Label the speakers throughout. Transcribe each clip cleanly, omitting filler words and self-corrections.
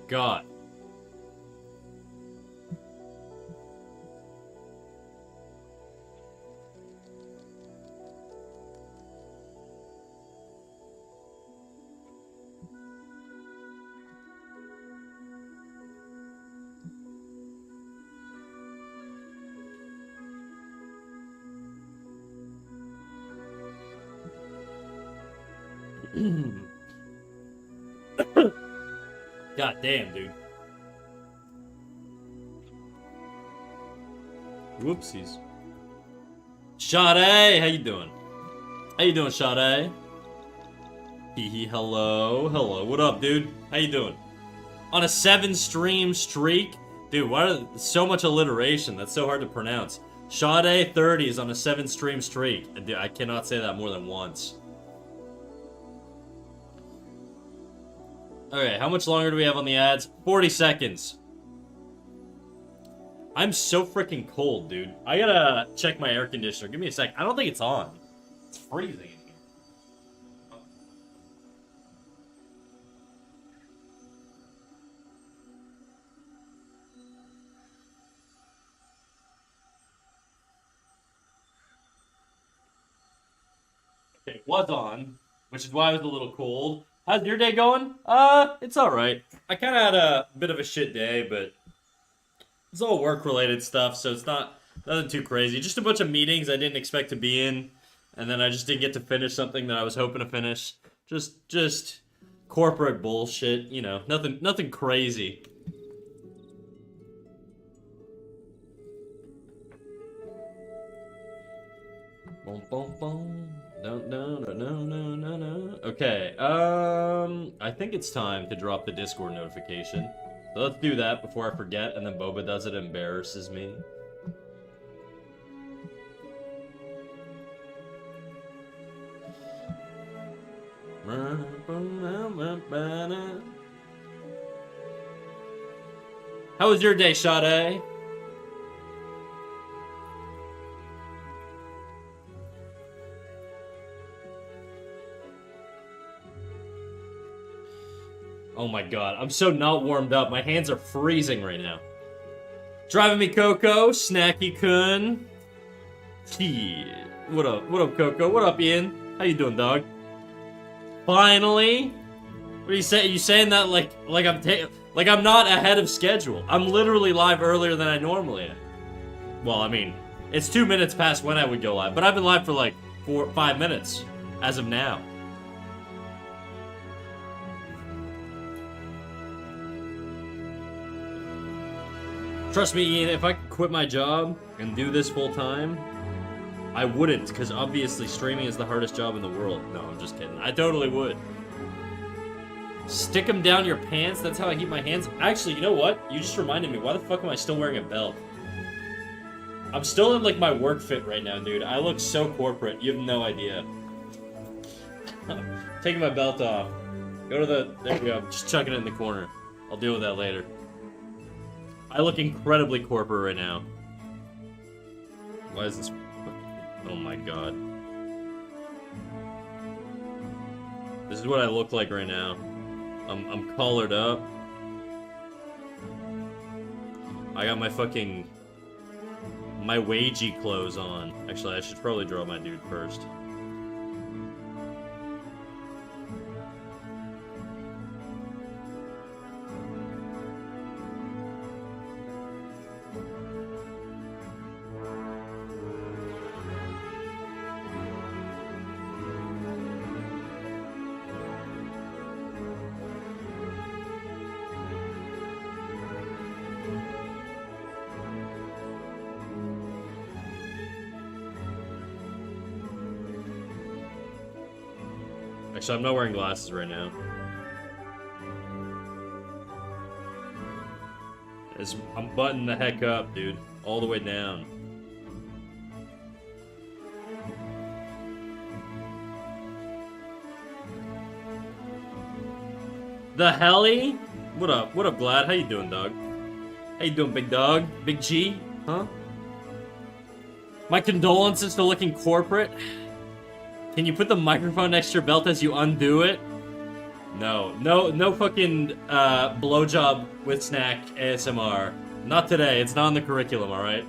Speaker 1: god. God damn, dude. Whoopsies. Sade, how you doing? How you doing, Sade? Hee hee, hello. Hello, what up, dude? How you doing? On a 7-stream streak? Dude, why are so much alliteration? That's so hard to pronounce. Sade 30 is on a 7-stream streak. Dude, I cannot say that more than once. Okay, how much longer do we have on the ads? 40 seconds. I'm so freaking cold, dude. I gotta check my air conditioner. Give me a sec. I don't think it's on. It's freezing in here. Okay, it was on, which is why I was a little cold. How's your day going? It's alright. I kind of had a bit of a shit day, but it's all work-related stuff, so it's nothing too crazy. Just a bunch of meetings I didn't expect to be in, and then I just didn't get to finish something that I was hoping to finish. Just corporate bullshit, you know, nothing crazy. Boom, boom, boom. No. Okay, I think it's time to drop the Discord notification. So let's do that before I forget, and then Boba does it and embarrasses me. How was your day, Sade? Oh my god, I'm so not warmed up. My hands are freezing right now. Driving me Coco, Snacky-kun. Yeah. What up, Coco? What up, Ian? How you doing, dog? Finally? What are you saying? You saying that like I'm not ahead of schedule? I'm literally live earlier than I normally am. Well, I mean, it's 2 minutes past when I would go live, but I've been live for like 5 minutes as of now. Trust me, Ian, if I could quit my job and do this full time, I wouldn't, because obviously streaming is the hardest job in the world. No, I'm just kidding. I totally would. Stick them down your pants? That's how I keep my hands... Actually, you know what? You just reminded me. Why the fuck am I still wearing a belt? I'm still in, like, my work fit right now, dude. I look so corporate. You have no idea. Taking my belt off. Go to the... There we go. Just chucking it in the corner. I'll deal with that later. I look incredibly corporate right now. Why is this... Oh my god. This is what I look like right now. I'm collared up. I got my fucking... my wagey clothes on. Actually, I should probably draw my dude first. Actually, I'm not wearing glasses right now. I'm buttoning the heck up, dude. All the way down. The heli? What up, Glad? How you doing, dog? How you doing, big dog? Big G? Huh? My condolences to looking corporate. Can you put the microphone next to your belt as you undo it? No fucking blowjob with snack ASMR. Not today. It's not on the curriculum, alright?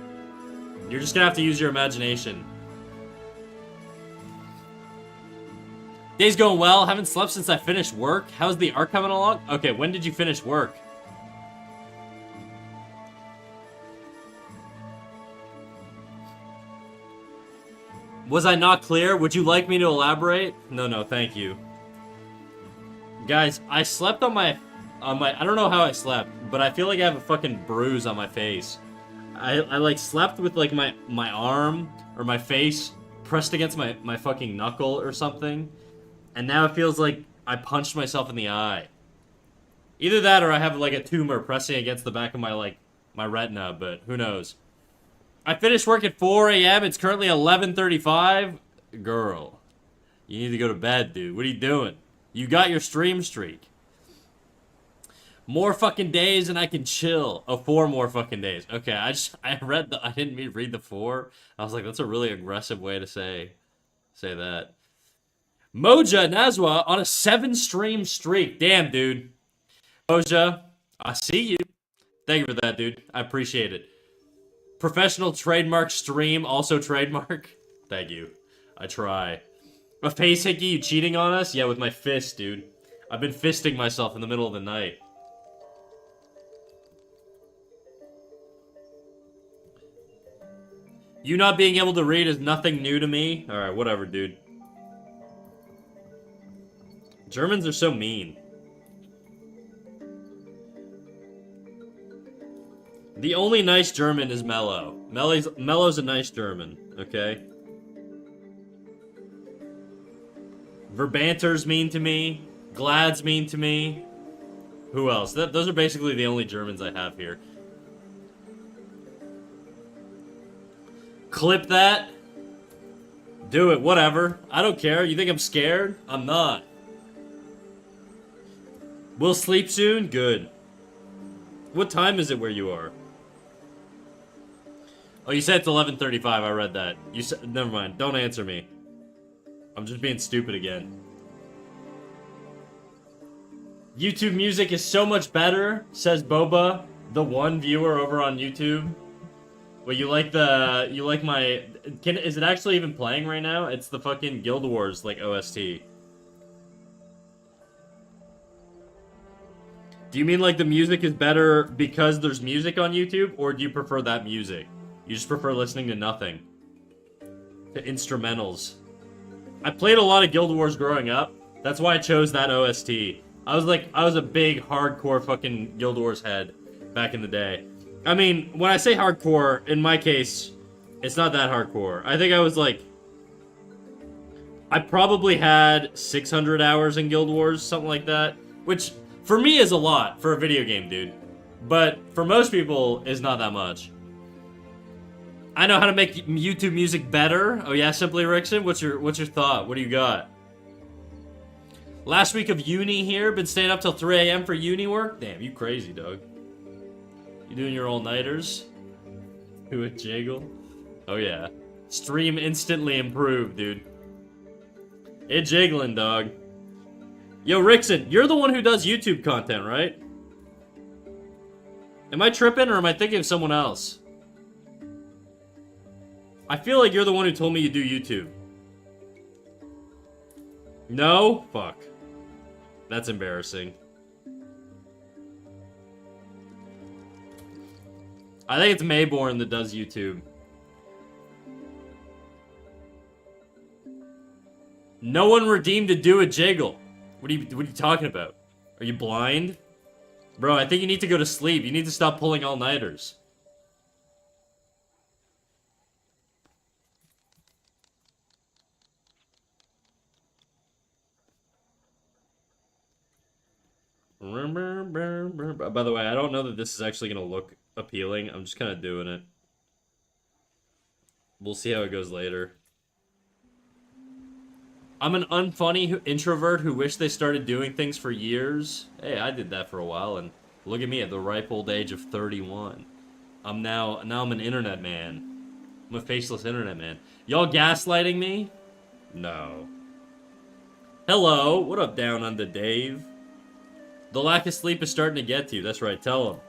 Speaker 1: You're just gonna have to use your imagination. Day's going well. Haven't slept since I finished work. How's the art coming along? Okay, when did you finish work? Was I not clear? Would you like me to elaborate? No, thank you. Guys, I slept on my I don't know how I slept, but I feel like I have a fucking bruise on my face. I like slept with like my arm or my face pressed against my fucking knuckle or something. And now it feels like I punched myself in the eye. Either that or I have like a tumor pressing against the back of my retina, but who knows. I finished work at 4 a.m. It's currently 11:35. Girl, you need to go to bed, dude. What are you doing? You got your stream streak. More fucking days and I can chill. Oh, 4 more fucking days. Okay, I didn't read the 4. I was like, that's a really aggressive way to say that. Moja Nazwa on a 7 stream streak. Damn, dude. Moja, I see you. Thank you for that, dude. I appreciate it. Professional trademark stream, also trademark. Thank you. I try. A face hickey, you cheating on us? Yeah, with my fist, dude. I've been fisting myself in the middle of the night. You not being able to read is nothing new to me. Alright, whatever, dude. Germans are so mean. The only nice German is Mello. Mello's a nice German, okay? Verbanter's mean to me. Glad's mean to me. Who else? Those are basically the only Germans I have here. Clip that. Do it, whatever. I don't care. You think I'm scared? I'm not. We'll sleep soon? Good. What time is it where you are? Oh, you said it's 11:35. I read that. You said, never mind. Don't answer me. I'm just being stupid again. YouTube music is so much better, says Boba, the one viewer over on YouTube. Well, you like my... Is it actually even playing right now? It's the fucking Guild Wars, like, OST. Do you mean, like, the music is better because there's music on YouTube, or do you prefer that music? You just prefer listening to nothing. To instrumentals. I played a lot of Guild Wars growing up. That's why I chose that OST. I was a big hardcore fucking Guild Wars head back in the day. I mean, when I say hardcore, in my case, it's not that hardcore. I think I was like... I probably had 600 hours in Guild Wars, something like that. Which, for me, is a lot for a video game, dude. But for most people, is not that much. I know how to make YouTube music better. Oh yeah, Simply Rickson? What's your thought? What do you got? Last week of uni here. Been staying up till 3 a.m. for uni work? Damn, you crazy, dog. You doing your all-nighters? Who would jiggle? Oh yeah. Stream instantly improved, dude. It jiggling, dog. Yo, Rickson, you're the one who does YouTube content, right? Am I tripping or am I thinking of someone else? I feel like you're the one who told me you do YouTube. No? Fuck. That's embarrassing. I think it's Mayborn that does YouTube. No one redeemed to do a jiggle. What are you talking about? Are you blind? Bro, I think you need to go to sleep. You need to stop pulling all-nighters. By the way, I don't know that this is actually going to look appealing. I'm just kind of doing it. We'll see how it goes later. I'm an unfunny introvert who wished they started doing things for years. Hey, I did that for a while, and look at me at the ripe old age of 31. Now I'm an internet man. I'm a faceless internet man. Y'all gaslighting me? No. Hello, what up, Down Under Dave? The lack of sleep is starting to get to you. That's right. Tell him.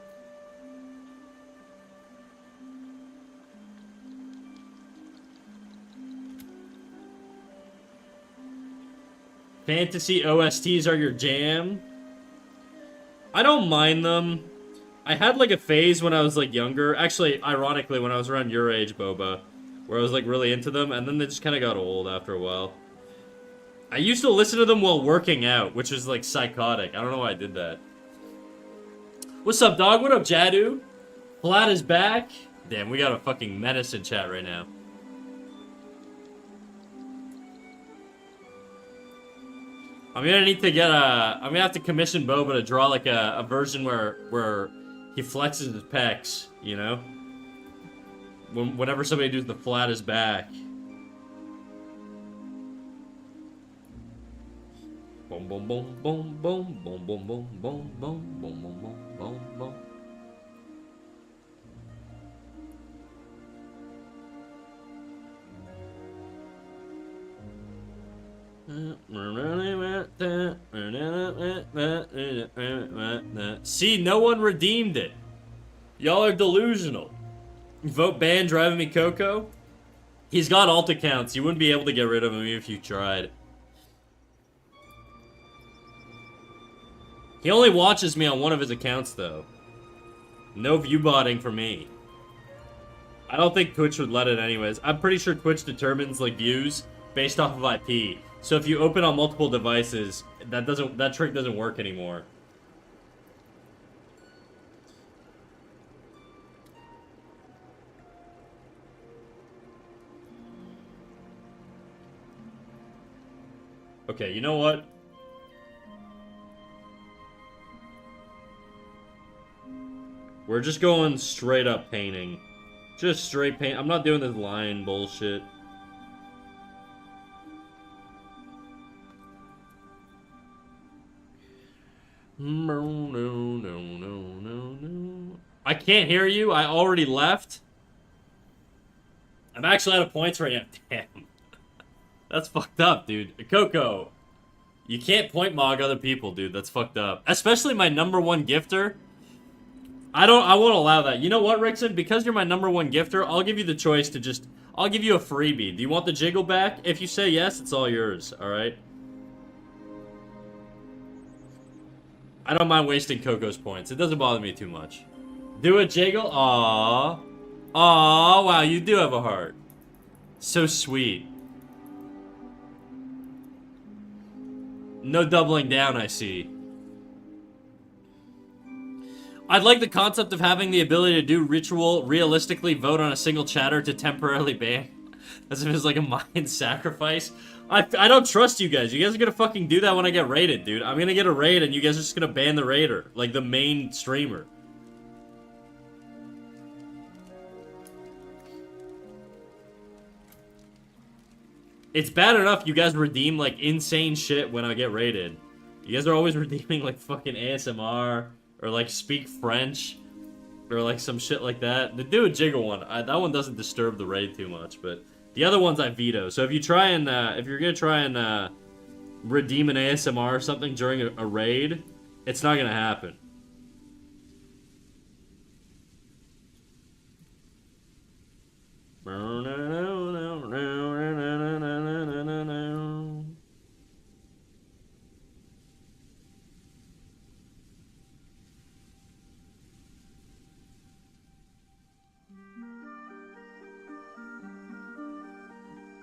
Speaker 1: Fantasy OSTs are your jam? I don't mind them. I had like a phase when I was like younger. Actually, ironically, when I was around your age, Boba, where I was like really into them, and then they just kind of got old after a while. I used to listen to them while working out, which is like psychotic. I don't know why I did that. What's up, dog? What up, Jadu? Flat is back. Damn, we got a fucking menace in chat right now. I'm gonna need to get a... I'm gonna have to commission Boba to draw like a version where he flexes his pecs, you know? Whenever somebody does the flat is back. Boom, boom, boom, boom, boom, boom, boom, boom, boom, boom, boom, boom, boom, boom. See, no one redeemed it. Y'all are delusional. Vote ban driving me Coco. He's got alt accounts. You wouldn't be able to get rid of him if you tried. He only watches me on one of his accounts, though. No view botting for me. I don't think Twitch would let it anyways. I'm pretty sure Twitch determines, like, views based off of IP. So if you open on multiple devices, that trick doesn't work anymore. Okay, you know what? We're just going straight up painting. Just straight paint. I'm not doing this line bullshit. No, no, no, no, no, no. I can't hear you. I already left. I'm actually out of points right now. Damn. That's fucked up, dude. Coco. You can't point mog other people, dude. That's fucked up. Especially my #1 gifter. I won't allow that. You know what, Rickson? Because you're my #1 gifter, I'll give you the choice to just... I'll give you a freebie. Do you want the jiggle back? If you say yes, it's all yours, alright? I don't mind wasting Coco's points. It doesn't bother me too much. Do a jiggle? Aww. Aww, wow, you do have a heart. So sweet. No doubling down, I see. I'd like the concept of having the ability to do ritual, realistically vote on a single chatter to temporarily ban. As if it's like a mind sacrifice. I don't trust you guys. You guys are gonna fucking do that when I get raided, dude. I'm gonna get a raid and you guys are just gonna ban the raider. Like the main streamer. It's bad enough you guys redeem like insane shit when I get raided. You guys are always redeeming like fucking ASMR. Or like speak French. Or like some shit like that. The do a jiggle one. That one doesn't disturb the raid too much. But the other ones I veto. So if you try and, if you're gonna try and redeem an ASMR or something during a raid, it's not gonna happen.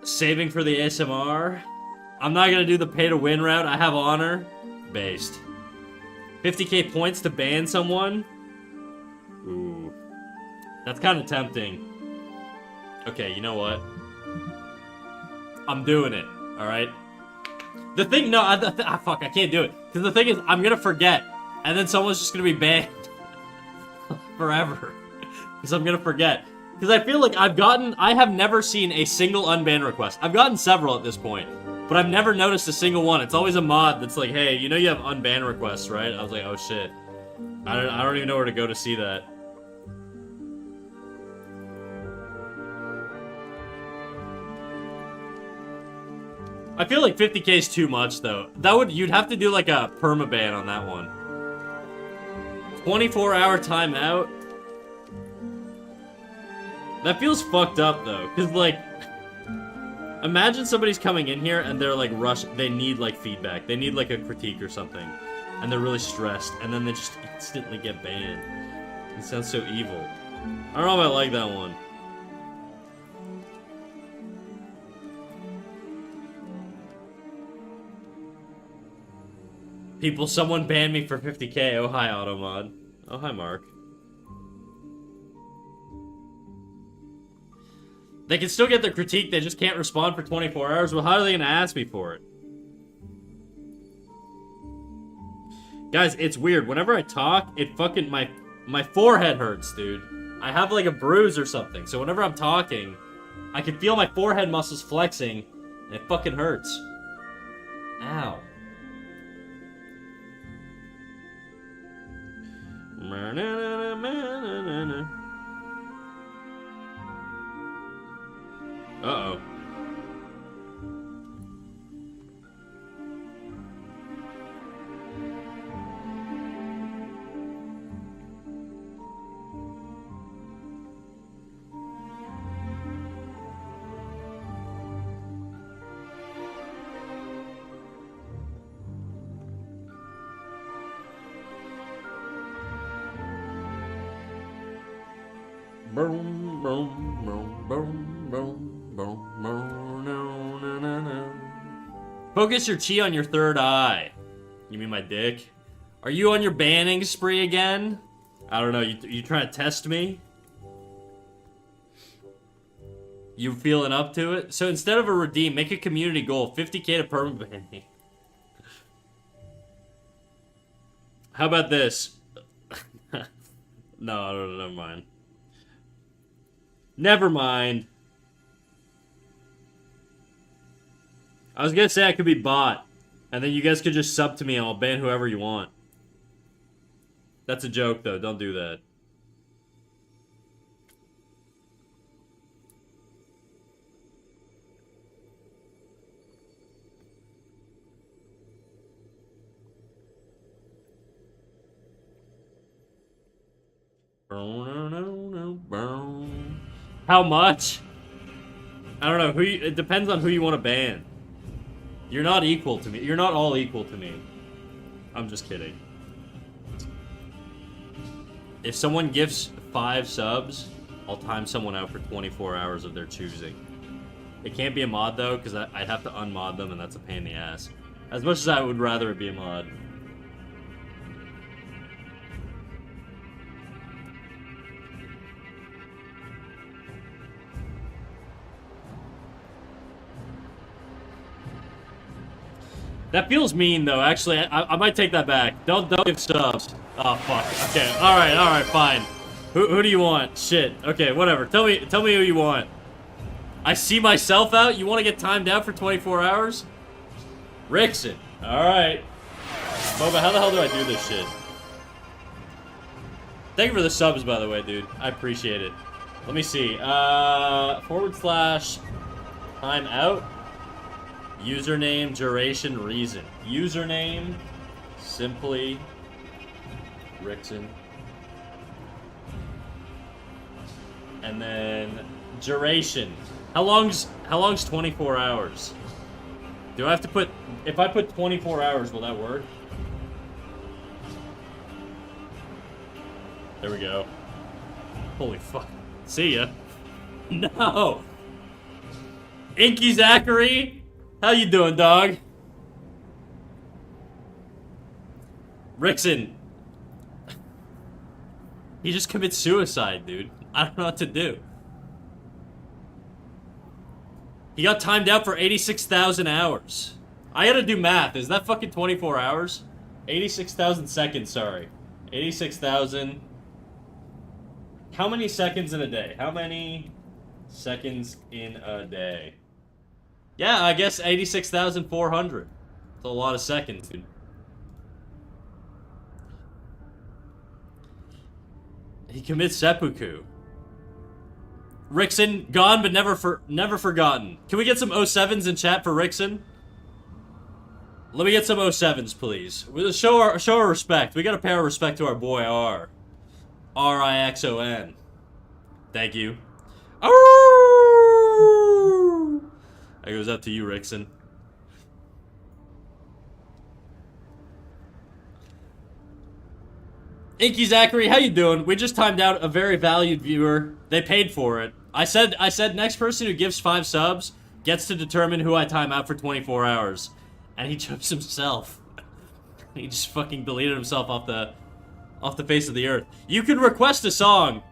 Speaker 1: Saving for the ASMR. I'm not gonna do the pay-to-win route. I have honor. Based. 50k points to ban someone? Ooh. That's kind of tempting. Okay, you know what? I'm doing it, alright? The thing, no, fuck, I can't do it. Because the thing is, I'm gonna forget. And then someone's just gonna be banned. Forever. Because I'm gonna forget. Because I feel like I have never seen a single unban request. I've gotten several at this point, but I've never noticed a single one. It's always a mod that's like, hey, you know you have unban requests, right? I was like, oh shit. I don't even know where to go to see that. I feel like 50k is too much though. You'd have to do like a permaban on that one. 24-hour timeout? That feels fucked up, though. Because, like, imagine somebody's coming in here and they're, like, they need, like, feedback. They need, like, a critique or something. And they're really stressed. And then they just instantly get banned. It sounds so evil. I don't know if I like that one. People, someone banned me for 50k. Oh, hi, Automod. Oh, hi, Mark. They can still get their critique, they just can't respond for 24 hours. Well, how are they gonna ask me for it? Guys, it's weird. Whenever I talk, it fucking, my forehead hurts, dude. I have like a bruise or something. So whenever I'm talking, I can feel my forehead muscles flexing, and it fucking hurts. Ow. Uh-oh. Boom, boom, boom, boom, boom, boom, boom, no, no, no, no. Focus your chi on your third eye. You mean my dick? Are you on your banning spree again? I don't know, you trying to test me? You feeling up to it? So instead of a redeem, make a community goal, 50k to permanent banning. How about this? No, never mind. Never mind. I was gonna say I could be bot, and then you guys could just sub to me and I'll ban whoever you want. That's a joke, though. Don't do that. How much? I don't know. It depends on who you want to ban. You're not equal to me. You're not all equal to me. I'm just kidding. If someone gives 5 subs, I'll time someone out for 24 hours of their choosing. It can't be a mod, though, because I'd have to unmod them, and that's a pain in the ass. As much as I would rather it be a mod. That feels mean, though. Actually, I might take that back. Don't give subs. Oh fuck. Okay. All right. Fine. Who do you want? Shit. Okay. Whatever. Tell me who you want. I see myself out. You want to get timed out for 24 hours? Rickson. All right. Boba, how the hell do I do this shit? Thank you for the subs, by the way, dude. I appreciate it. Let me see. / timeout. Username, duration, reason. Username, simply Rickson. And then duration. How long's 24 hours? Do I have to put, if I put 24 hours, will that work? There we go. Holy fuck. See ya. No! Inky Zachary? How you doing, dog? Rickson. He just commits suicide, dude. I don't know what to do. He got timed out for 86,000 hours. I gotta do math. Is that fucking 24 hours? 86,000 seconds, sorry. 86,000. How many seconds in a day? How many seconds in a day? Yeah, I guess 86,400. That's a lot of seconds, dude. He commits seppuku. Rickson, gone but never forgotten. Can we get some 07s in chat for Rickson? Let me get some 07s, please. Show our respect. We gotta pay our respect to our boy R. R-I-X-O-N. Thank you. Oh! That goes out to you, Rickson. Inky Zachary, how you doing? We just timed out a very valued viewer. They paid for it. I said next person who gives 5 subs gets to determine who I time out for 24 hours. And he chose himself. He just fucking deleted himself off the face of the earth. You can request a song.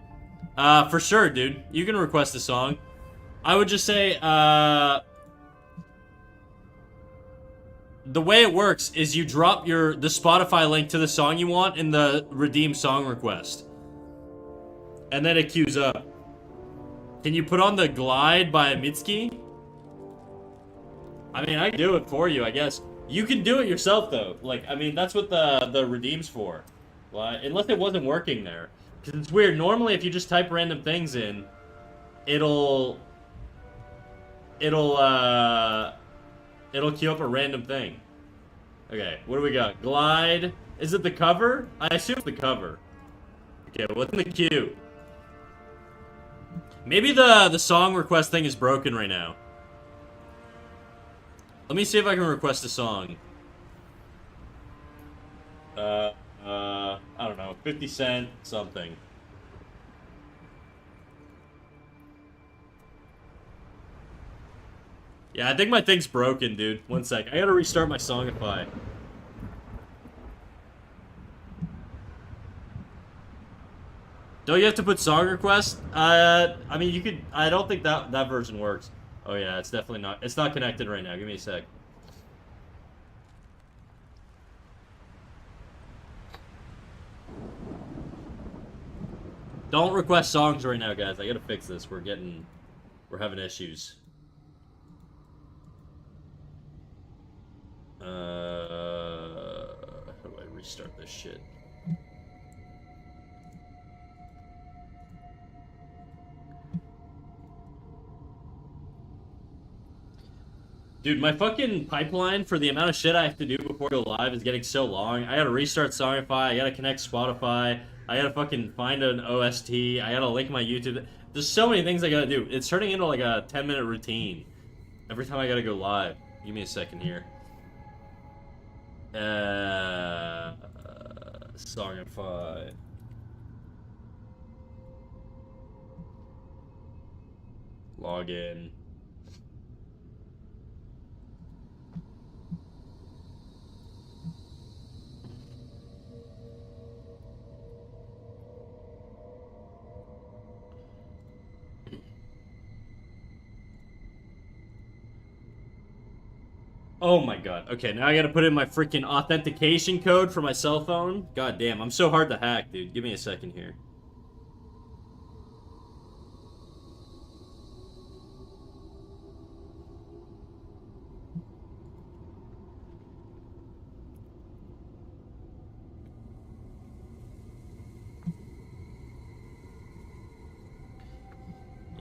Speaker 1: For sure, dude. You can request a song. I would just say, the way it works is you drop the Spotify link to the song you want in the redeem song request. And then it queues up. Can you put on the Glide by Mitski? I mean, I can do it for you, I guess. You can do it yourself, though. Like, I mean, that's what the redeem's for. Well, unless it wasn't working there. Because it's weird. Normally, if you just type random things in, it'll queue up a random thing. Okay, what do we got? Glide. Is it the cover? I assume it's the cover. Okay, what's in the queue? Maybe the song request thing is broken right now. Let me see if I can request a song. I don't know, 50 Cent something. Yeah, I think my thing's broken, dude. One sec. I gotta restart my Songify. Don't you have to put song request? I mean, you could... I don't think that version works. Oh, yeah, it's definitely not... It's not connected right now. Give me a sec. Don't request songs right now, guys. I gotta fix this. We're having issues. How do I restart this shit? Dude, my fucking pipeline for the amount of shit I have to do before I go live is getting so long. I gotta restart Songify, I gotta connect Spotify, I gotta fucking find an OST, I gotta link my YouTube. There's so many things I gotta do. It's turning into like a 10-minute routine every time I gotta go live. Give me a second here. Songify. Log in. Oh my god. Okay, now I gotta put in my freaking authentication code for my cell phone. God damn, I'm so hard to hack, dude. Give me a second here.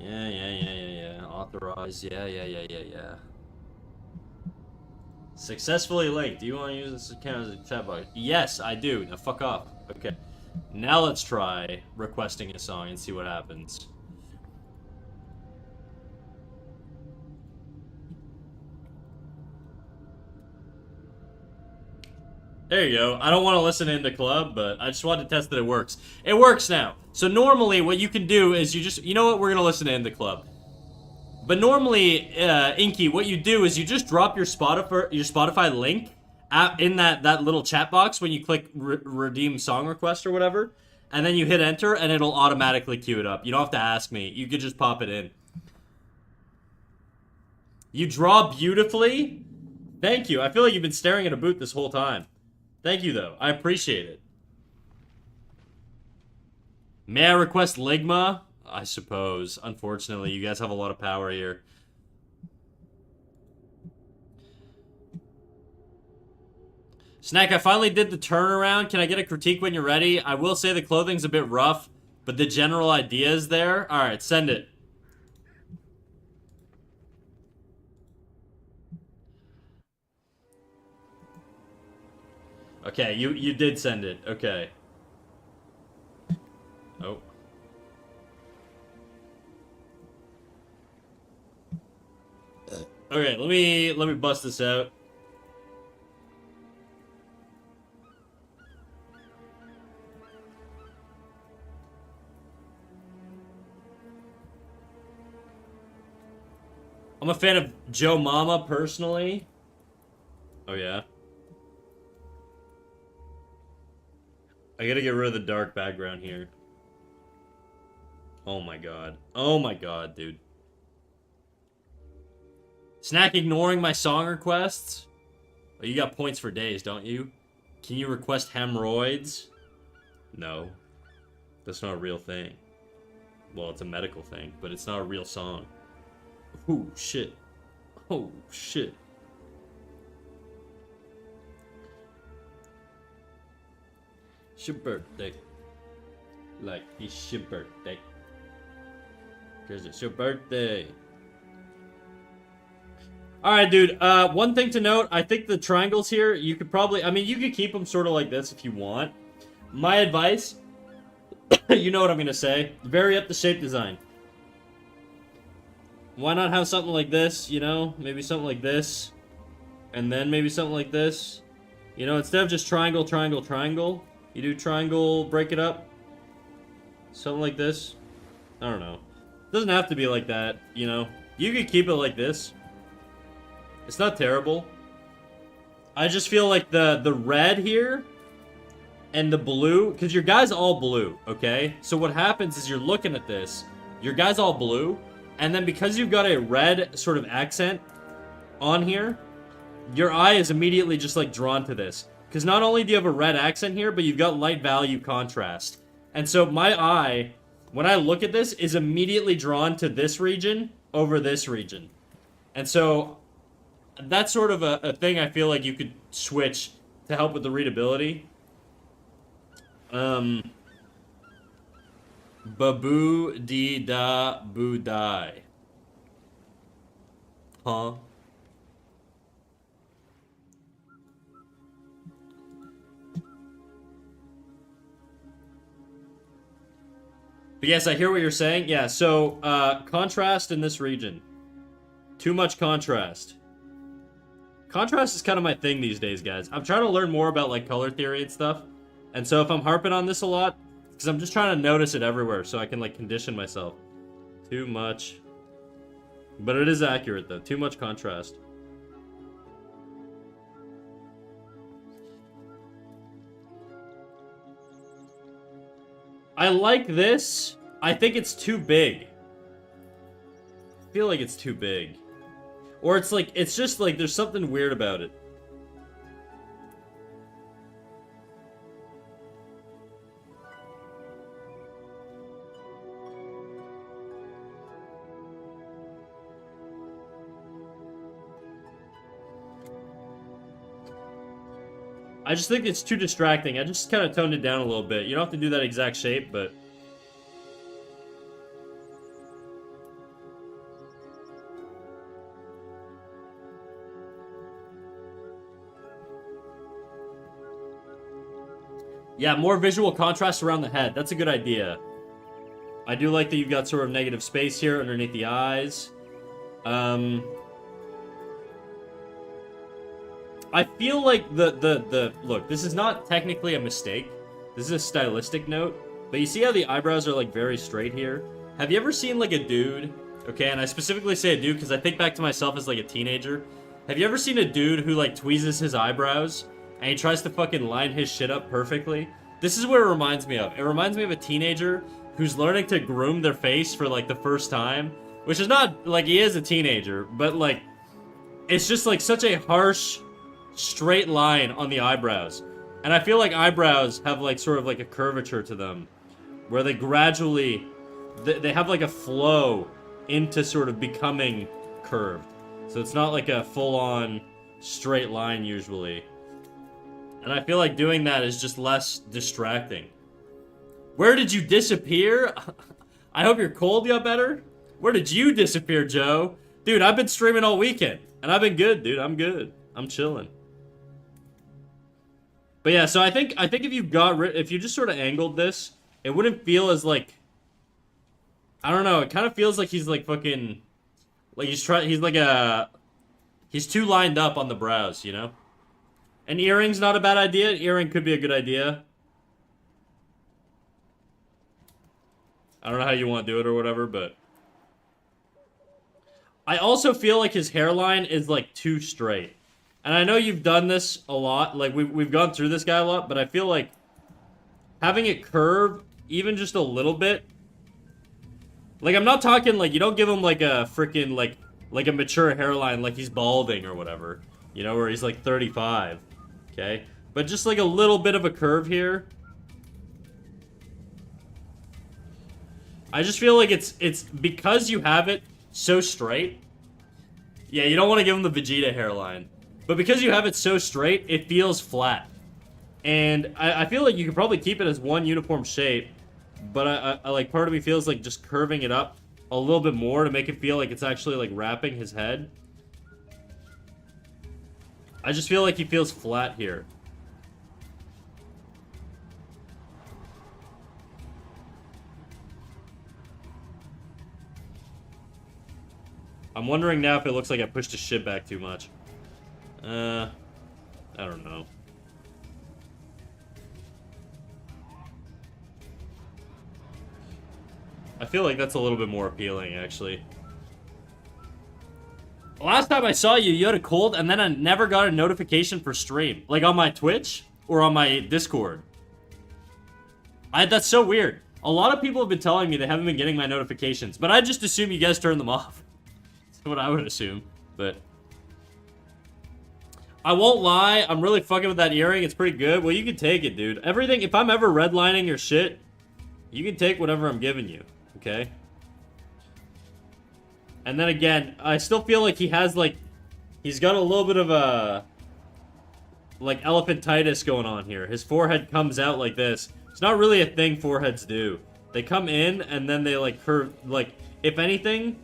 Speaker 1: Yeah. Authorize. Yeah. Successfully linked. Do you want to use this account as a chat box? Yes, I do. Now fuck off. Okay. Now let's try requesting a song and see what happens. There you go. I don't want to listen into Club, but I just wanted to test that it works. It works now. So normally what you can do is you know what? We're going to listen to In the Club. But normally, Inky, what you do is you just drop your Spotify link in that little chat box when you click redeem song request or whatever, and then you hit enter and it'll automatically queue it up. You don't have to ask me. You could just pop it in. You draw beautifully. Thank you. I feel like you've been staring at a boot this whole time. Thank you, though. I appreciate it. May I request Ligma? I suppose. Unfortunately, you guys have a lot of power here. Snack, I finally did the turnaround. Can I get a critique when you're ready? I will say the clothing's a bit rough, but the general idea is there. Alright, send it. Okay, you did send it. Okay. Oh. Okay, let me bust this out. I'm a fan of Joe Mama personally. Oh yeah. I gotta get rid of the dark background here. Oh my god. Oh my god, dude. Snack ignoring my song requests? Oh, you got points for days, don't you? Can you request hemorrhoids? No. That's not a real thing. Well, it's a medical thing, but it's not a real song. Oh, shit. Oh, shit. It's your birthday. Like, it's your birthday. Because it's your birthday. Alright, dude. One thing to note, I think the triangles here, you could probably... I mean, you could keep them sort of like this if you want. My advice, you know what I'm going to say. Vary up the shape design. Why not have something like this, you know? Maybe something like this. And then maybe something like this. You know, instead of just triangle, triangle, triangle, you do triangle, break it up. Something like this. I don't know. It doesn't have to be like that, you know? You could keep it like this. It's not terrible. I just feel like the red here and the blue, because your guy's all blue, okay? So what happens is you're looking at this, your guy's all blue, and then because you've got a red sort of accent on here, your eye is immediately just like drawn to this. Because not only do you have a red accent here, but you've got light value contrast. And so my eye, when I look at this, is immediately drawn to this region over this region. And so that's sort of a thing I feel like you could switch to help with the readability. Babu di da budai. Huh? But yes, I hear what you're saying. Yeah, so contrast in this region. Too much contrast. Contrast is kind of my thing these days, guys. I'm trying to learn more about like color theory and stuff. And so if I'm harping on this a lot, because I'm just trying to notice it everywhere so I can like condition myself. Too much. But it is accurate though. Too much contrast. I like this. I think it's too big. I feel like it's too big. Or it's like, it's just like, there's something weird about it. I just think it's too distracting. I just kind of toned it down a little bit. You don't have to do that exact shape, but... yeah, more visual contrast around the head. That's a good idea. I do like that you've got sort of negative space here underneath the eyes. I feel like the look, this is not technically a mistake. This is a stylistic note. But you see how the eyebrows are like very straight here? Have you ever seen like a dude? Okay, and I specifically say a dude because I think back to myself as like a teenager. Have you ever seen a dude who like tweezes his eyebrows and he tries to fucking line his shit up perfectly? This is what it reminds me of. It reminds me of a teenager who's learning to groom their face for like the first time. Which is not, like, he is a teenager, but like, it's just like such a harsh, straight line on the eyebrows. And I feel like eyebrows have like sort of like a curvature to them. Where they gradually, they have like a flow into sort of becoming curved. So it's not like a full-on straight line usually. And I feel like doing that is just less distracting. Where did you disappear? I hope your cold got better. Where did you disappear, Joe? Dude, I've been streaming all weekend. And I've been good, dude. I'm good. I'm chilling. But yeah, so I think if you if you just sort of angled this, it wouldn't feel as like, I don't know, it kind of feels like he's like fucking, like he's like he's too lined up on the brows, you know? An earring's not a bad idea. An earring could be a good idea. I don't know how you want to do it or whatever, but I also feel like his hairline is like too straight. And I know you've done this a lot, like we've gone through this guy a lot, but I feel like having it curve even just a little bit. Like, I'm not talking like, you don't give him like a freaking like a mature hairline like he's balding or whatever, you know, where he's like 35. Okay? But just like a little bit of a curve here. I just feel like it's because you have it so straight. Yeah, you don't want to give him the Vegeta hairline. But because you have it so straight, it feels flat. And I feel like you could probably keep it as one uniform shape. But I like, part of me feels like just curving it up a little bit more to make it feel like it's actually like wrapping his head. I just feel like he feels flat here. I'm wondering now if it looks like I pushed his shit back too much. I don't know. I feel like that's a little bit more appealing, actually. Last time I saw you, you had a cold, and then I never got a notification for stream. Like, on my Twitch, or on my Discord. That's so weird. A lot of people have been telling me they haven't been getting my notifications, but I just assume you guys turned them off. That's what I would assume, but... I won't lie, I'm really fucking with that earring, it's pretty good. Well, you can take it, dude. Everything, if I'm ever redlining your shit, you can take whatever I'm giving you, okay? And then again, I still feel like he has, like, he's got a little bit of a, like, elephantitis going on here. His forehead comes out like this. It's not really a thing foreheads do. They come in, and then they, like, curve, like, if anything,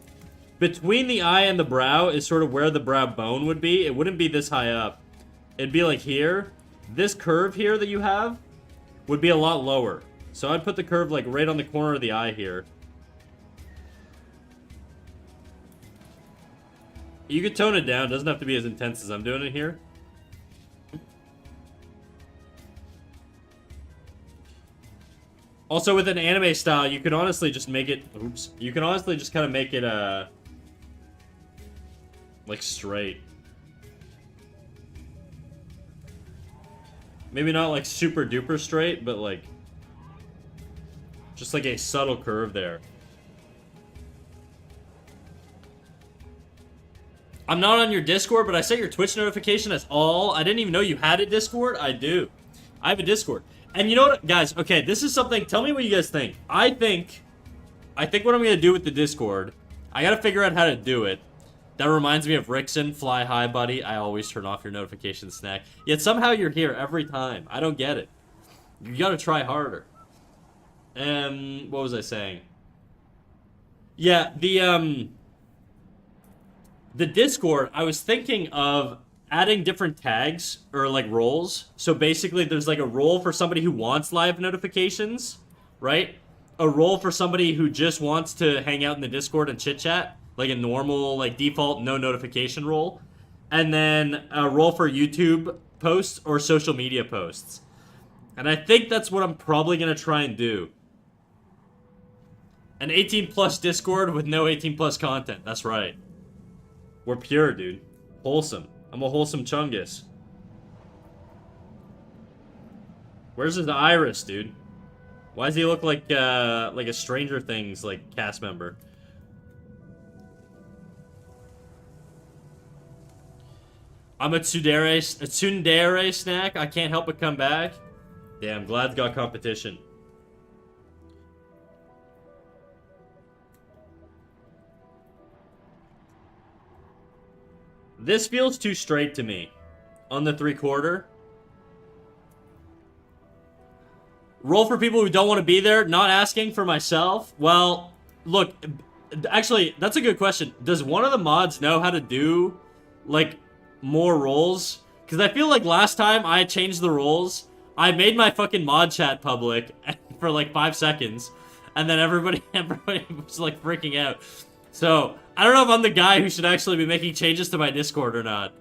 Speaker 1: between the eye and the brow is sort of where the brow bone would be. It wouldn't be this high up. It'd be, like, here. This curve here that you have would be a lot lower. So I'd put the curve, like, right on the corner of the eye here. You could tone it down. It doesn't have to be as intense as I'm doing it here. Also, with an anime style, you could honestly just make it... Oops. You can honestly just kind of make it, like, straight. Maybe not, like, super duper straight, but, like... just, like, a subtle curve there. I'm not on your Discord, but I set your Twitch notification as all. I didn't even know you had a Discord. I do. I have a Discord. And you know what, guys? Okay, this is something. Tell me what you guys think. I think what I'm going to do with the Discord, I got to figure out how to do it. That reminds me of Rickson. Fly high, buddy. I always turn off your notification snack. Yet somehow you're here every time. I don't get it. You got to try harder. What was I saying? Yeah, the Discord, I was thinking of adding different tags, or like roles. So basically, there's like a role for somebody who wants live notifications, right? A role for somebody who just wants to hang out in the Discord and chit-chat, like a normal, like default no notification role. And then a role for YouTube posts or social media posts. And I think that's what I'm probably going to try and do. An 18+ Discord with no 18+ content. That's right. We're pure, dude. Wholesome. I'm a wholesome Chungus. Where's his iris, dude? Why does he look like a Stranger Things, like, cast member? I'm a tsundere snack. I can't help but come back. Damn, Glad's got competition. This feels too straight to me. On the 3/4. Roll for people who don't want to be there. Not asking for myself. Well, look. Actually, that's a good question. Does one of the mods know how to do, like, more roles? Because I feel like last time I changed the roles, I made my fucking mod chat public for like 5 seconds, and then everybody was like freaking out. So, I don't know if I'm the guy who should actually be making changes to my Discord or not.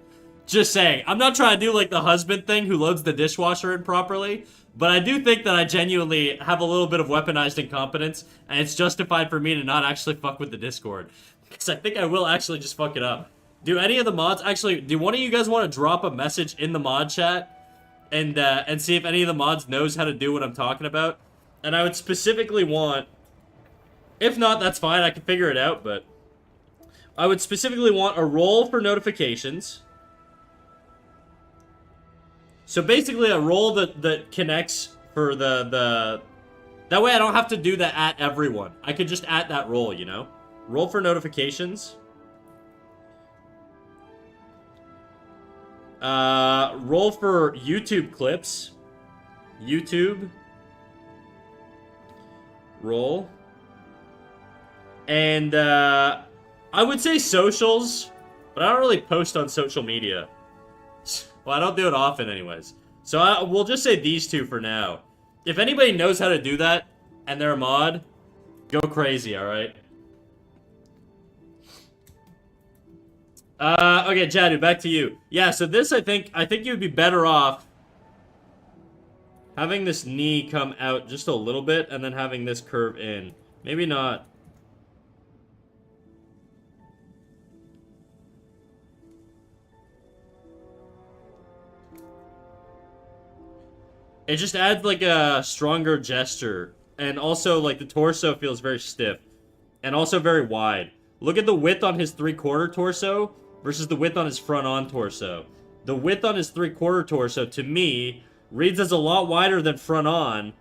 Speaker 1: Just saying. I'm not trying to do like the husband thing who loads the dishwasher in properly, but I do think that I genuinely have a little bit of weaponized incompetence, and it's justified for me to not actually fuck with the Discord. Because I think I will actually just fuck it up. Do any of the mods actually... Do one of you guys want to drop a message in the mod chat and see if any of the mods knows how to do what I'm talking about? And I would specifically want... If not, that's fine. I can figure it out, but... I would specifically want a role for notifications. So basically a role that connects for the... That way I don't have to do that at everyone. I could just add that role, you know? Role for notifications. Role for YouTube clips. YouTube. Role. And, I would say socials, but I don't really post on social media. Well, I don't do it often anyways. So we'll just say these two for now. If anybody knows how to do that, and they're a mod, go crazy, alright? Okay, Jadu, back to you. Yeah, so this, I think you'd be better off having this knee come out just a little bit, and then having this curve in. Maybe not. It just adds, like, a stronger gesture. And also, like, the torso feels very stiff. And also very wide. Look at the width on his 3/4 torso versus the width on his front-on torso. The width on his 3/4 torso, to me, reads as a lot wider than front-on.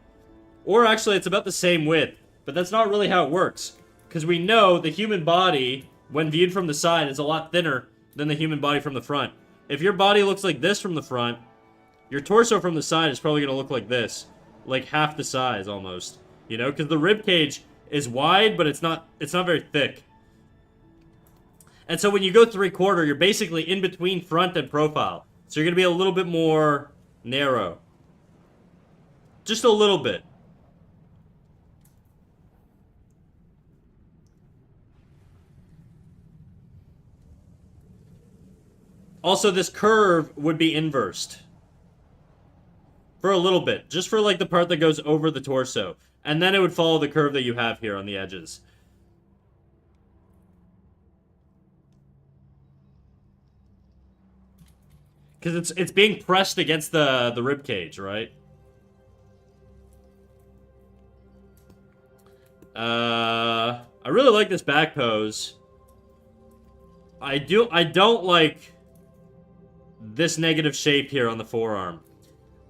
Speaker 1: Or actually, it's about the same width. But that's not really how it works. Because we know the human body, when viewed from the side, is a lot thinner than the human body from the front. If your body looks like this from the front, your torso from the side is probably going to look like this. Like half the size, almost. You know, because the rib cage is wide, but it's not very thick. And so when you go 3/4, you're basically in between front and profile. So you're going to be a little bit more narrow. Just a little bit. Also, this curve would be inversed. For a little bit. Just for, like, the part that goes over the torso. And then it would follow the curve that you have here on the edges. Because it's being pressed against the rib cage, right? I really like this back pose. I don't like this negative shape here on the forearm.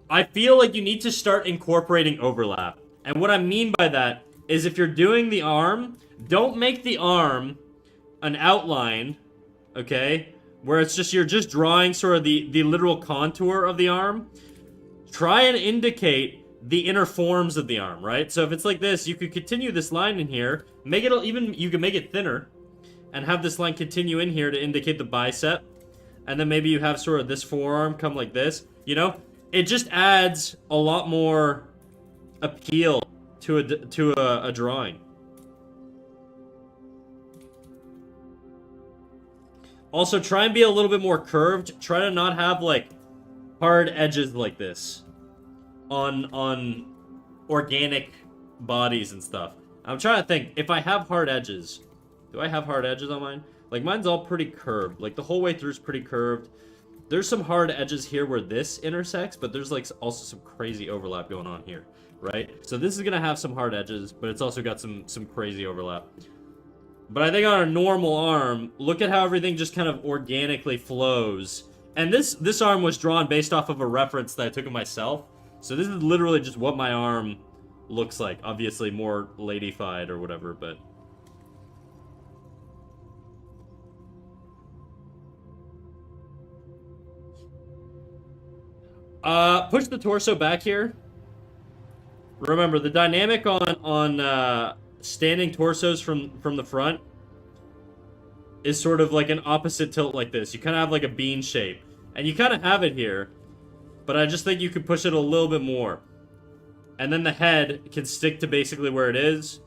Speaker 1: I feel like you need to start incorporating overlap. And what I mean by that is if you're doing the arm, don't make the arm an outline, okay? Where it's just, you're just drawing sort of the literal contour of the arm. Try and indicate the inner forms of the arm, right? So if it's like this, you could continue this line in here. Make it even, you can make it thinner. And have this line continue in here to indicate the bicep. And then maybe you have sort of this forearm come like this, you know? It just adds a lot more appeal to a drawing. Also, try and be a little bit more curved. Try to not have, like, hard edges like this on organic bodies and stuff. I'm trying to think. If I have hard edges, do I have hard edges on mine? Like, mine's all pretty curved. Like, the whole way through is pretty curved. There's some hard edges here where this intersects, but there's, like, also some crazy overlap going on here, right? So this is gonna have some hard edges, but it's also got some crazy overlap. But I think on a normal arm, look at how everything just kind of organically flows. And this arm was drawn based off of a reference that I took of myself. So this is literally just what my arm looks like. Obviously more ladyfied or whatever, but... push the torso back here. Remember, the dynamic on standing torsos from the front is sort of like an opposite tilt like this. You kind of have like a bean shape. And you kind of have it here. but I just think you could push it a little bit more. And then the head can stick to basically where it is.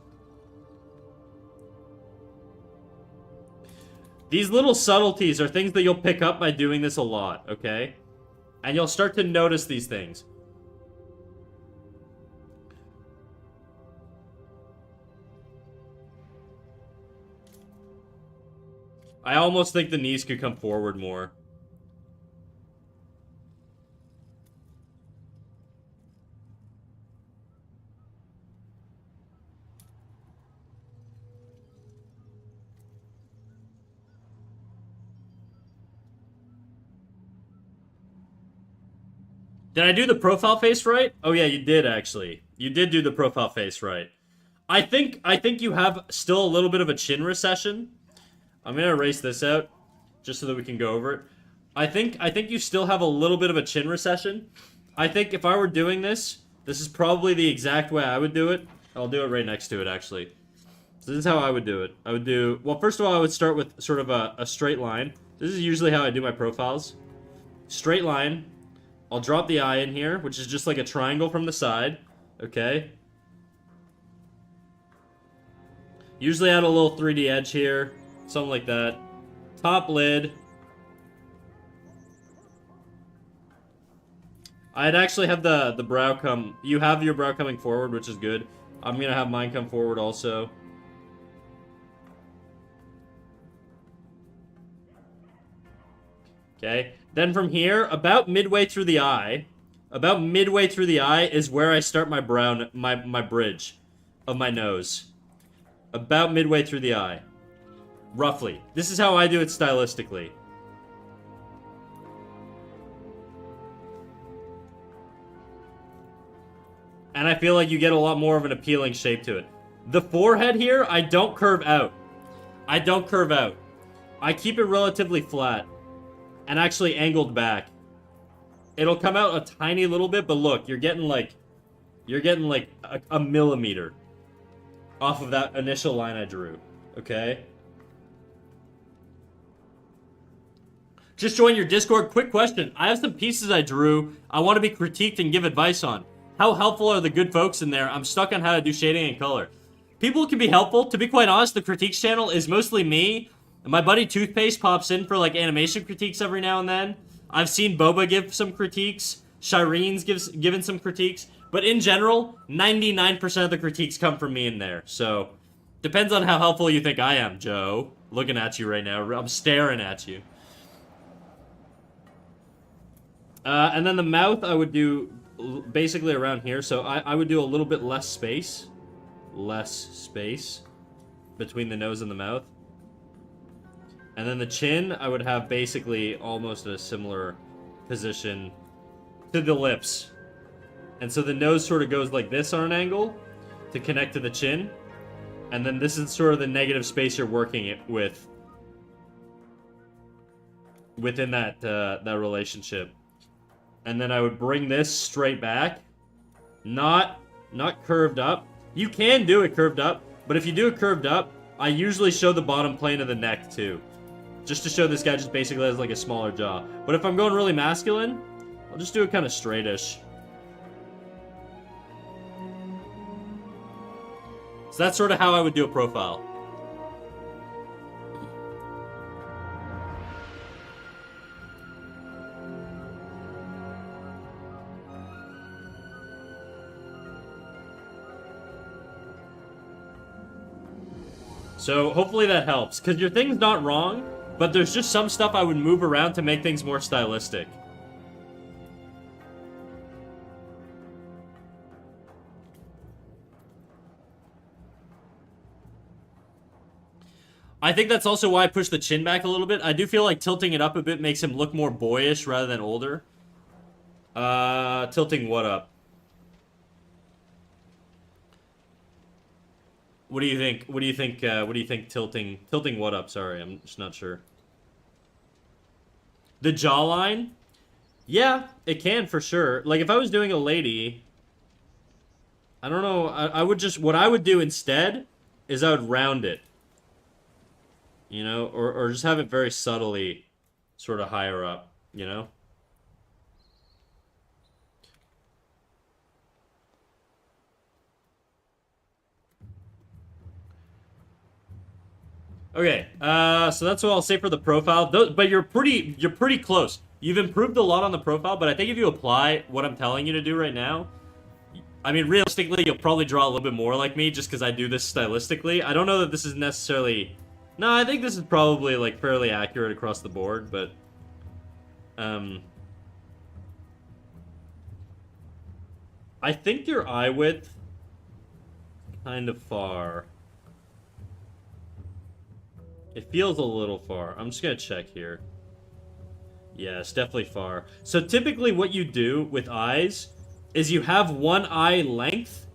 Speaker 1: These little subtleties are things that you'll pick up by doing this a lot, okay? And you'll start to notice these things. I almost think the knees could come forward more. Did I do the profile face right? Oh yeah, you did actually. You did do the profile face right. I think you have still a little bit of a chin recession. I'm gonna erase this out just so that we can go over it. I think you still have a little bit of a chin recession. I think if I were doing this, this is probably the exact way I would do it. I'll do it right next to it actually. So this is how I would do it. I would do, well, first of all, I would start with sort of a straight line. This is usually how I do my profiles. Straight line. I'll drop the eye in here, which is just like a triangle from the side. Okay. Usually add a little 3D edge here. Something like that. Top lid. I'd actually have the brow come... You have your brow coming forward, which is good. I'm gonna have mine come forward also. Okay. Then from here, about midway through the eye... About midway through the eye is where I start my brow... My bridge of my nose. About midway through the eye. Roughly. This is how I do it stylistically. And I feel like you get a lot more of an appealing shape to it. The forehead here, I don't curve out. I don't curve out. I keep it relatively flat. And actually angled back. It'll come out a tiny little bit, but look, you're getting like a millimeter off of that initial line I drew. Okay? Just join your Discord. Quick question. I have some pieces I drew I want to be critiqued and give advice on. How helpful are the good folks in there? I'm stuck on how to do shading and color. People can be helpful. To be quite honest, the critiques channel is mostly me. And my buddy Toothpaste pops in for like animation critiques every now and then. I've seen Boba give some critiques. Shireen's given some critiques. But in general, 99% of the critiques come from me in there. So, depends on how helpful you think I am, Joe. Looking at you right now. I'm staring at you. And then the mouth I would do basically around here. So I would do a little bit less space. Less space between the nose and the mouth. And then the chin, I would have basically almost a similar position to the lips. And so the nose sort of goes like this on an angle to connect to the chin. And then this is sort of the negative space you're working it with within that that relationship. And then I would bring this straight back. Not curved up. You can do it curved up, but if you do it curved up, I usually show the bottom plane of the neck too. Just to show this guy just basically has like a smaller jaw. But if I'm going really masculine, I'll just do it kind of straightish. So that's sort of how I would do a profile. So hopefully that helps, because your thing's not wrong, but there's just some stuff I would move around to make things more stylistic. I think that's also why I push the chin back a little bit. I do feel like tilting it up a bit makes him look more boyish rather than older. Tilting what up? What do you think? What do you think? What do you think? Tilting what up? Sorry, I'm just not sure. The jawline? Yeah, it can for sure. Like if I was doing a lady, I don't know. I would just what I would do instead is I would round it, you know, or just have it very subtly, sort of higher up, you know. Okay, so that's what I'll say for the profile. But you're pretty close. You've improved a lot on the profile, but I think if you apply what I'm telling you to do right now, I mean, realistically, you'll probably draw a little bit more like me just because I do this stylistically. I don't know that this is necessarily... No, I think this is probably, like, fairly accurate across the board, but... I think your eye width... kind of far. It feels a little far. I'm just gonna check here. Yeah, it's definitely far. So typically what you do with eyes is you have one eye length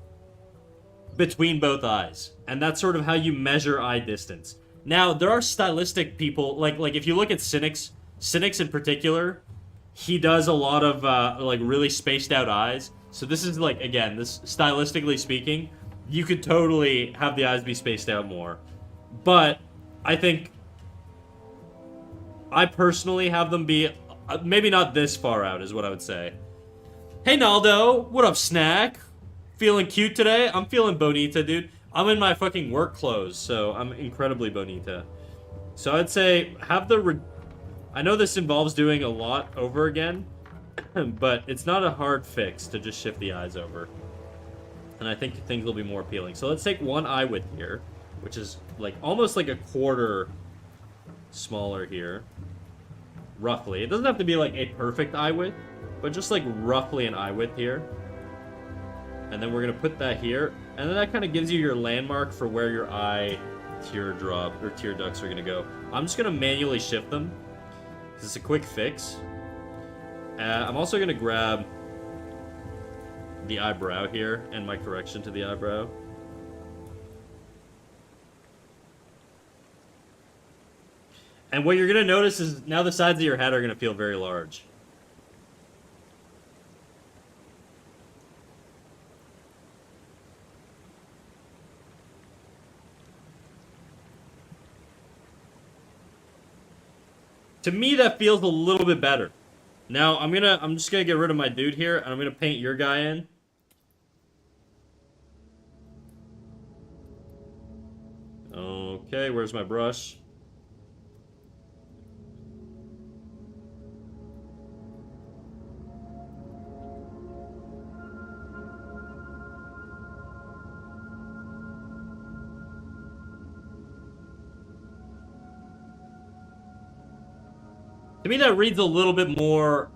Speaker 1: between both eyes. And that's sort of how you measure eye distance. Now, there are stylistic people, like if you look at Cynics in particular, he does a lot of, like, really spaced out eyes. So this is, like, again, this, stylistically speaking, you could totally have the eyes be spaced out more. But I think I personally have them be maybe not this far out is what I would say. Hey Naldo, what up, snack? Feeling cute today? I'm feeling bonita, dude. I'm in my fucking work clothes, so I'm incredibly bonita. So I'd say have the... I know this involves doing a lot over again, but it's not a hard fix to just shift the eyes over. And I think things will be more appealing. So let's take one eye width here, which is like almost like a quarter smaller here. Roughly. It doesn't have to be like a perfect eye width, but just like roughly an eye width here. And then we're going to put that here. And then that kind of gives you your landmark for where your eye teardrop or tear ducts are going to go. I'm just going to manually shift them. This is a quick fix. I'm also going to grab the eyebrow here and my correction to the eyebrow. And what you're going to notice is now the sides of your head are going to feel very large. To me, that feels a little bit better. Now, I'm just gonna get rid of my dude here, and I'm gonna paint your guy in. Okay, where's my brush? To me, that reads a little bit more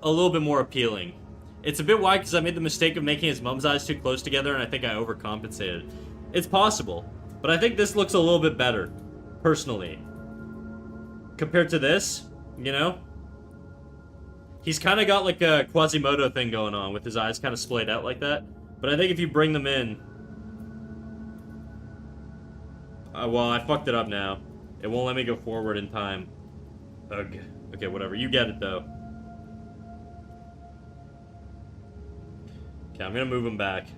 Speaker 1: appealing. It's a bit wide because I made the mistake of making his mom's eyes too close together, and I think I overcompensated. It's possible, but I think this looks a little bit better, personally. Compared to this, you know? He's kind of got like a Quasimodo thing going on with his eyes kind of splayed out like that. But I think if you bring them in... well, I fucked it up now. It won't let me go forward in time. Ugh. Okay, whatever. You get it, though. Okay, I'm gonna move him back.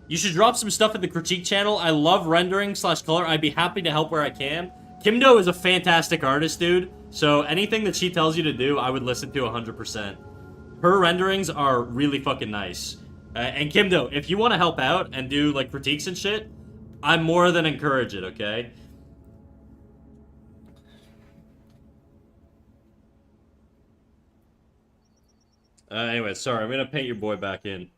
Speaker 1: You should drop some stuff in the critique channel. I love rendering / color. I'd be happy to help where I can. Kimdo is a fantastic artist, dude. So anything that she tells you to do, I would listen to 100%. Her renderings are really fucking nice. And Kimdo, if you want to help out and do like critiques and shit, I'm more than encourage it, okay? Anyway, sorry. I'm gonna paint your boy back in.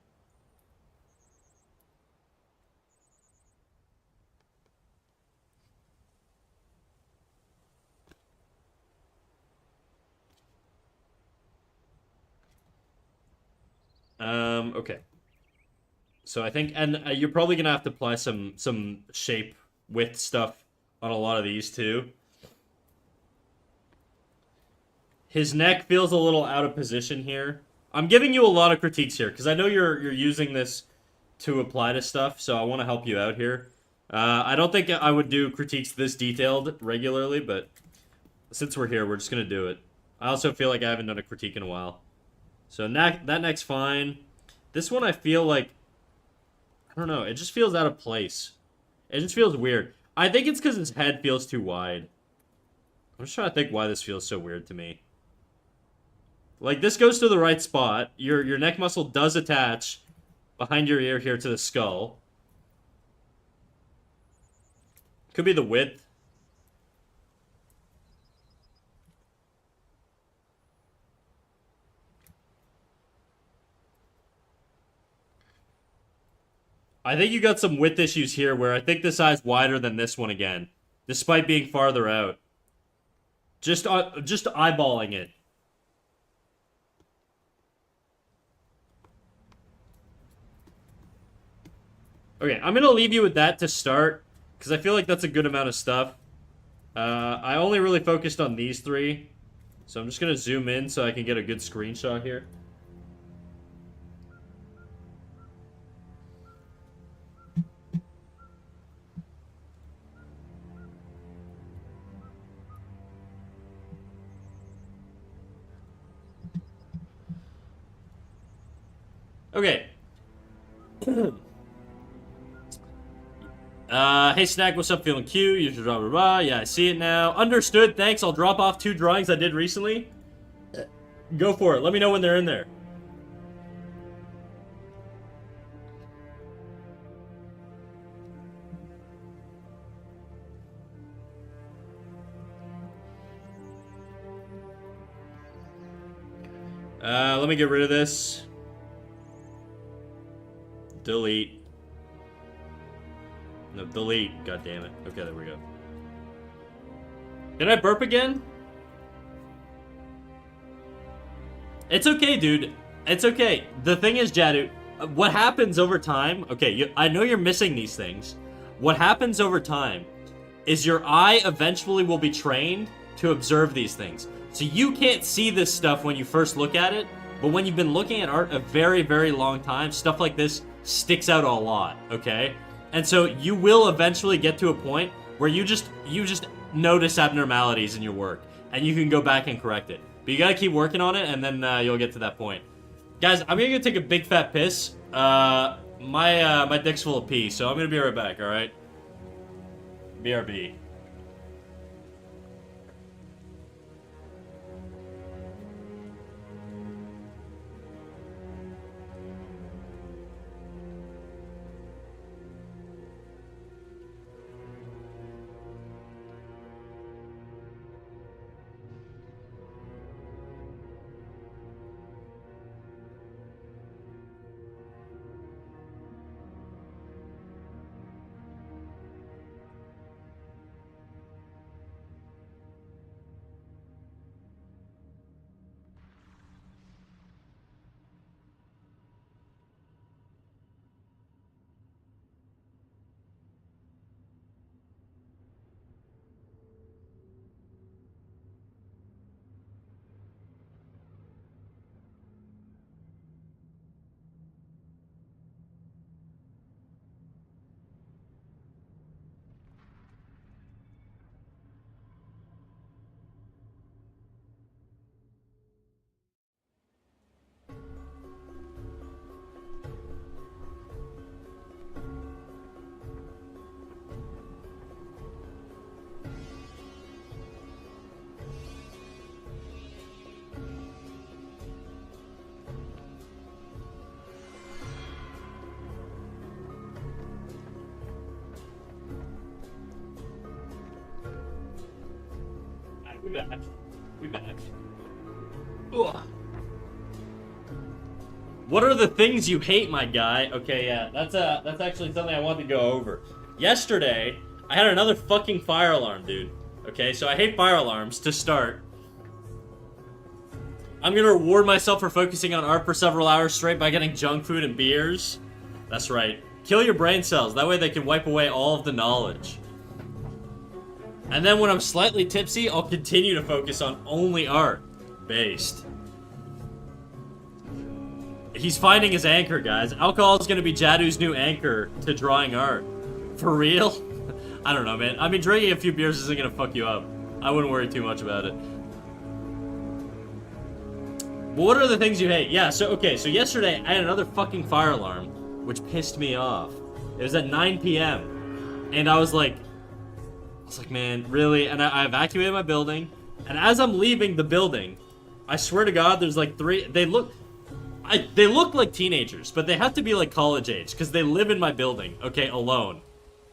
Speaker 1: Okay. So I think, and you're probably gonna have to apply some shape width stuff on a lot of these too. His neck feels a little out of position here. I'm giving you a lot of critiques here because I know you're using this to apply to stuff, so I want to help you out here. I don't think I would do critiques this detailed regularly, but since we're here, we're just gonna do it. I also feel like I haven't done a critique in a while. So that neck's fine. This one I feel like, I don't know, it just feels out of place. It just feels weird. I think it's because his head feels too wide. I'm just trying to think why this feels so weird to me. Like, this goes to the right spot. Your neck muscle does attach behind your ear here to the skull. Could be the width. I think you got some width issues here where I think this eye's wider than this one again, despite being farther out. Just eyeballing it. Okay, I'm gonna leave you with that to start, because I feel like that's a good amount of stuff. I only really focused on these three, so I'm just gonna zoom in so I can get a good screenshot here. Okay. Hey Snack, what's up? Feeling cute? You should blah blah blah. Yeah, I see it now. Understood. Thanks. I'll drop off 2 drawings I did recently. Go for it. Let me know when they're in there. Let me get rid of this. Delete. No, delete. God damn it. Okay, there we go. Did I burp again? It's okay, dude. It's okay. The thing is, Jadu, what happens over time... Okay, I know you're missing these things. What happens over time is your eye eventually will be trained to observe these things. So you can't see this stuff when you first look at it, but when you've been looking at art a very, very long time, stuff like this sticks out a lot, okay? And so you will eventually get to a point where you just notice abnormalities in your work, and you can go back and correct it. But you gotta keep working on it, and then you'll get to that point. Guys, I'm gonna go take a big fat piss. My dick's full of pee, so I'm gonna be right back, alright? BRB. We back. Ugh. What are the things you hate, my guy? Okay, yeah, that's actually something I wanted to go over. Yesterday, I had another fucking fire alarm, dude. Okay, so I hate fire alarms, to start. I'm gonna reward myself for focusing on art for several hours straight by getting junk food and beers. That's right. Kill your brain cells, that way they can wipe away all of the knowledge. And then when I'm slightly tipsy, I'll continue to focus on only art-based. He's finding his anchor, guys. Alcohol is going to be Jadu's new anchor to drawing art. For real? I don't know, man. I mean, drinking a few beers isn't going to fuck you up. I wouldn't worry too much about it. But what are the things you hate? Yeah, so yesterday I had another fucking fire alarm, which pissed me off. It was at 9 p.m. And I was like, man, really? And I evacuated my building. And as I'm leaving the building, I swear to God, there's like three. They look like teenagers, but they have to be like college age because they live in my building. Okay, alone,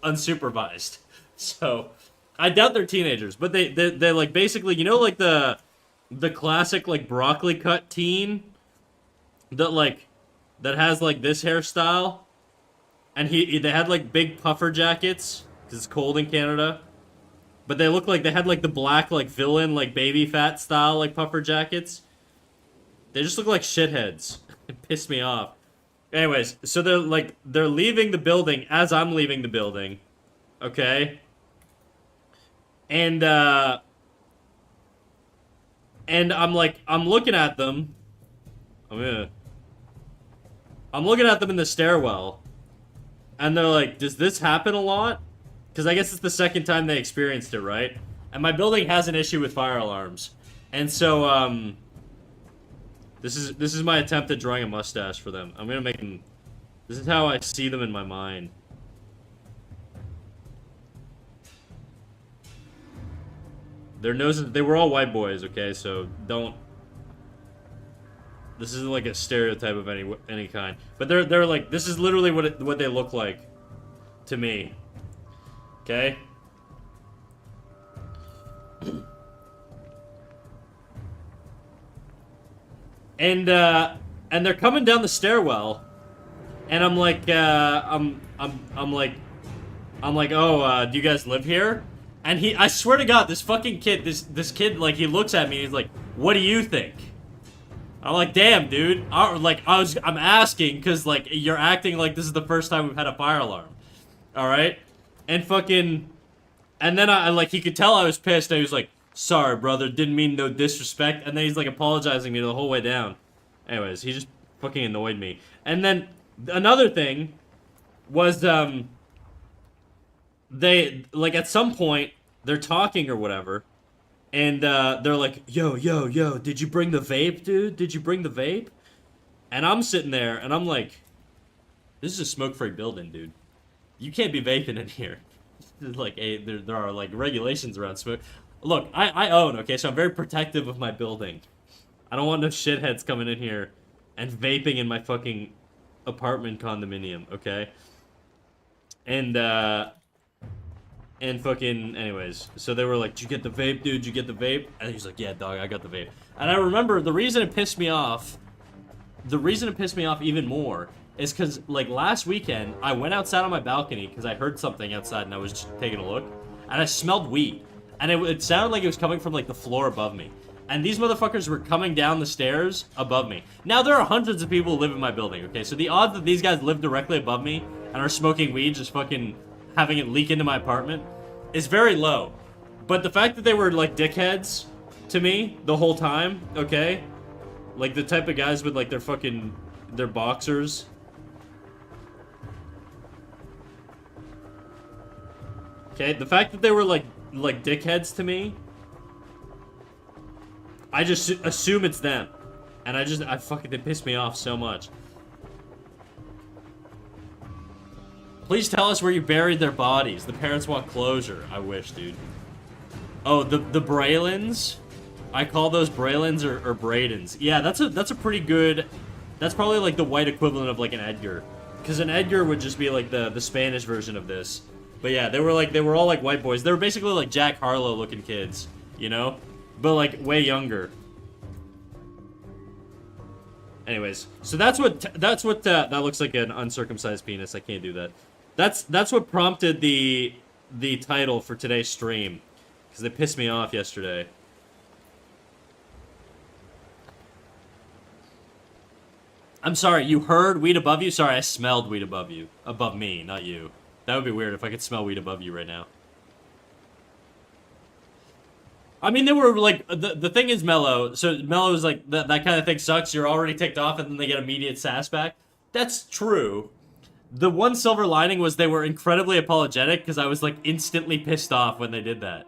Speaker 1: unsupervised. So I doubt they're teenagers, but they're like basically, you know, like the classic like broccoli cut teen that has like this hairstyle, and they had like big puffer jackets because it's cold in Canada. But they look like they had like the black like villain like baby fat style like puffer jackets. They just look like shitheads. It pissed me off. Anyways, so they're leaving the building as I'm leaving the building. Okay? And I'm looking at them. I'm looking at them in the stairwell. And they're like, "Does this happen a lot?" Because I guess it's the second time they experienced it, right? And my building has an issue with fire alarms. And so, this is my attempt at drawing a mustache for them. I'm gonna make them... This is how I see them in my mind. Their noses... They were all white boys, okay? So, don't... This isn't like a stereotype of any kind. But they're like... This is literally what they look like to me. Okay. And they're coming down the stairwell, and I'm like, I'm like, oh, do you guys live here? And I swear to God, this fucking kid, this kid, like, he looks at me, and he's like, what do you think? I'm like, damn, dude. I'm asking, because, like, you're acting like this is the first time we've had a fire alarm. Alright? And fucking... And then he could tell I was pissed, and he was like, sorry, brother, didn't mean no disrespect. And then he's, like, apologizing to me the whole way down. Anyways, he just fucking annoyed me. And then, another thing was, they, like, at some point, they're talking or whatever, and, they're like, yo, did you bring the vape, dude? Did you bring the vape? And I'm sitting there, and I'm like, this is a smoke-free building, dude. You can't be vaping in here. Like, there are, like, regulations around smoke. Look, I own, okay, so I'm very protective of my building. I don't want no shitheads coming in here and vaping in my fucking apartment condominium, okay? And fucking, anyways, so they were like, did you get the vape, dude? Did you get the vape? And he's like, yeah, dog, I got the vape. And I remember the reason it pissed me off even more is because, like, last weekend, I went outside on my balcony because I heard something outside and I was just taking a look, and I smelled weed. And it sounded like it was coming from, like, the floor above me. And these motherfuckers were coming down the stairs above me. Now, there are hundreds of people who live in my building, okay? So the odds that these guys live directly above me and are smoking weed, just fucking having it leak into my apartment, is very low. But the fact that they were, like, dickheads to me the whole time, okay? Like, the type of guys with, like, their boxers. Okay, the fact that they were, like dickheads to me, I just assume it's them. And they piss me off so much. Please tell us where you buried their bodies. The parents want closure. I wish, dude. Oh, the Braylons? I call those Braylons or Bradens. Yeah, that's a pretty good... That's probably like the white equivalent of like an Edgar. Because an Edgar would just be like the Spanish version of this. But yeah, they were all like white boys. They were basically like Jack Harlow looking kids, you know? But like way younger. Anyways, so that looks like an uncircumcised penis. I can't do that. That's what prompted the title for today's stream, because they pissed me off yesterday. I'm sorry, you heard weed above you? Sorry, I smelled weed above you. Above me, not you. That would be weird if I could smell weed above you right now. I mean, they were like, the thing is Mellow. So Mellow is like, that kind of thing sucks. You're already ticked off and then they get immediate sass back. That's true. The one silver lining was they were incredibly apologetic because I was like instantly pissed off when they did that.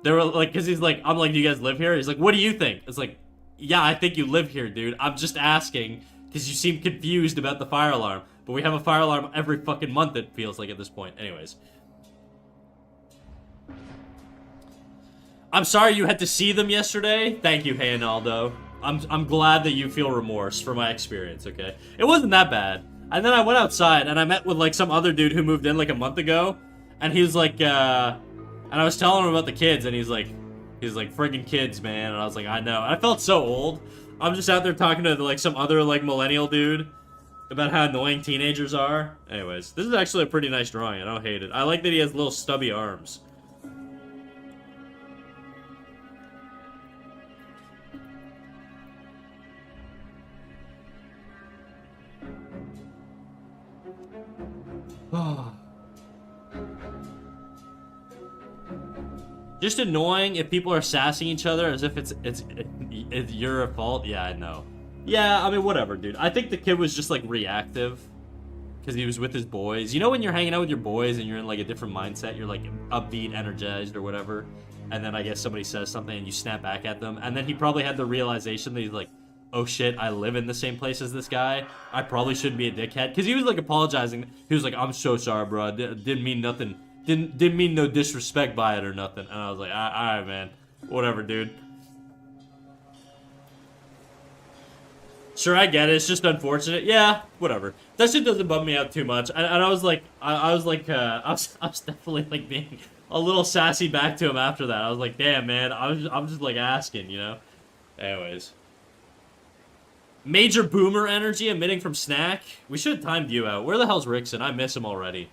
Speaker 1: They were like, because he's like, I'm like, do you guys live here? He's like, what do you think? It's like, yeah, I think you live here, dude. I'm just asking because you seem confused about the fire alarm. But we have a fire alarm every fucking month, it feels like at this point. Anyways. I'm sorry you had to see them yesterday. Thank you, Hey Analdo. I'm glad that you feel remorse for my experience, okay? It wasn't that bad. And then I went outside and I met with like some other dude who moved in like a month ago. And he was like, and I was telling him about the kids and he's like, friggin' kids, man. And I was like, I know. And I felt so old. I'm just out there talking to like some other like millennial dude about how annoying teenagers are. Anyways, this is actually a pretty nice drawing. I don't hate it. I like that he has little stubby arms. Just annoying if people are sassing each other as if it's your fault. Yeah, I know. Yeah, I mean, whatever, dude. I think the kid was just like reactive because he was with his boys. You know when you're hanging out with your boys and you're in like a different mindset, you're like upbeat, energized, or whatever, and then I guess somebody says something and you snap back at them, and then he probably had the realization that he's like, oh shit, I live in the same place as this guy. I probably shouldn't be a dickhead. Because he was like apologizing. He was like, I'm so sorry, bro. Didn't mean nothing. Didn't mean no disrespect by it or nothing. And I was like, alright, man. Whatever, dude. Sure, I get it. It's just unfortunate. Yeah, whatever. That shit doesn't bum me out too much. And I was like, I was definitely like being a little sassy back to him after that. I was like, damn, man. I'm just like asking, you know? Anyways. Major boomer energy emitting from Snack. We should have timed you out. Where the hell's Rickson? I miss him already.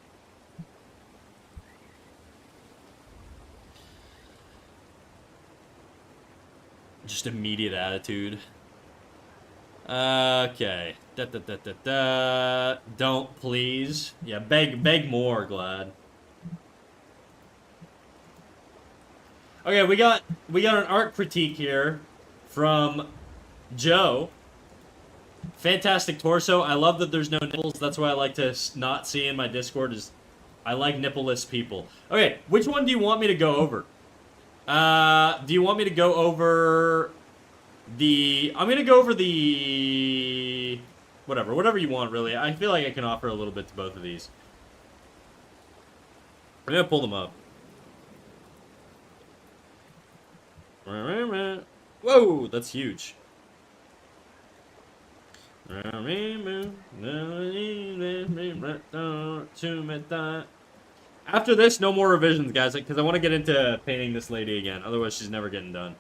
Speaker 1: Just immediate attitude. Okay. Don't, please. Yeah, beg more, Glad. Okay, we got an art critique here from Joe. Fantastic torso. I love that there's no nipples. That's why I like to not see in my Discord is I like nippleless people. Okay, which one do you want me to go over? Do you want me to go over the... I'm going to go over the... Whatever you want, really. I feel like I can offer a little bit to both of these. I'm going to pull them up. Whoa, that's huge. After this, no more revisions, guys, because I want to get into painting this lady again. Otherwise, she's never getting done.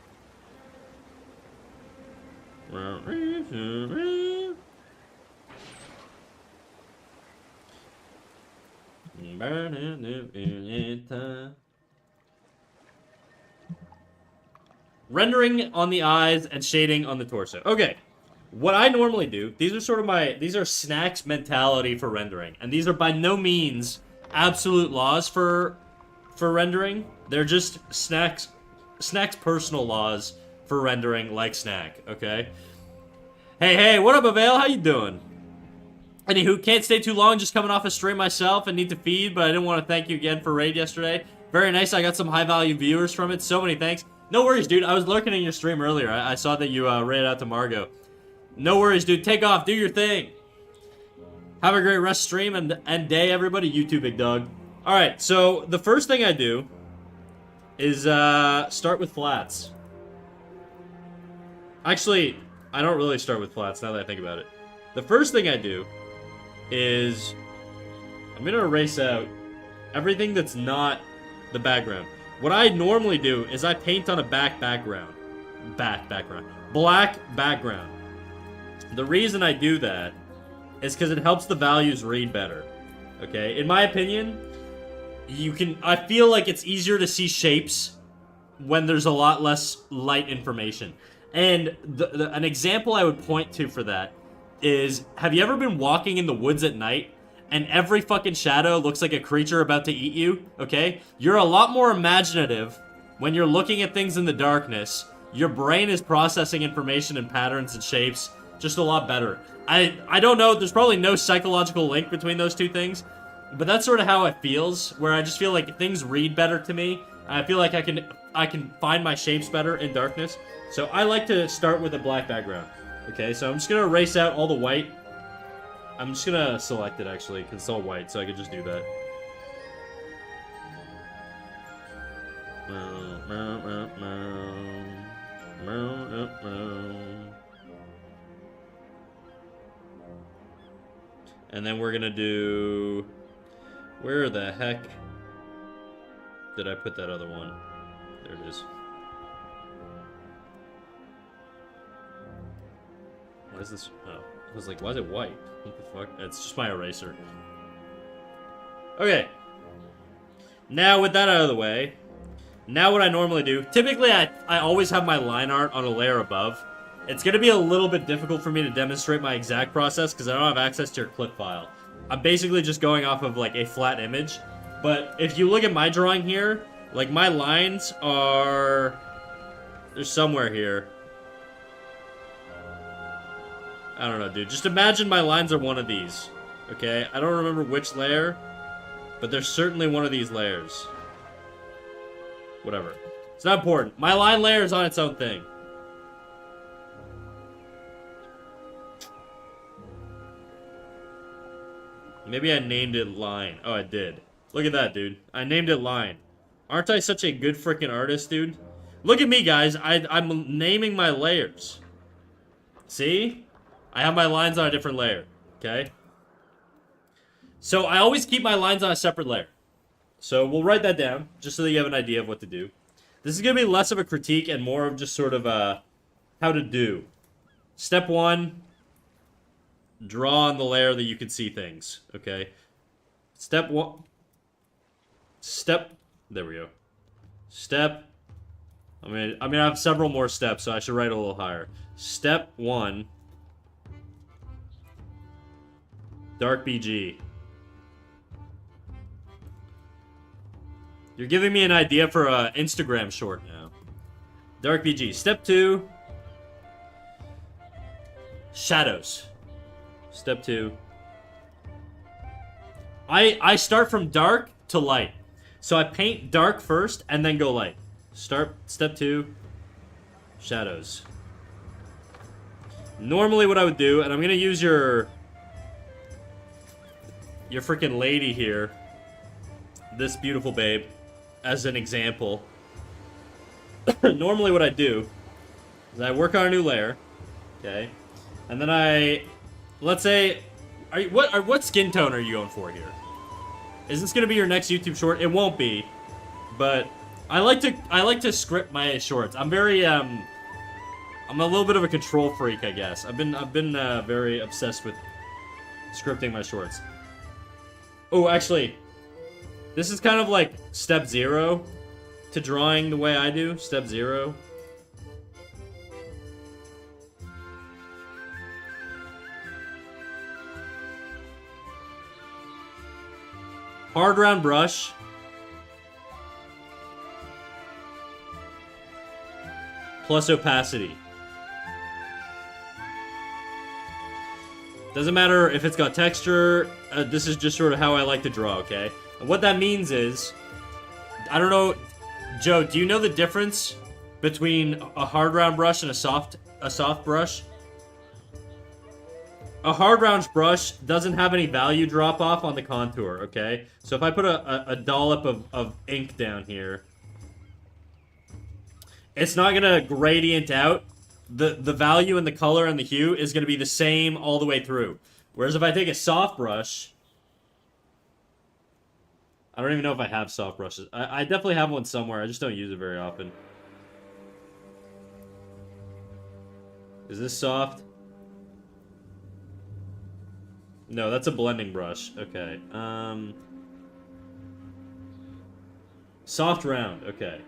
Speaker 1: Rendering on the eyes and shading on the torso. Okay. What I normally do, these are Snack's mentality for rendering. And these are by no means absolute laws for rendering. They're just Snack's personal laws for rendering like Snack, okay? Hey, what up, Avail? How you doing? Anywho, can't stay too long, just coming off a stream myself and need to feed, but I didn't want to thank you again for raid yesterday. Very nice, I got some high-value viewers from it, so many thanks. No worries, dude, I was lurking in your stream earlier. I saw that you raided out to Margot. No worries, dude. Take off. Do your thing. Have a great rest stream and day, everybody. You too, big dog. Alright, so the first thing I do is start with flats. Actually, I don't really start with flats now that I think about it. The first thing I do is I'm going to erase out everything that's not the background. What I normally do is I paint on a black background. The reason I do that is because it helps the values read better. Okay? In my opinion, I feel like it's easier to see shapes when there's a lot less light information. And an example I would point to for that is, have you ever been walking in the woods at night and every fucking shadow looks like a creature about to eat you? Okay? You're a lot more imaginative when you're looking at things in the darkness. Your brain is processing information in patterns and shapes just a lot better. I don't know, there's probably no psychological link between those two things, but that's sort of how it feels, where I just feel like things read better to me. I feel like I can find my shapes better in darkness. So I like to start with a black background. Okay, so I'm just gonna erase out all the white. I'm just gonna select it actually, because it's all white, so I could just do that. And then we're gonna do... Where the heck did I put that other one? There it is. What is this? Oh, I was like, why is it white? What the fuck? It's just my eraser. Okay. Now, with that out of the way, now what I normally do, typically I always have my line art on a layer above. It's going to be a little bit difficult for me to demonstrate my exact process because I don't have access to your clip file. I'm basically just going off of like a flat image. But if you look at my drawing here, like my lines are... They're somewhere here. I don't know, dude. Just imagine my lines are one of these. Okay? I don't remember which layer, but there's certainly one of these layers. Whatever. It's not important. My line layer is on its own thing. Maybe I named it line. Oh, I did. Look at that, dude. I named it line. Aren't I such a good freaking artist, dude? Look at me, guys. I'm naming my layers. See? I have my lines on a different layer. Okay? So I always keep my lines on a separate layer. So we'll write that down, just so that you have an idea of what to do. This is going to be less of a critique and more of just sort of how to do. Step 1, draw on the layer that you can see things. Okay? Step 1... There we go. I mean, I have several more steps, so I should write a little higher. Step 1. Dark BG. You're giving me an idea for an Instagram short now. Dark BG. Step 2. Shadows. Step 2. I start from dark to light. So I paint dark first and then go light. Step 2. Shadows. Normally what I would do, and I'm going to use your freaking lady here, this beautiful babe, as an example. Normally what I do is I work on a new layer, okay, and then let's say, what skin tone are you going for here? Is this gonna be your next YouTube short? It won't be, but I like to script my shorts. I'm very I'm a little bit of a control freak, I guess. I've been very obsessed with scripting my shorts. Oh, actually, this is kind of like step 0 to drawing the way I do. Step 0. Hard round brush. Plus opacity. Doesn't matter if it's got texture. This is just sort of how I like to draw, okay? And what that means is, I don't know, Joe, do you know the difference between a hard round brush and a soft brush? A hard round brush doesn't have any value drop off on the contour, okay? So if I put a dollop of ink down here, it's not gonna gradient out. The value and the color and the hue is gonna be the same all the way through. Whereas if I take a soft brush, I don't even know if I have soft brushes. I definitely have one somewhere. I just don't use it very often. Is this soft? No, that's a blending brush. Okay. Soft round. Okay.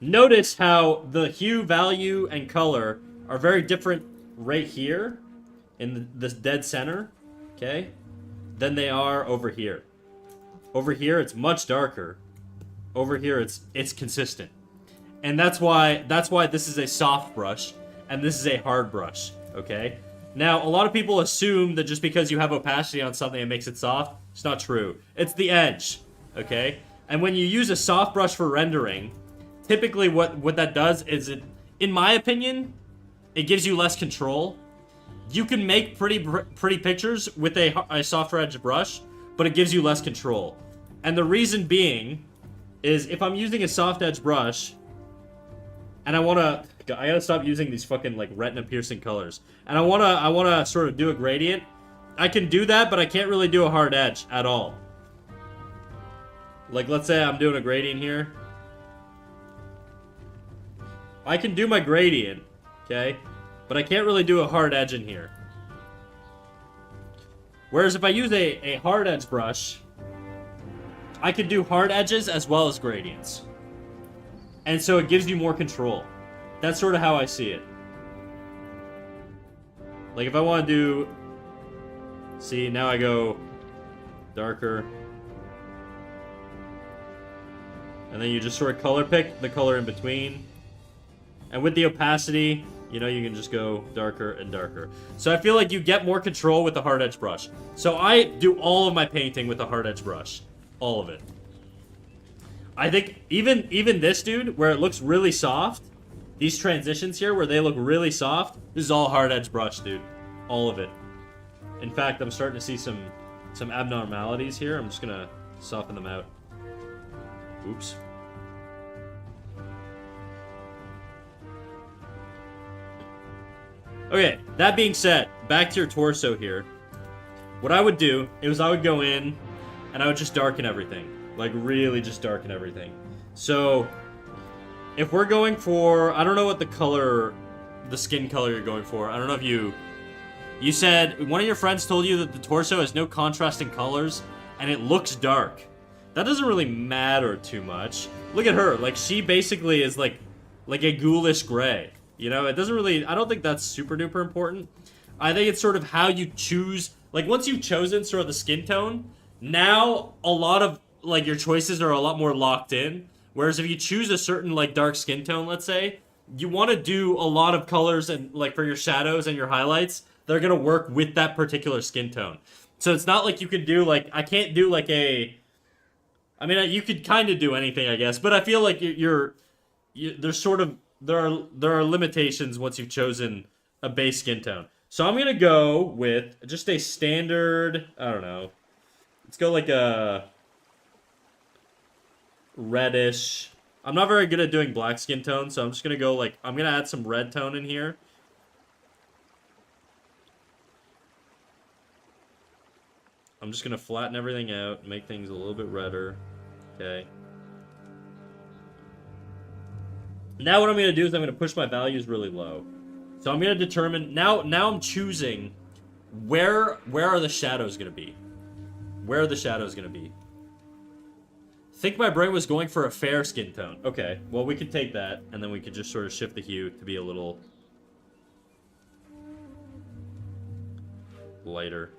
Speaker 1: Notice how the hue, value, and color are very different right here in this dead center, okay, than they are over here. Over here, it's much darker. Over here, it's consistent. And that's why this is a soft brush and this is a hard brush, okay? Now, a lot of people assume that just because you have opacity on something, it makes it soft. It's not true. It's the edge, okay? And when you use a soft brush for rendering, typically what that does is, in my opinion, it gives you less control. You can make pretty pictures with a softer edge brush, but it gives you less control. And the reason being is if I'm using a soft edge brush and I gotta stop using these fucking like retina piercing colors. And I wanna sort of do a gradient. I can do that, but I can't really do a hard edge at all. Like, let's say I'm doing a gradient here. I can do my gradient, okay? But I can't really do a hard edge in here. Whereas if I use a hard edge brush, I can do hard edges as well as gradients. And so it gives you more control. That's sort of how I see it. Like if I want to do... See, now I go darker. And then you just sort of color pick the color in between. And with the opacity, you know, you can just go darker and darker. So I feel like you get more control with the hard edge brush. So I do all of my painting with the hard edge brush. All of it. I think even this dude, where it looks really soft, these transitions here where they look really soft, this is all hard edge brush, dude. All of it. In fact, I'm starting to see some abnormalities here. I'm just gonna soften them out. Oops. Okay, that being said, back to your torso here. What I would do is I would go in and I would just darken everything. Like, really just darken everything. So, if we're going for... I don't know what the color... the skin color you're going for. I don't know if you... You said... One of your friends told you that the torso has no contrasting colors, and it looks dark. That doesn't really matter too much. Look at her. Like, she basically is like a ghoulish gray. You know, it doesn't really... I don't think that's super duper important. I think it's sort of how you choose... Like, once you've chosen sort of the skin tone, now a lot of, like, your choices are a lot more locked in. Whereas if you choose a certain, like, dark skin tone, let's say, you want to do a lot of colors and, like, for your shadows and your highlights, they're going to work with that particular skin tone. So it's not like you could do, like... I can't do, like, a... I mean, you could kind of do anything, I guess. But I feel like there's sort of... There are limitations once you've chosen a base skin tone. So I'm gonna go with just a standard, I don't know. Let's go like a reddish. I'm not very good at doing black skin tone, so I'm just gonna go like, I'm gonna add some red tone in here. I'm just gonna flatten everything out, make things a little bit redder. Okay. Now what I'm gonna do is I'm gonna push my values really low. So I'm gonna determine now I'm choosing where are the shadows gonna be? Where are the shadows gonna be? Think my brain was going for a fair skin tone. Okay, well we could take that and then we could just sort of shift the hue to be a little lighter.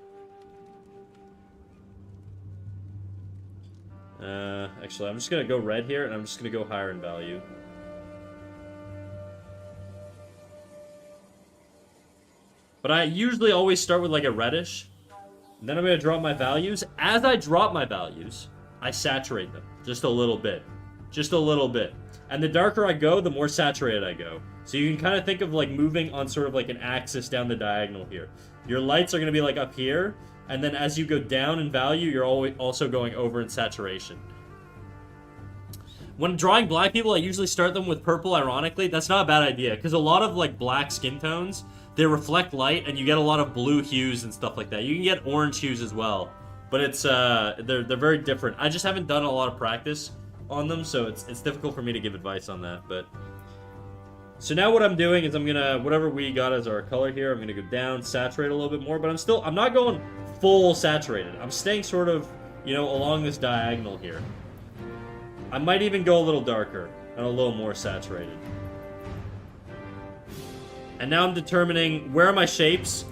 Speaker 1: Actually I'm just gonna go red here and I'm just gonna go higher in value. But I usually always start with like a reddish. And then I'm going to drop my values. As I drop my values, I saturate them just a little bit. Just a little bit. And the darker I go, the more saturated I go. So you can kind of think of like moving on sort of like an axis down the diagonal here. Your lights are going to be like up here. And then as you go down in value, you're always also going over in saturation. When drawing black people, I usually start them with purple, ironically. That's not a bad idea. Because a lot of like black skin tones... They reflect light, and you get a lot of blue hues and stuff like that. You can get orange hues as well, but it's they're very different. I just haven't done a lot of practice on them, so it's difficult for me to give advice on that. But so now what I'm doing is I'm gonna whatever we got as our color here, I'm gonna go down, saturate a little bit more, but I'm not going full saturated. I'm staying sort of, you know, along this diagonal here. I might even go a little darker and a little more saturated. And now I'm determining where are my shapes.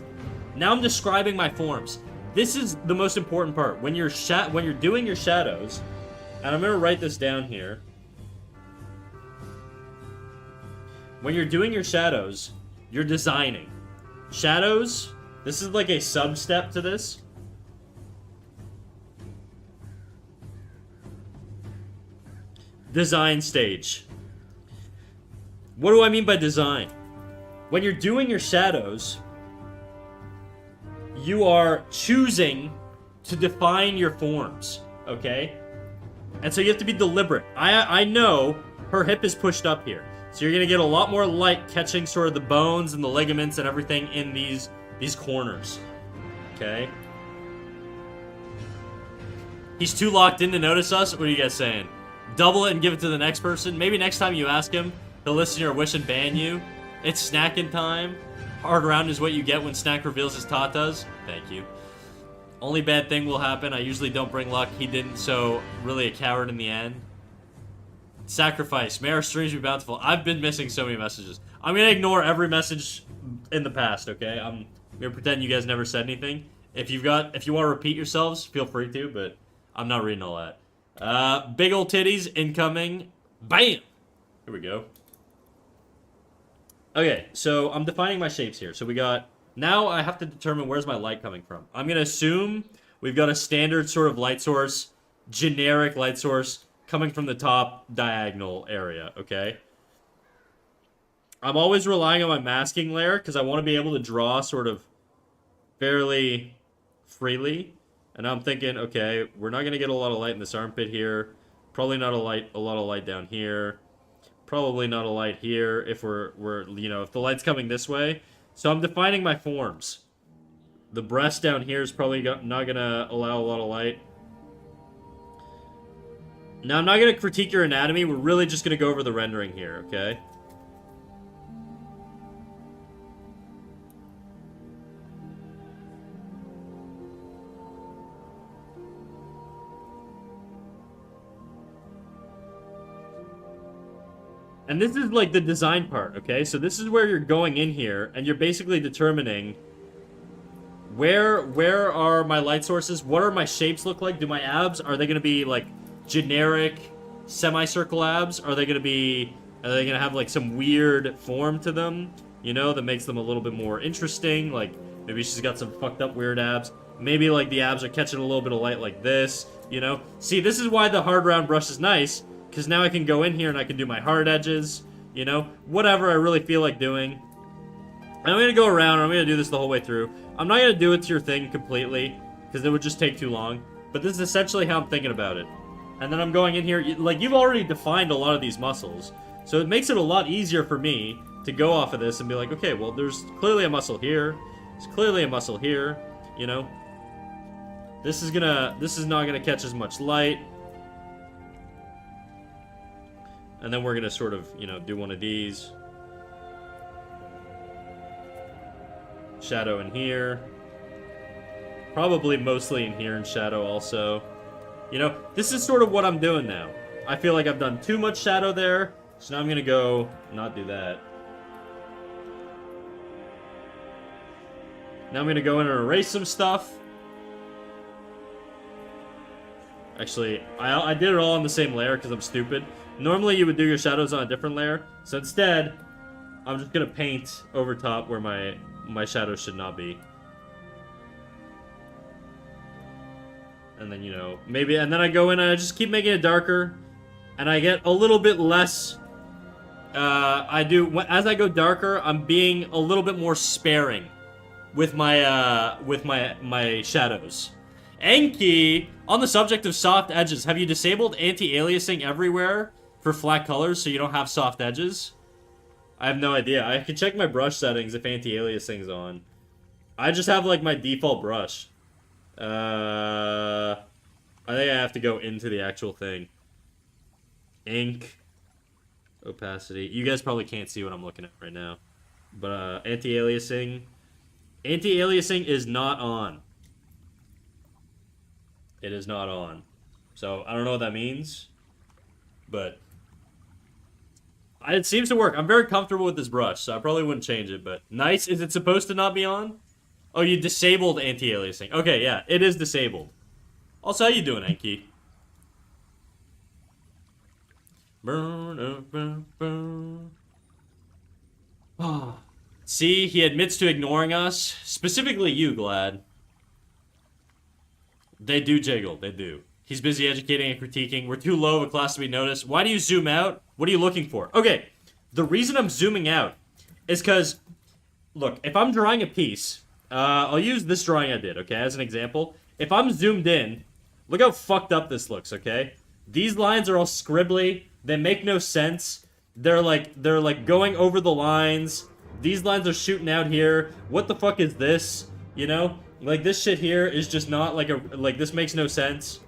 Speaker 1: Now I'm describing my forms. This is the most important part. When you're doing your shadows, and I'm gonna write this down here. When you're doing your shadows, you're designing. Shadows, this is like a sub-step to this. Design stage. What do I mean by design? When you're doing your shadows, you are choosing to define your forms, okay? And so you have to be deliberate. I know her hip is pushed up here. So you're going to get a lot more light catching sort of the bones and the ligaments and everything in these corners. Okay? He's too locked in to notice us? What are you guys saying? Double it and give it to the next person? Maybe next time you ask him, he'll listen to your wish and ban you. It's snacking time. Hard round is what you get when Snack reveals his tatas. Thank you. Only bad thing will happen. I usually don't bring luck. He didn't, so really a coward in the end. Sacrifice. May our streams be bountiful. I've been missing so many messages. I'm gonna ignore every message in the past, okay? I'm gonna pretend you guys never said anything. If you want to repeat yourselves, feel free to, but I'm not reading all that. Big old titties incoming. Bam! Here we go. Okay, so I'm defining my shapes here. So we got... Now I have to determine where's my light coming from. I'm going to assume we've got a standard sort of light source, generic light source, coming from the top diagonal area, okay? I'm always relying on my masking layer because I want to be able to draw sort of fairly freely. And I'm thinking, okay, we're not going to get a lot of light in this armpit here. Probably not a lot of light down here. Probably not a light here if we're if the light's coming this way. So I'm defining my forms. The breast down here is probably not going to allow a lot of light. Now, I'm not going to critique your anatomy. We're really just going to go over the rendering here, okay? And this is like the design part, okay? So this is where you're going in here, and you're basically determining where are my light sources? What are my shapes look like? Do my abs, are they going to be like generic semicircle abs? Are they going to have like some weird form to them, you know, that makes them a little bit more interesting? Like maybe she's got some fucked up weird abs. Maybe like the abs are catching a little bit of light like this, you know? See, this is why the hard round brush is nice. Because now I can go in here and I can do my hard edges, you know, whatever I really feel like doing. And I'm going to go around and I'm going to do this the whole way through. I'm not going to do it to your thing completely, because it would just take too long. But this is essentially how I'm thinking about it. And then I'm going in here, like, you've already defined a lot of these muscles. So it makes it a lot easier for me to go off of this and be like, okay, well, there's clearly a muscle here. There's clearly a muscle here, you know. This is not going to catch as much light. And then we're going to sort of, you know, do one of these. Shadow in here. Probably mostly in here in shadow also. You know, this is sort of what I'm doing now. I feel like I've done too much shadow there. So now I'm going to go not do that. Now I'm going to go in and erase some stuff. Actually, I did it all on the same layer because I'm stupid. Normally you would do your shadows on a different layer. So instead, I'm just going to paint over top where my shadows should not be. And then, you know, maybe, and then I go in and I just keep making it darker. And I get a little bit less, as I go darker, I'm being a little bit more sparing with my shadows. Enki, on the subject of soft edges, have you disabled anti-aliasing everywhere for flat colors so you don't have soft edges? I have no idea. I can check my brush settings if anti-aliasing's on. I just have, like, my default brush. I think I have to go into the actual thing. Ink. Opacity. You guys probably can't see what I'm looking at right now. But, anti-aliasing. Anti-aliasing is not on. It is not on. So, I don't know what that means. But it seems to work. I'm very comfortable with this brush, so I probably wouldn't change it. But nice. Is it supposed to not be on? Oh, you disabled anti-aliasing. Okay, yeah, it is disabled. Also, how you doing, Enki? See, he admits to ignoring us. Specifically you, Glad. They do jiggle. They do. He's busy educating and critiquing. We're too low of a class to be noticed. Why do you zoom out? What are you looking for? Okay, the reason I'm zooming out is because, look, if I'm drawing a piece, I'll use this drawing I did, okay, as an example. If I'm zoomed in, look how fucked up this looks, okay? These lines are all scribbly. They make no sense. They're like going over the lines. These lines are shooting out here. What the fuck is this? You know? Like, this shit here is just not like this makes no sense.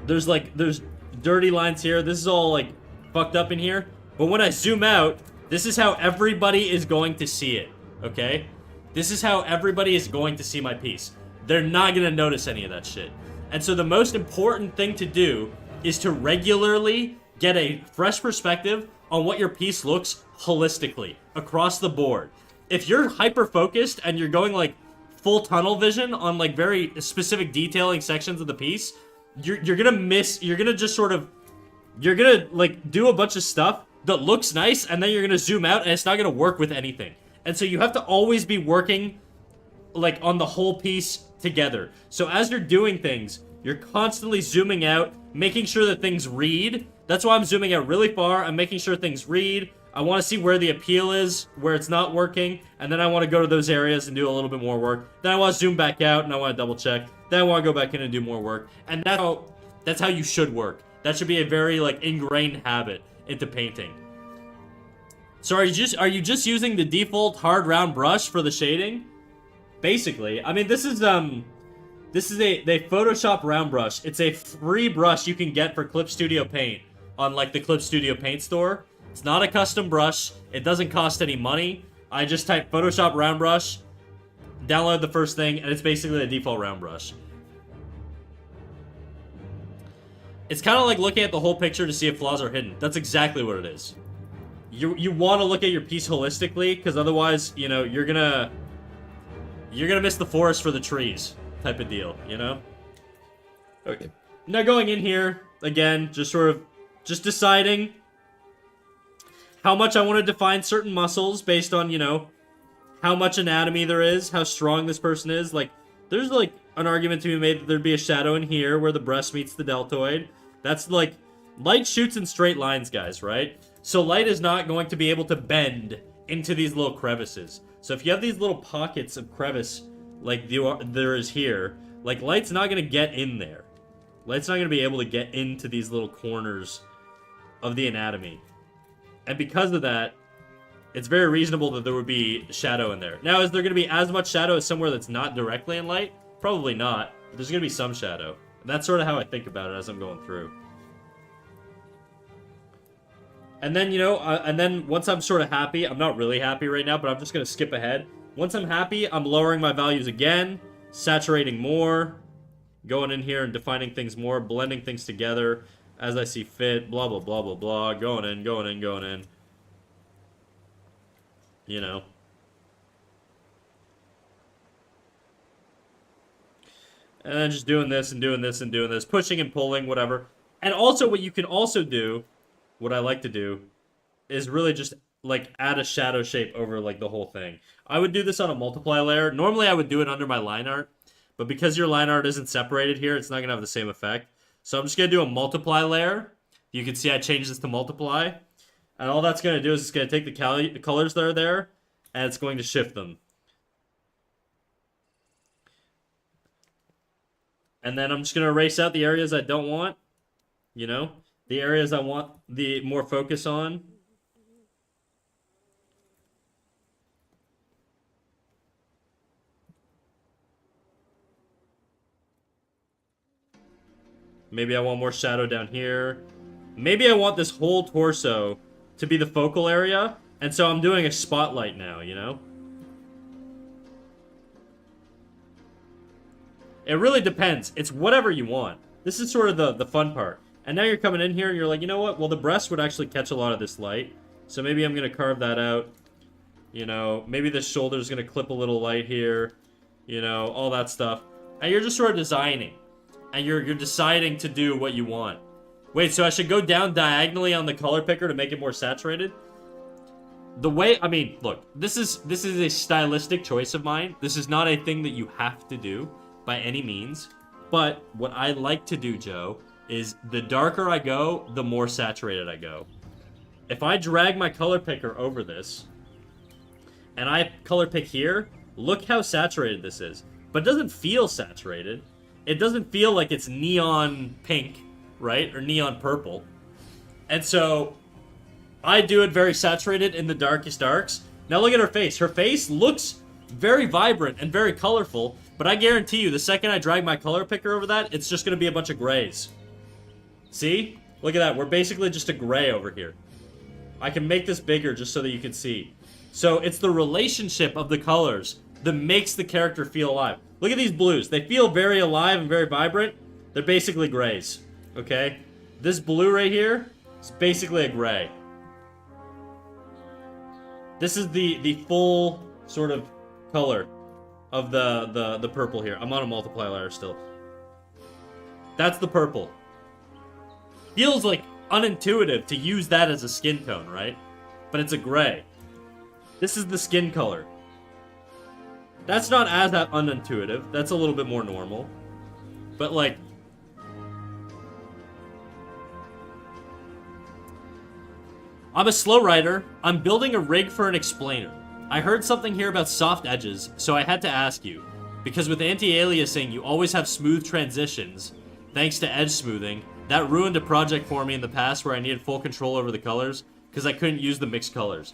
Speaker 1: There's dirty lines here. This is all like fucked up in here. But when I zoom out, this is how everybody is going to see it. Okay? This is how everybody is going to see my piece. They're not gonna notice any of that shit. And so the most important thing to do is to regularly get a fresh perspective on what your piece looks holistically across the board. If you're hyper focused and you're going like full tunnel vision on like very specific detailing sections of the piece, you're gonna miss, you're gonna like do a bunch of stuff that looks nice, and then you're gonna zoom out and it's not gonna work with anything. And so you have to always be working like on the whole piece together. So as you're doing things, you're constantly zooming out, making sure that things read. That's why I'm zooming out really far. I'm making sure things read. I want to see where the appeal is, where it's not working, and then I want to go to those areas and do a little bit more work. Then I want to zoom back out and I want to double check. Then I want to go back in and do more work. And that's how you should work. That should be a very like ingrained habit into painting. So are you just using the default hard round brush for the shading? Basically, I mean, this is a Photoshop round brush. It's a free brush you can get for Clip Studio Paint on like the Clip Studio Paint store. It's not a custom brush. It doesn't cost any money. I just type Photoshop round brush, download the first thing, and it's basically a default round brush. It's kind of like looking at the whole picture to see if flaws are hidden. That's exactly what it is. You want to look at your piece holistically, because otherwise, you know, you're gonna miss the forest for the trees type of deal, you know? Okay. Now going in here, again, just deciding how much I want to define certain muscles based on, you know, how much anatomy there is, how strong this person is. Like, there's like an argument to be made that there'd be a shadow in here where the breast meets the deltoid. That's like, light shoots in straight lines, guys, right? So light is not going to be able to bend into these little crevices. So if you have these little pockets of crevice like there is here, like light's not going to get in there. Light's not going to be able to get into these little corners of the anatomy. And because of that, it's very reasonable that there would be shadow in there. Now, is there going to be as much shadow as somewhere that's not directly in light? Probably not. But there's going to be some shadow. And that's sort of how I think about it as I'm going through. And then, you know, and then once I'm sort of happy, I'm not really happy right now, but I'm just going to skip ahead. Once I'm happy, I'm lowering my values again, saturating more, going in here and defining things more, blending things together as I see fit, blah, blah, blah, blah, blah, going in, going in, going in. You know. And then just doing this and doing this and doing this, pushing and pulling, whatever. And also what you can also do, what I like to do, is really just like add a shadow shape over like the whole thing. I would do this on a multiply layer. Normally I would do it under my line art, but because your line art isn't separated here, it's not gonna have the same effect. So I'm just gonna do a multiply layer. You can see I changed this to multiply. And all that's gonna do is it's gonna take the colors that are there, and it's going to shift them. And then I'm just gonna erase out the areas I don't want, you know? The areas I want the more focus on. Maybe I want more shadow down here. Maybe I want this whole torso to be the focal area, and so I'm doing a spotlight now, you know? It really depends. It's whatever you want. This is sort of the fun part. And now you're coming in here and you're like, you know what? Well, the breast would actually catch a lot of this light. So maybe I'm going to carve that out. You know, maybe the shoulder's going to clip a little light here. You know, all that stuff. And you're just sort of designing. And you're deciding to do what you want. Wait, so I should go down diagonally on the color picker to make it more saturated? The way, I mean, look, this is a stylistic choice of mine. This is not a thing that you have to do by any means. But what I like to do, Joe, is the darker I go, the more saturated I go. If I drag my color picker over this, and I color pick here, look how saturated this is. But it doesn't feel saturated. It doesn't feel like it's neon pink, right? Or neon purple. And so I do it very saturated in the darkest darks. Now look at her face. Her face looks very vibrant and very colorful, but I guarantee you the second I drag my color picker over that, it's just going to be a bunch of grays. See? Look at that. We're basically just a gray over here. I can make this bigger just so that you can see. So it's the relationship of the colors that makes the character feel alive. Look at these blues. They feel very alive and very vibrant. They're basically grays. Okay? This blue right here is basically a gray. This is the full sort of color of the purple here. I'm on a multiply layer still. That's the purple. Feels like unintuitive to use that as a skin tone, right? But it's a gray. This is the skin color. That's not as unintuitive. That's a little bit more normal. But like... I'm a slow writer. I'm building a rig for an explainer. I heard something here about soft edges, so I had to ask you. Because with anti-aliasing, you always have smooth transitions. Thanks to edge smoothing. That ruined a project for me in the past where I needed full control over the colors, because I couldn't use the mixed colors.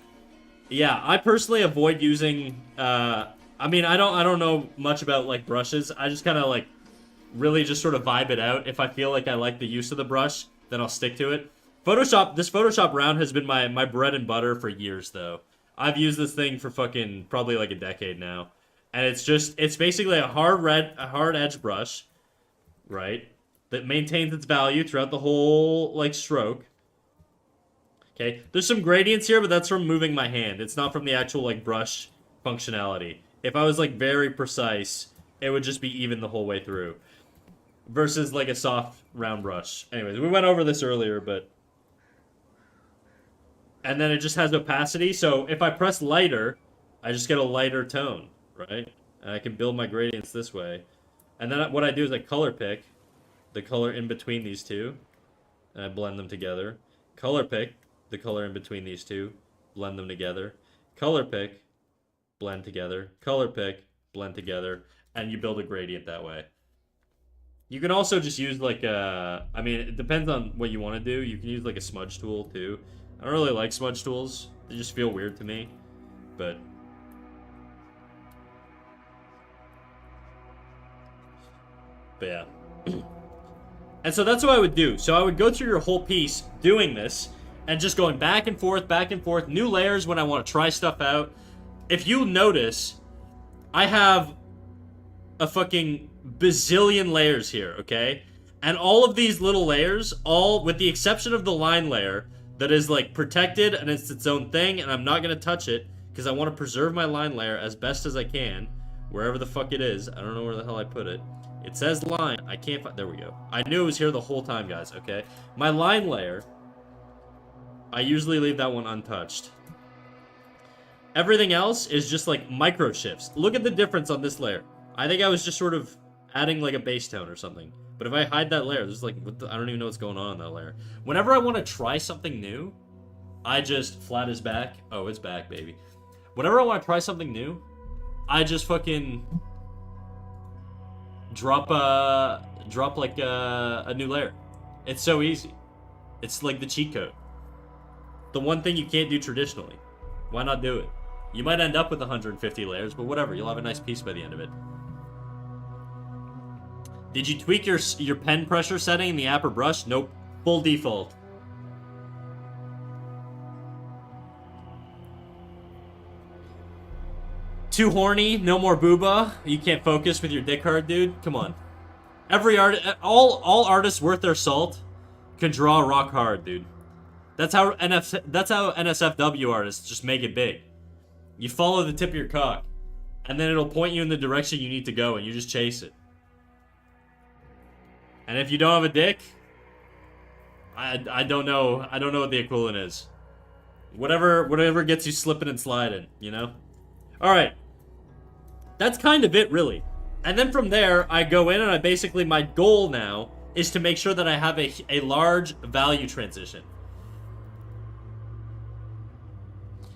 Speaker 1: Yeah, I personally avoid using, I mean, I don't know much about, like, brushes. I just kind of, like, really just sort of vibe it out. If I feel like I like the use of the brush, then I'll stick to it. This Photoshop round has been my bread and butter for years, though. I've used this thing for fucking probably like a decade now. And it's basically a hard edge brush, right? That maintains its value throughout the whole, like, stroke. Okay, there's some gradients here, but that's from moving my hand. It's not from the actual, like, brush functionality. If I was, like, very precise, it would just be even the whole way through. Versus, like, a soft, round brush. Anyways, we went over this earlier, but... And then it just has opacity, so if I press lighter, I just get a lighter tone, right? And I can build my gradients this way. And then what I do is I color pick the color in between these two, and I blend them together. Color pick the color in between these two, blend them together. Color pick, blend together. Color pick, blend together. And you build a gradient that way. You can also just use like a... I mean, it depends on what you want to do. You can use like a smudge tool too. I don't really like smudge tools. They just feel weird to me. But yeah. And so that's what I would do. So I would go through your whole piece doing this and just going back and forth, new layers when I want to try stuff out. If you notice, I have a fucking bazillion layers here, okay? And all of these little layers, all with the exception of the line layer that is like protected and it's its own thing, and I'm not going to touch it because I want to preserve my line layer as best as I can, wherever the fuck it is. I don't know where the hell I put it. It says line. I can't find... There we go. I knew it was here the whole time, guys, okay? My line layer, I usually leave that one untouched. Everything else is just like micro shifts. Look at the difference on this layer. I think I was just sort of adding like a base tone or something. But if I hide that layer, there's like... I don't even know what's going on in that layer. Whenever I want to try something new, I just... Flat is back. Oh, it's back, baby. Whenever I want to try something new, I just fucking... drop like a new layer. It's so easy. It's like the cheat code. The one thing you can't do traditionally. Why not do it? You might end up with 150 layers, but whatever. You'll have a nice piece by the end of it. Did you tweak your pen pressure setting in the app or brush? Nope. Full default. Too horny, no more booba. You can't focus with your dick hard, dude. Come on. All artists worth their salt can draw rock hard, dude. That's how NSFW artists just make it big. You follow the tip of your cock, and then it'll point you in the direction you need to go, and you just chase it. And if you don't have a dick, I don't know. I don't know what the equivalent is. Whatever gets you slipping and sliding, you know? All right. That's kind of it, really. And then from there, I go in and I basically, my goal now is to make sure that I have a large value transition.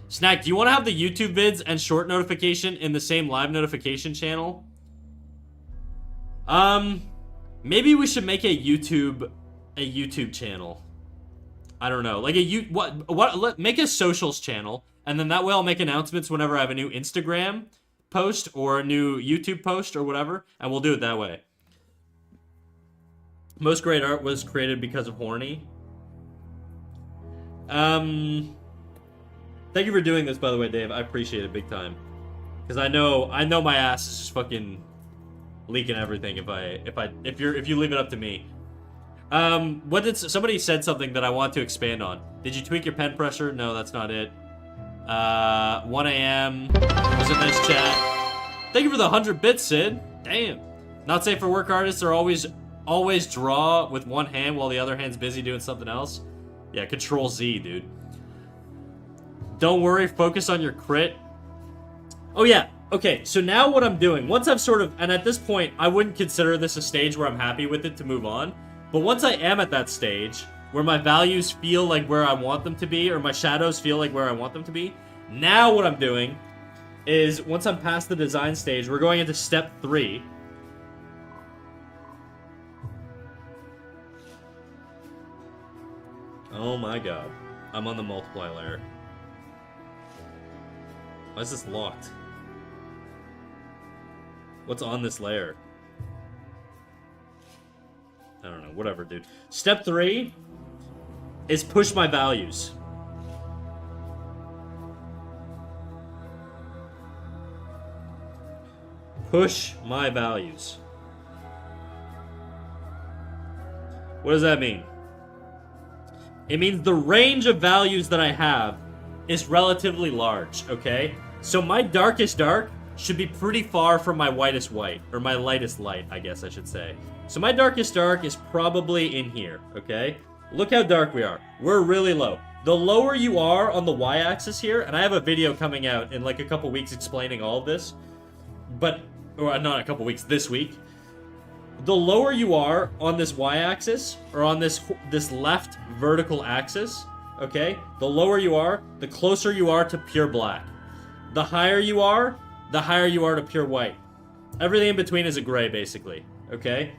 Speaker 1: Snack, do you want to have the YouTube vids and short notification in the same live notification channel? Maybe we should make a YouTube a YouTube channel. I don't know, like make a socials channel, and then that way I'll make announcements whenever I have a new Instagram post or a new YouTube post or whatever, and we'll do it that way. Most great art was created because of horny. Thank you for doing this, by the way, Dave. I appreciate it big time, because I know my ass is just fucking leaking everything if you leave it up to me. Somebody said something that I want to expand on. Did you tweak your pen pressure? No, that's not it. 1 a.m. was a nice chat. Thank you for the 100 bits, Sid. Damn. Not safe for work artists are always draw with one hand while the other hand's busy doing something else. Yeah, Control Z, dude. Don't worry, focus on your crit. Oh yeah, okay, so now what I'm doing, once I've sort of, and at this point, I wouldn't consider this a stage where I'm happy with it to move on. But once I am at that stage, where my values feel like where I want them to be, or my shadows feel like where I want them to be, now what I'm doing is, once I'm past the design stage, we're going into step 3. Oh my god. I'm on the multiply layer. Why is this locked? What's on this layer? I don't know, whatever, dude. Step 3 is push my values. Push my values. What does that mean? It means the range of values that I have is relatively large, okay? So my darkest dark should be pretty far from my whitest white, or my lightest light, I guess I should say. So my darkest dark is probably in here, okay? Look how dark we are. We're really low. The lower you are on the y-axis here, and I have a video coming out in like a couple weeks explaining all of this, or not a couple weeks, this week. The lower you are on this y-axis, or on this left vertical axis, okay? The lower you are, the closer you are to pure black. The higher you are to pure white. Everything in between is a gray, basically, okay?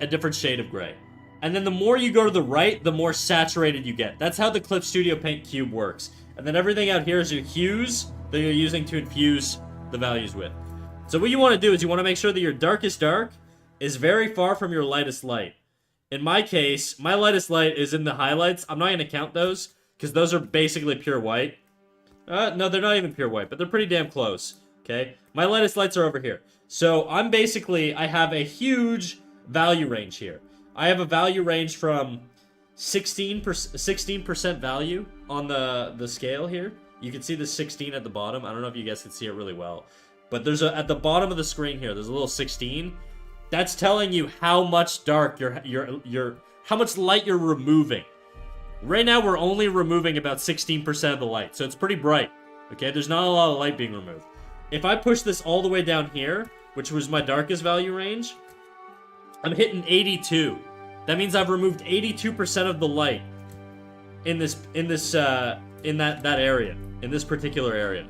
Speaker 1: A different shade of gray. And then the more you go to the right, the more saturated you get. That's how the Clip Studio Paint cube works. And then everything out here is your hues that you're using to infuse the values with. So what you want to do is you want to make sure that your darkest dark is very far from your lightest light. In my case, my lightest light is in the highlights. I'm not going to count those, because those are basically pure white. No, they're not even pure white, but they're pretty damn close, okay? My lightest lights are over here. So I have a huge value range here. I have a value range from 16% value on the scale here. You can see the 16 at the bottom. I don't know if you guys can see it really well. But there's at the bottom of the screen here, there's a little 16. That's telling you how much dark how much light you're removing. Right now, we're only removing about 16% of the light, so it's pretty bright. Okay, there's not a lot of light being removed. If I push this all the way down here, which was my darkest value range, I'm hitting 82. That means I've removed 82% of the light in that area, in this particular area.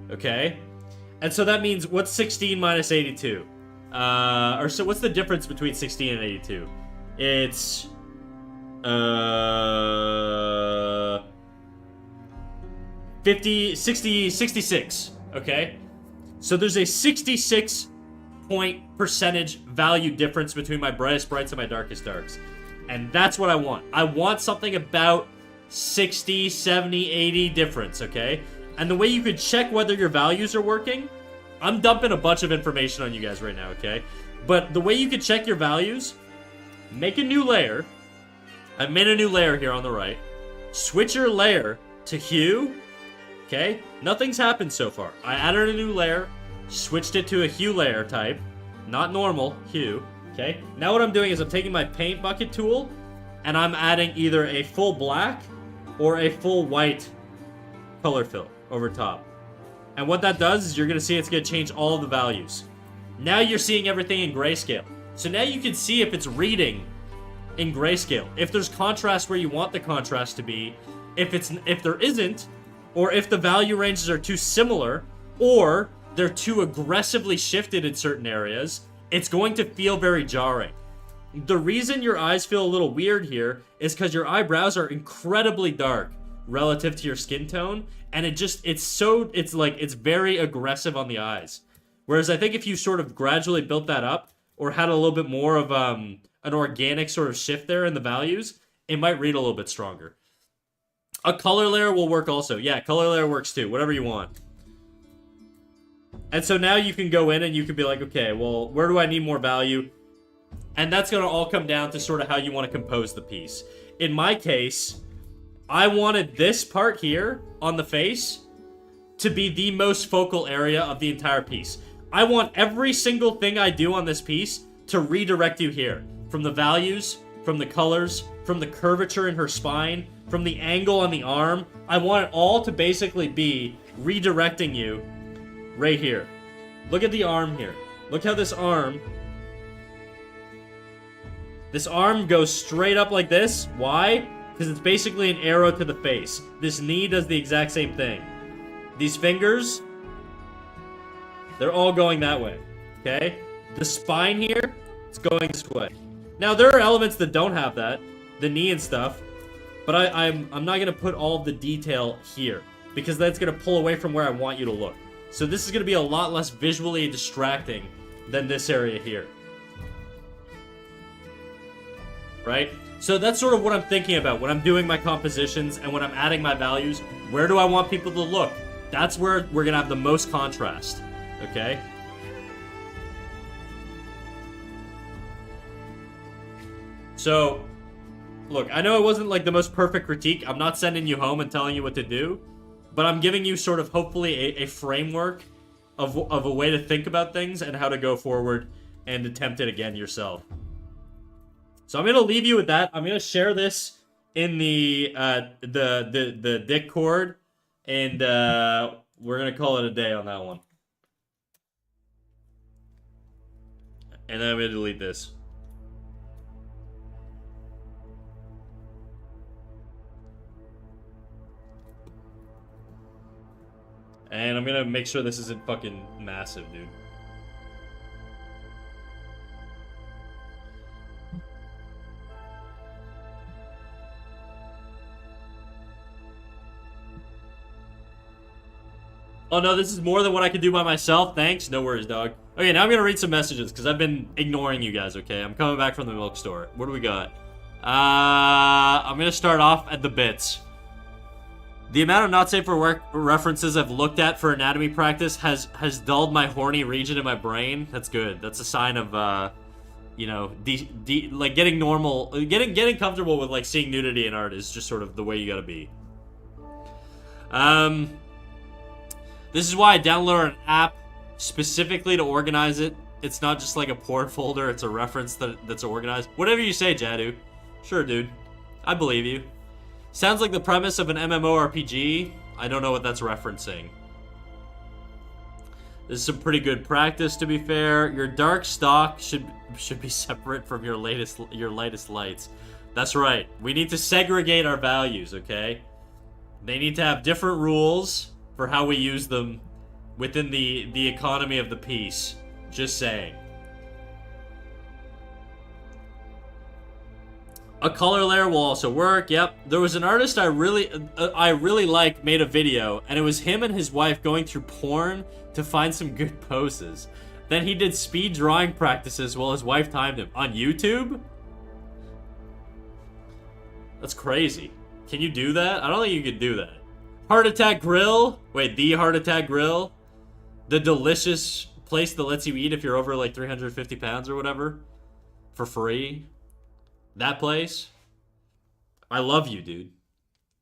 Speaker 1: Okay, and so that means what's 16 minus 82? So what's the difference between 16 and 82? It's 66, okay? So there's a 66 point percentage value difference between my brightest brights and my darkest darks. And that's what I want. I want something about 60, 70, 80 difference, okay? And the way you could check whether your values are working, I'm dumping a bunch of information on you guys right now, okay? But the way you could check your values, make a new layer. I've made a new layer here on the right. Switch your layer to hue, okay? Nothing's happened so far. I added a new layer, switched it to a hue layer type, not normal, hue, okay? Now what I'm doing is I'm taking my paint bucket tool, and I'm adding either a full black or a full white color fill over top. And what that does is you're going to see it's going to change all of the values. Now you're seeing everything in grayscale. So now you can see if it's reading in grayscale. If there's contrast where you want the contrast to be, if there isn't, or if the value ranges are too similar, or they're too aggressively shifted in certain areas, it's going to feel very jarring. The reason your eyes feel a little weird here is because your eyebrows are incredibly dark relative to your skin tone, and it's very aggressive on the eyes. Whereas I think if you sort of gradually built that up, or had a little bit more of an organic sort of shift there in the values, it might read a little bit stronger. A color layer will work also. Yeah, color layer works too. Whatever you want. And so now you can go in and you can be like, okay, well, where do I need more value? And that's going to all come down to sort of how you want to compose the piece. In my case, I wanted this part here on the face to be the most focal area of the entire piece. I want every single thing I do on this piece to redirect you here. From the values, from the colors, from the curvature in her spine, from the angle on the arm. I want it all to basically be redirecting you right here. Look at the arm here. Look how this arm goes straight up like this. Why? Because it's basically an arrow to the face. This knee does the exact same thing. These fingers, they're all going that way, okay? The spine here, it's going this way. Now, there are elements that don't have that, the knee and stuff, but I'm not gonna put all of the detail here, because that's gonna pull away from where I want you to look. So this is gonna be a lot less visually distracting than this area here. Right? So that's sort of what I'm thinking about when I'm doing my compositions and when I'm adding my values. Where do I want people to look? That's where we're gonna have the most contrast. Okay? So, look, I know it wasn't like the most perfect critique. I'm not sending you home and telling you what to do, but I'm giving you sort of hopefully a framework of a way to think about things and how to go forward and attempt it again yourself. So I'm gonna leave you with that. I'm gonna share this in the Discord, and we're gonna call it a day on that one. And then I'm gonna delete this. And I'm gonna make sure this isn't fucking massive, dude. Oh no, this is more than what I can do by myself. Thanks. No worries, dog. Okay, now I'm gonna read some messages because I've been ignoring you guys, okay? I'm coming back from the milk store. What do we got? I'm gonna start off at the bits. The amount of not safe for work references I've looked at for anatomy practice has dulled my horny region in my brain. That's good. That's a sign of, you know, like getting normal, getting comfortable with like seeing nudity in art is just sort of the way you gotta be. This is why I downloaded an app specifically to organize it. It's not just like a porn folder, it's a reference that's organized. Whatever you say, Jadu. Sure, dude. I believe you. Sounds like the premise of an MMORPG. I don't know what that's referencing. This is some pretty good practice, to be fair. Your dark stock should be separate from your lightest lights. That's right. We need to segregate our values, okay? They need to have different rules for how we use them within the economy of the piece. Just saying. A color layer will also work. Yep. There was an artist I really like made a video, and it was him and his wife going through porn to find some good poses. Then he did speed drawing practices while his wife timed him on YouTube. That's crazy. Can you do that? I don't think you could do that. Heart Attack Grill. Wait, the Heart Attack Grill. The delicious place that lets you eat if you're over like 350 pounds or whatever. For free. That place. I love you, dude.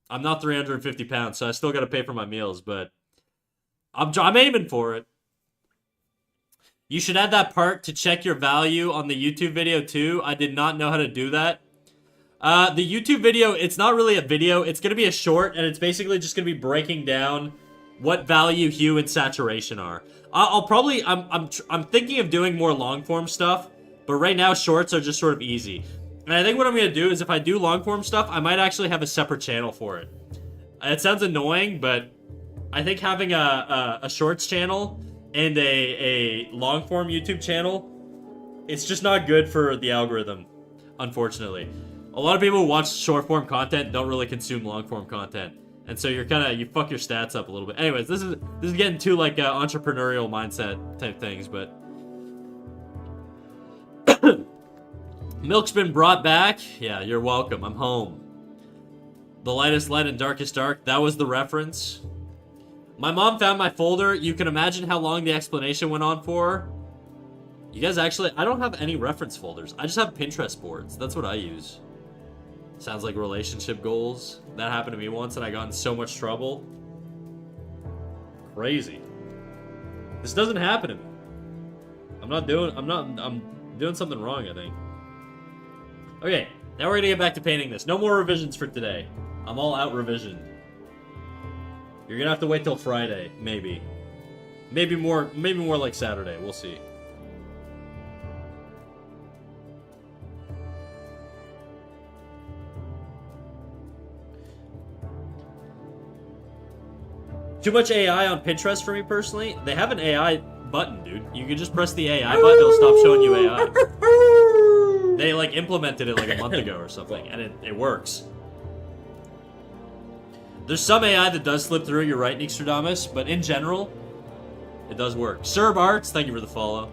Speaker 1: I'm not 350 pounds, so I still gotta pay for my meals, but I'm aiming for it. You should add that part to check your value on the YouTube video too. I did not know how to do that. The YouTube video, it's not really a video. It's gonna be a short, and it's basically just gonna be breaking down what value, hue, and saturation are. I'm thinking of doing more long form stuff, but right now shorts are just sort of easy. And I think what I'm gonna do is if I do long form stuff, I might actually have a separate channel for it. It sounds annoying, but I think having a shorts channel and a long form YouTube channel, it's just not good for the algorithm. unfortunately. A lot of people who watch short form content don't really consume long form content. And so you're kind of, you fuck your stats up a little bit. Anyways, this is getting to like entrepreneurial mindset type things, but milk's been brought back. Yeah, you're welcome. I'm home. The lightest light and darkest dark. That was the reference. My mom found my folder. You can imagine how long the explanation went on for. You guys actually, I don't have any reference folders. I just have Pinterest boards. That's what I use. Sounds like relationship goals. That happened to me once and I got in so much trouble. Crazy. This doesn't happen to me. I'm doing something wrong, I think. Okay, now we're gonna get back to painting this. No more revisions for today. I'm all out revision. You're gonna have to wait till Friday, maybe. Maybe more like Saturday. We'll see. Too much AI on Pinterest for me personally. They have an AI button, dude. You can just press the AI button, it'll stop showing you AI. They like implemented it like a month ago or something, and it works. There's some AI that does slip through, you're right, Nixtradamus, but in general, it does work. Serb Arts, thank you for the follow.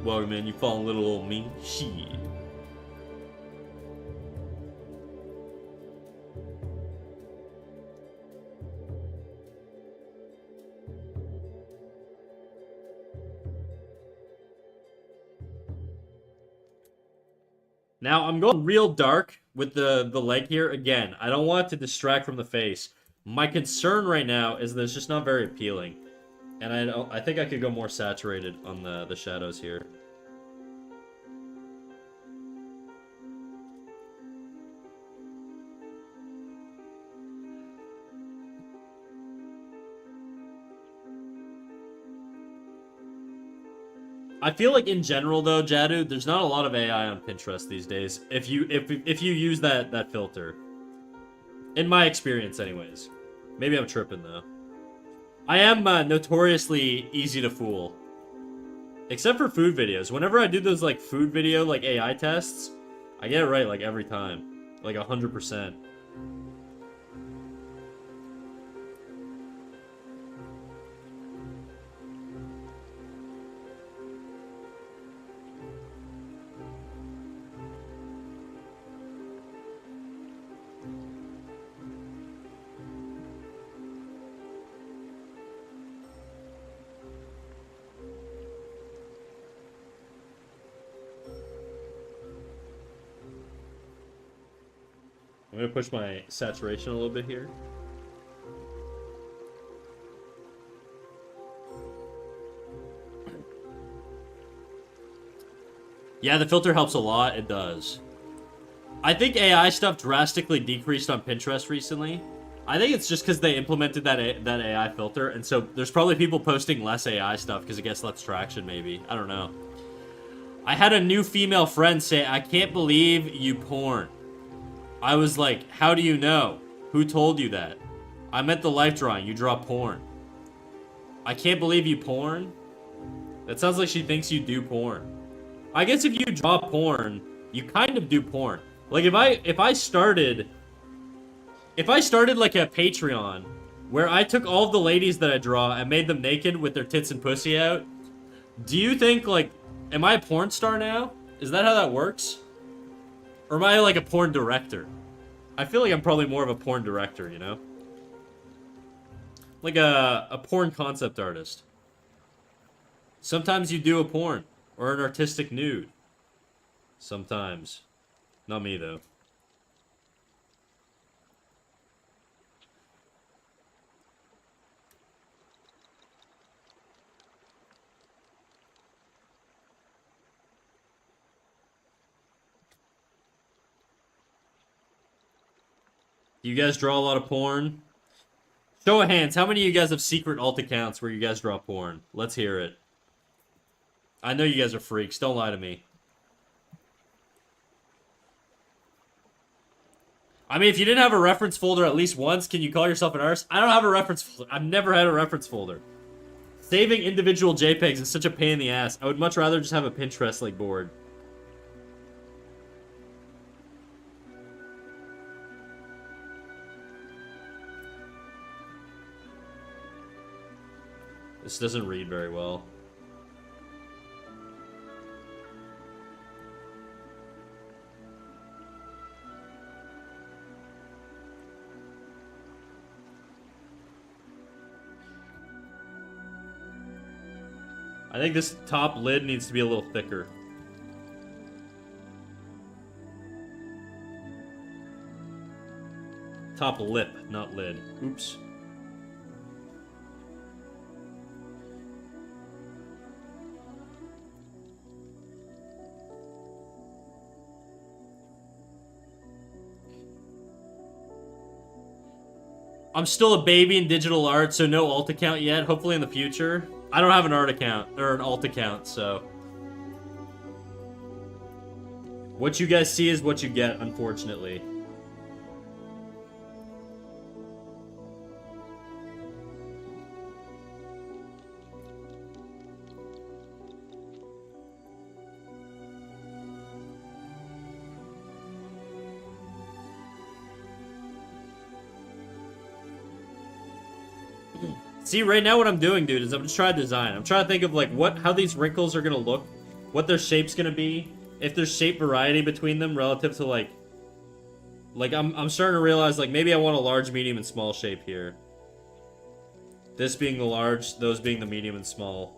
Speaker 1: Welcome, man. You follow little old me. Shit. Now, I'm going real dark with the leg here. Again, I don't want it to distract from the face. My concern right now is that it's just not very appealing. And I think I could go more saturated on the shadows here. I feel like in general though, Jadu, there's not a lot of AI on Pinterest these days. If you use that filter. In my experience anyways. Maybe I'm tripping though. I am notoriously easy to fool. Except for food videos. Whenever I do those like food video like AI tests, I get it right like every time. Like 100%. I'm gonna push my saturation a little bit here. Yeah, the filter helps a lot. It does. I think AI stuff drastically decreased on Pinterest recently. I think it's just because they implemented that AI filter, and so there's probably people posting less AI stuff because it gets less traction, maybe. I don't know. I had a new female friend say, "I can't believe you porn." I was like, how do you know? Who told you that? I meant the life drawing. You draw porn. I can't believe you porn? That sounds like she thinks you do porn. I guess if you draw porn, you kind of do porn. Like if I started like a Patreon where I took all of the ladies that I draw and made them naked with their tits and pussy out, do you think like, am I a porn star now? Is that how that works? Or am I like a porn director? I feel like I'm probably more of a porn director, you know? Like a porn concept artist. Sometimes you do a porn. Or an artistic nude. Sometimes. Not me, though. You guys draw a lot of porn? Show of hands, how many of you guys have secret alt accounts where you guys draw porn? Let's hear it. I know you guys are freaks, don't lie to me. I mean, if you didn't have a reference folder at least once, can you call yourself an artist? I don't have a reference folder. I've never had a reference folder. Saving individual JPEGs is such a pain in the ass. I would much rather just have a Pinterest-like board. This doesn't read very well. I think this top lid needs to be a little thicker. Top lip, not lid. Oops. I'm still a baby in digital art, so no alt account yet. Hopefully in the future. I don't have an art account, or an alt account, so... What you guys see is what you get, unfortunately. See, right now what I'm doing, dude, is I'm just trying to design. I'm trying to think of, like, how these wrinkles are gonna look, what their shape's gonna be, if there's shape variety between them relative to, like, I'm starting to realize, like, maybe I want a large, medium, and small shape here. This being the large, those being the medium and small.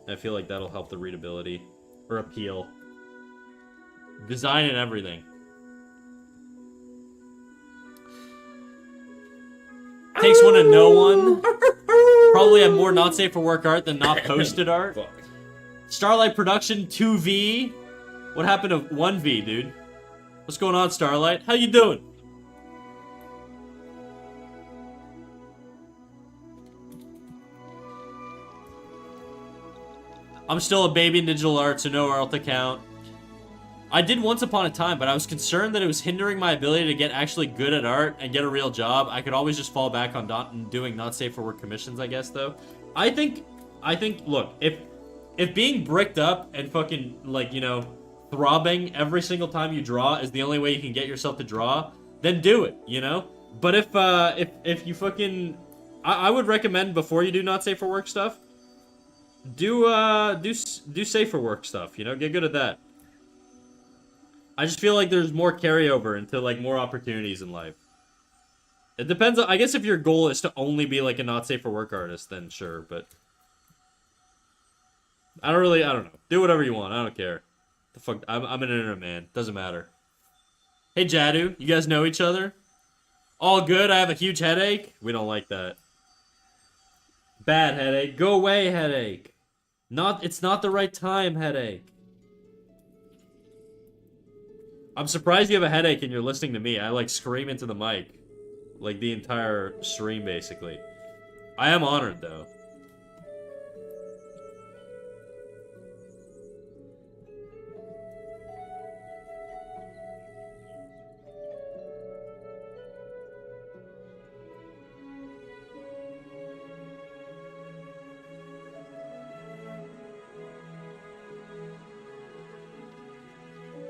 Speaker 1: I feel like that'll help the readability, or appeal. Design and everything. Takes one to know one. Probably have more not safe for work art than not posted art.
Speaker 2: Fuck.
Speaker 1: Starlight Production 2V. What happened to 1V, dude? What's going on, Starlight? How you doing? I'm still a baby in digital art, so no alt account. I did once upon a time, but I was concerned that it was hindering my ability to get actually good at art and get a real job. I could always just fall back on doing not safe for work commissions, I guess, though. I think, look, if being bricked up and fucking, like, you know, throbbing every single time you draw is the only way you can get yourself to draw, then do it, you know? But if you fucking... I would recommend, before you do not safe for work stuff, do safe for work stuff, you know? Get good at that. I just feel like there's more carryover into, like, more opportunities in life. It depends on, I guess if your goal is to only be, like, a not safe for work artist, then sure, but... I don't know. Do whatever you want, I don't care. The fuck, I'm an internet man, doesn't matter. Hey Jadu, you guys know each other? All good, I have a huge headache? We don't like that. Bad headache, go away headache. It's not the right time headache. I'm surprised you have a headache and you're listening to me. I, like, scream into the mic. Like, the entire stream, basically. I am honored, though.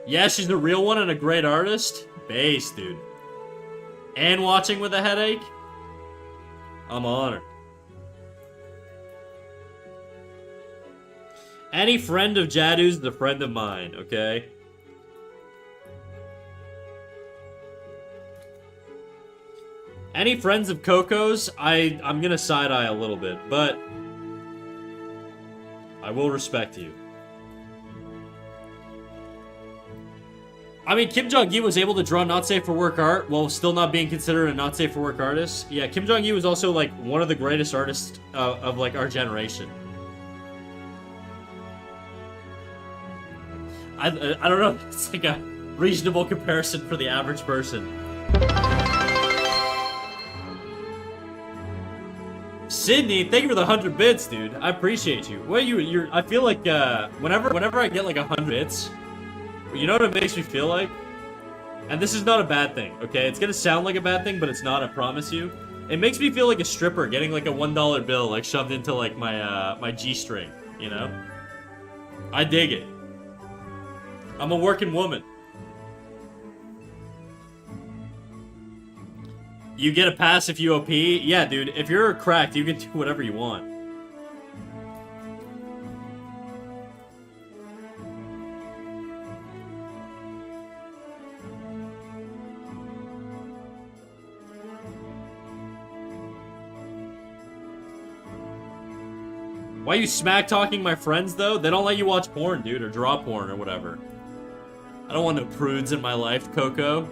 Speaker 1: Yeah, she's the real one and a great artist. Base, dude. And watching with a headache? I'm honored. Any friend of Jadu's is a friend of mine, okay? Any friends of Coco's, I'm gonna side-eye a little bit, but I will respect you. I mean, Kim Jong-gi was able to draw not safe for work art while still not being considered a not safe for work artist. Yeah, Kim Jong-gi was also, like, one of the greatest artists of, like, our generation. I don't know, it's like a reasonable comparison for the average person. Sydney, thank you for the 100 bits, dude. I appreciate you. What you're I feel like whenever I get like 100 bits, you know what it makes me feel like? And this is not a bad thing, okay? It's gonna sound like a bad thing, but it's not, I promise you. It makes me feel like a stripper getting like a $1 bill like shoved into like my my G-string, you know? I dig it. I'm a working woman. You get a pass if you OP? Yeah, dude, if you're cracked, you can do whatever you want. Why are you smack talking my friends though? They don't let you watch porn, dude, or draw porn or whatever. I don't want no prudes in my life, Coco.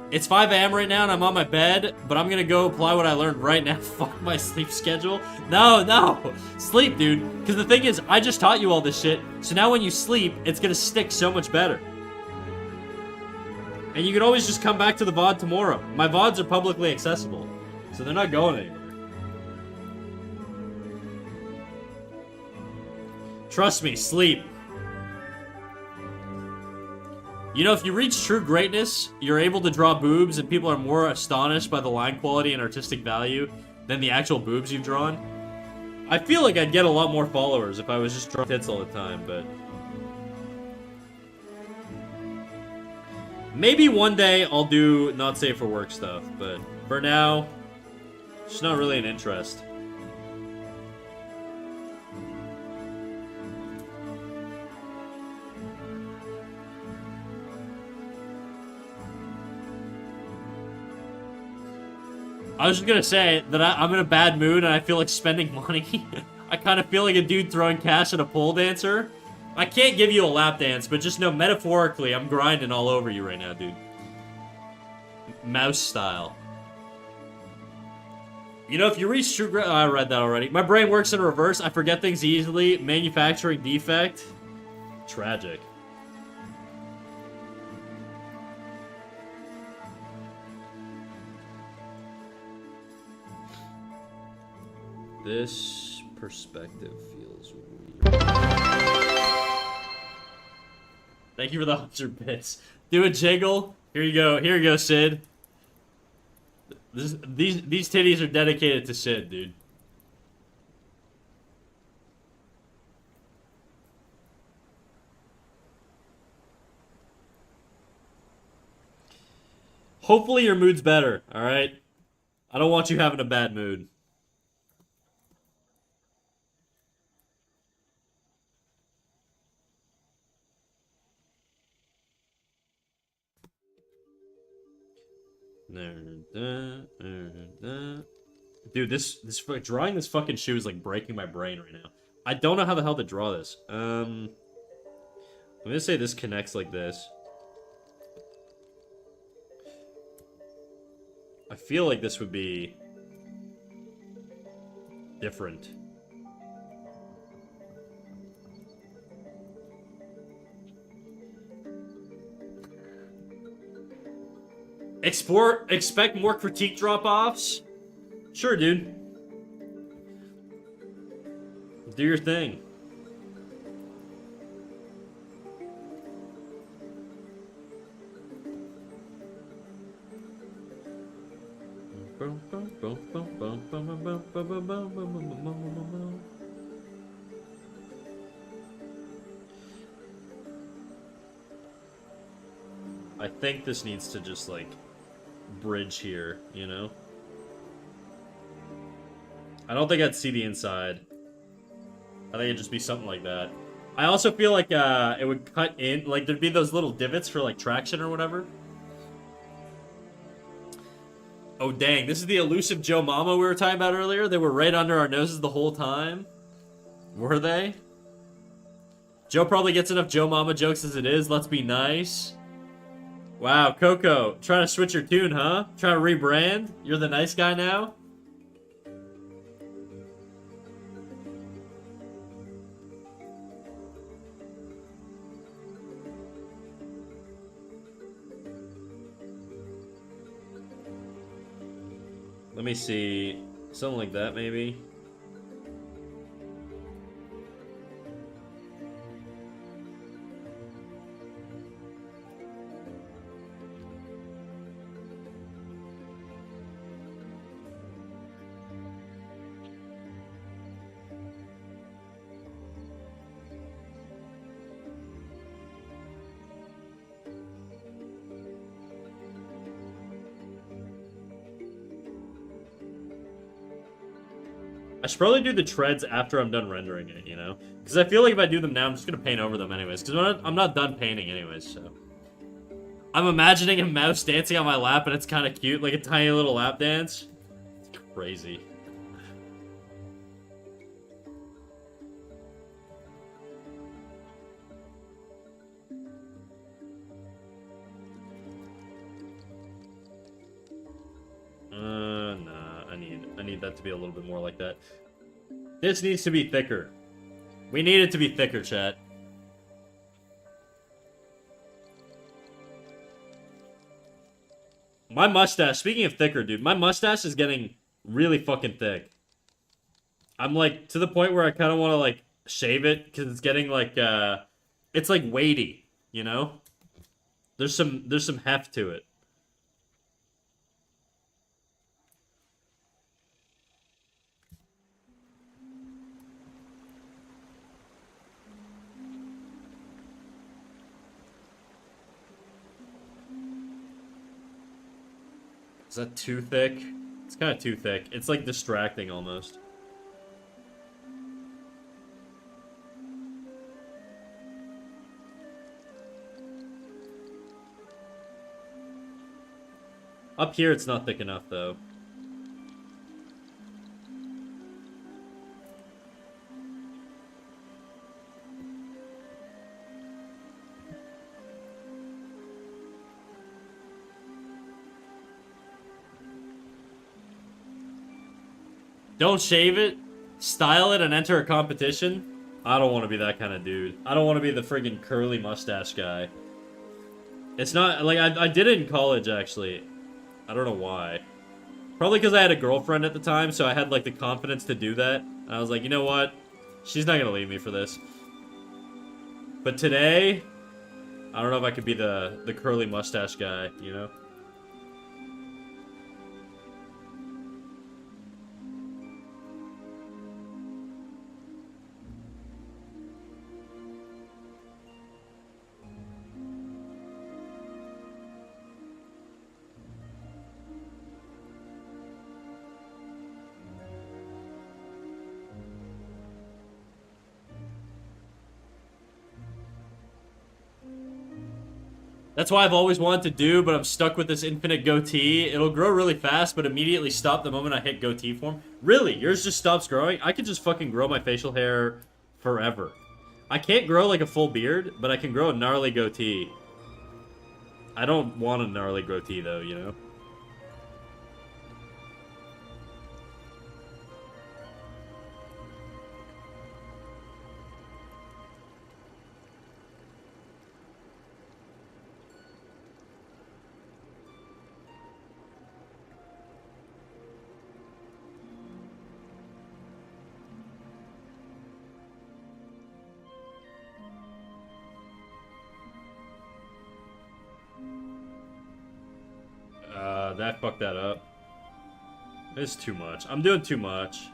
Speaker 1: It's 5 a.m. right now and I'm on my bed, but I'm gonna go apply what I learned right now. Fuck my sleep schedule. No. Sleep, dude. Because the thing is, I just taught you all this shit, so now when you sleep, it's gonna stick so much better. And you can always just come back to the VOD tomorrow. My VODs are publicly accessible, so they're not going anywhere. Trust me, sleep. You know, if you reach true greatness, you're able to draw boobs and people are more astonished by the line quality and artistic value than the actual boobs you've drawn. I feel like I'd get a lot more followers if I was just drawing tits all the time, but... maybe one day I'll do not safe for work stuff, but for now, it's not really an interest. I was just gonna say that I'm in a bad mood and I feel like spending money. I kind of feel like a dude throwing cash at a pole dancer. I can't give you a lap dance, but just know metaphorically, I'm grinding all over you right now, dude. Mouse style. You know, if you reach true... I read that already. My brain works in reverse. I forget things easily. Manufacturing defect. Tragic. This perspective feels weird. Thank you for the 100 bits. Do a jiggle. Here you go, Sid. These titties are dedicated to Sid, dude. Hopefully your mood's better, alright? I don't want you having a bad mood. Dude, this drawing this fucking shoe is like breaking my brain right now. I don't know how the hell to draw this. I'm gonna say this connects like this. I feel like this would be different. Expect more critique drop-offs? Sure, dude. Do your thing. I think this needs to just, like, bridge here, you know? I don't think I'd see the inside. I think it'd just be something like that. I also feel like it would cut in, like there'd be those little divots for like traction or whatever. Oh dang, this is the elusive Joe Mama we were talking about earlier? They were right under our noses the whole time? Were they? Joe probably gets enough Joe Mama jokes as it is, let's be nice. Wow, Coco, trying to switch your tune, huh? Trying to rebrand? You're the nice guy now? Let me see. Something like that, maybe. I should probably do the treads after I'm done rendering it, you know? Because I feel like if I do them now, I'm just going to paint over them anyways. Because I'm not done painting anyways, so... I'm imagining a mouse dancing on my lap, and it's kind of cute, like a tiny little lap dance. It's crazy. I need that to be a little bit more like that. This needs to be thicker. We need it to be thicker, chat. My mustache, speaking of thicker, dude, my mustache is getting really fucking thick. I'm like to the point where I kind of want to like shave it because it's getting like it's like weighty, you know? There's some heft to it. Is that too thick? It's kind of too thick. It's like distracting almost. Up here, it's not thick enough, though. Don't shave it, style it, and enter a competition? I don't want to be that kind of dude. I don't want to be the friggin' curly mustache guy. It's not, like, I did it in college, actually. I don't know why. Probably because I had a girlfriend at the time, so I had, like, the confidence to do that. And I was like, you know what? She's not gonna leave me for this. But today, I don't know if I could be the curly mustache guy, you know? That's why I've always wanted to do, but I'm stuck with this infinite goatee. It'll grow really fast, but immediately stop the moment I hit goatee form. Really? Yours just stops growing? I could just fucking grow my facial hair forever. I can't grow like a full beard, but I can grow a gnarly goatee. I don't want a gnarly goatee though, you know? That fucked that up. It's too much. I'm doing too much.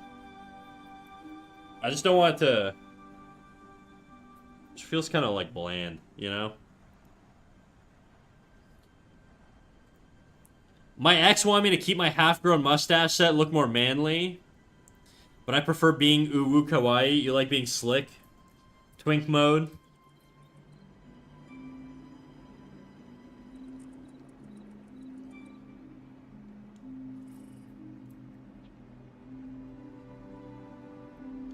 Speaker 1: I just don't want it to... It feels kind of like bland, you know? My ex wanted me to keep my half-grown mustache set, look more manly. But I prefer being uwu kawaii. You like being slick? Twink mode.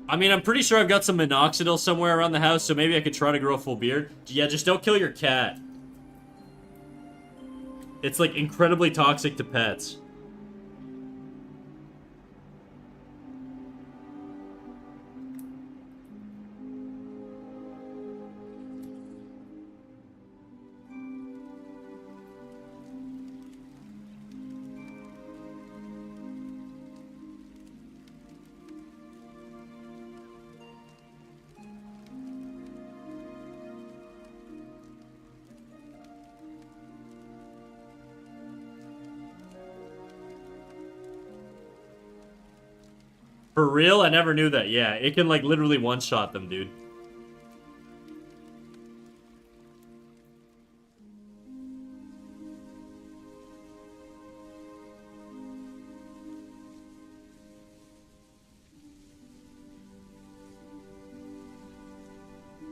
Speaker 1: I mean, I'm pretty sure I've got some minoxidil somewhere around the house, so maybe I could try to grow a full beard. Yeah, just don't kill your cat. It's, like, incredibly toxic to pets. For real? I never knew that. Yeah, it can, like, literally one-shot them, dude.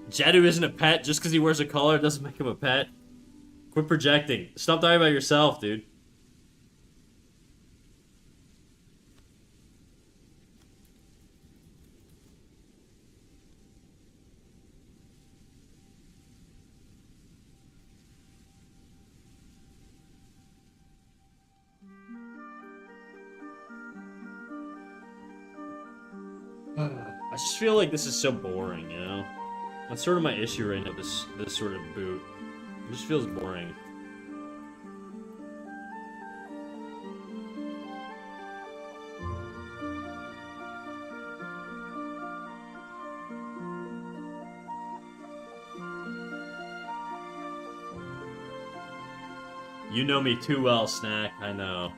Speaker 1: Jedu isn't a pet. Just because he wears a collar doesn't make him a pet. Quit projecting. Stop talking about yourself, dude. just feel like this is so boring, you know? That's sort of my issue right now, this sort of boot. It just feels boring. You know me too well, Snack. I know.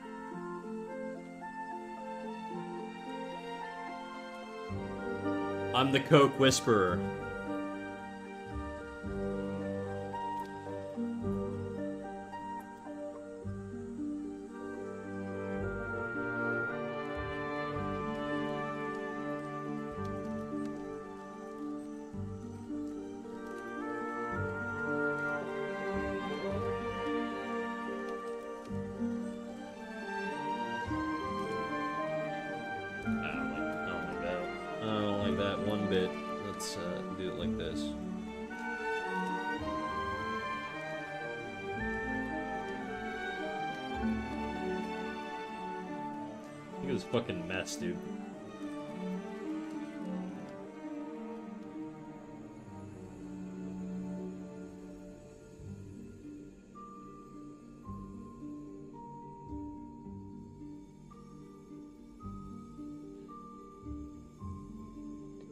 Speaker 1: I'm the Coke Whisperer. Fucking mess, dude.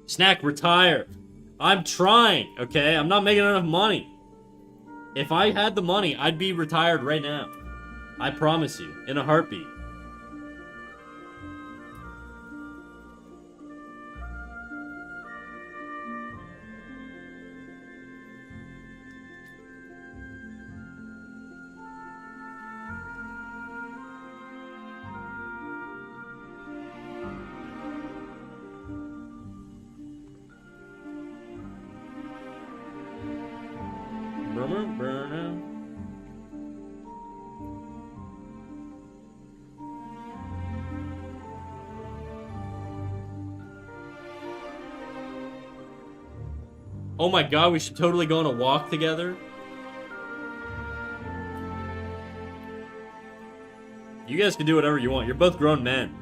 Speaker 1: Snack, retire. I'm trying, okay? I'm not making enough money. If I had the money, I'd be retired right now. I promise you, in a heartbeat. Oh my god, we should totally go on a walk together. You guys can do whatever you want. You're both grown men.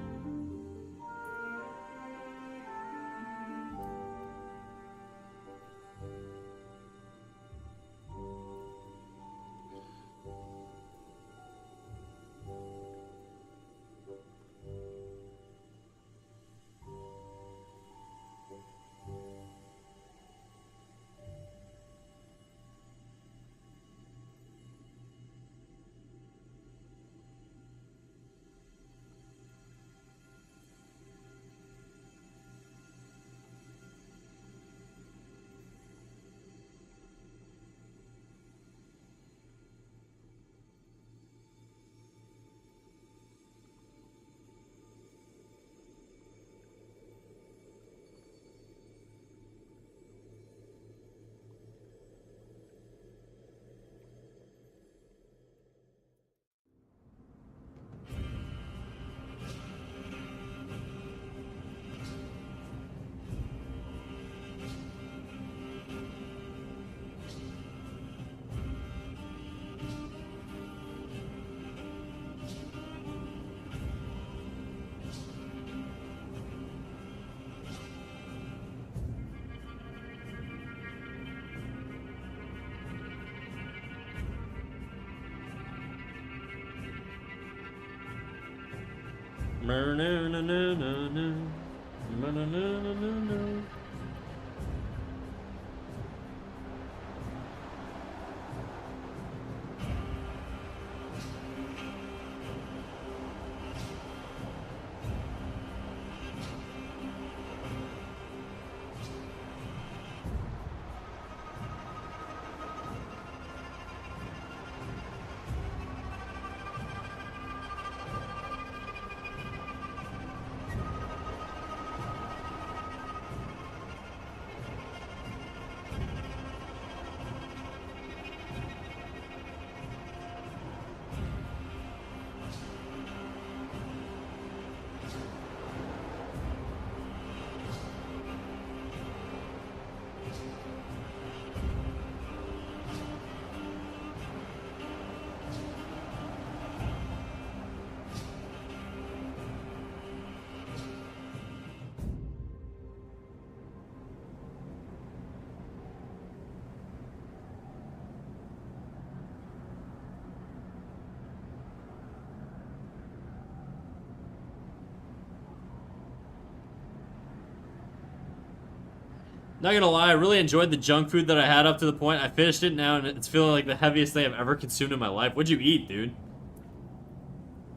Speaker 1: Not gonna lie, I really enjoyed the junk food that I had up to the point. I finished it now, and it's feeling like the heaviest thing I've ever consumed in my life. What'd you eat, dude?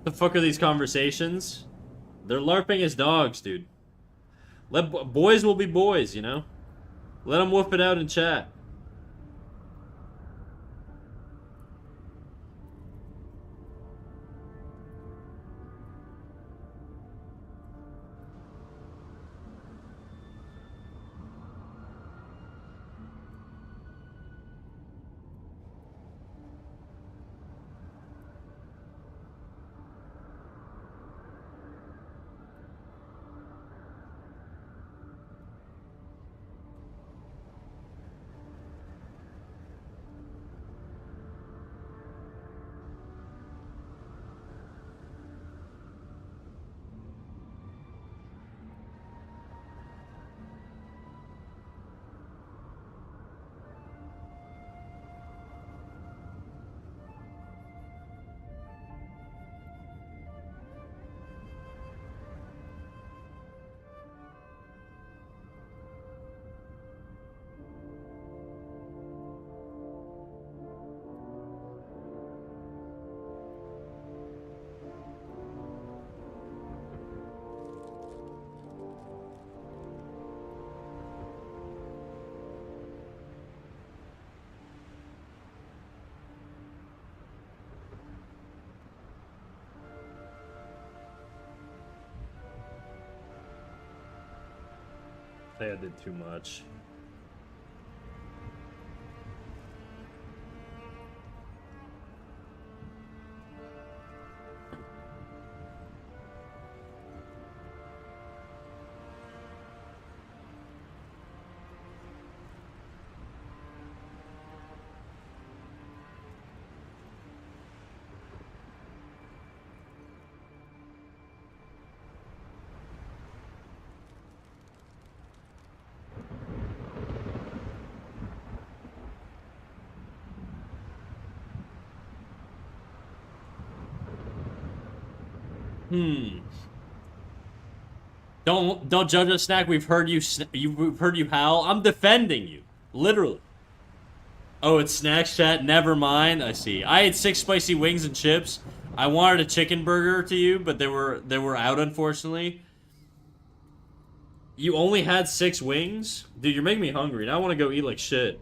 Speaker 1: The fuck are these conversations? They're LARPing as dogs, dude. Boys will be boys, you know? Let them whoop it out in chat. I think I did too much. Don't judge us, Snack. We've heard we've heard you howl. I'm defending you, literally. Oh, it's Snacks chat. Never mind. I see. I ate 6 spicy wings and chips. I wanted a chicken burger to you, but they were out, unfortunately. You only had 6 wings, dude. You're making me hungry. Now I want to go eat like shit.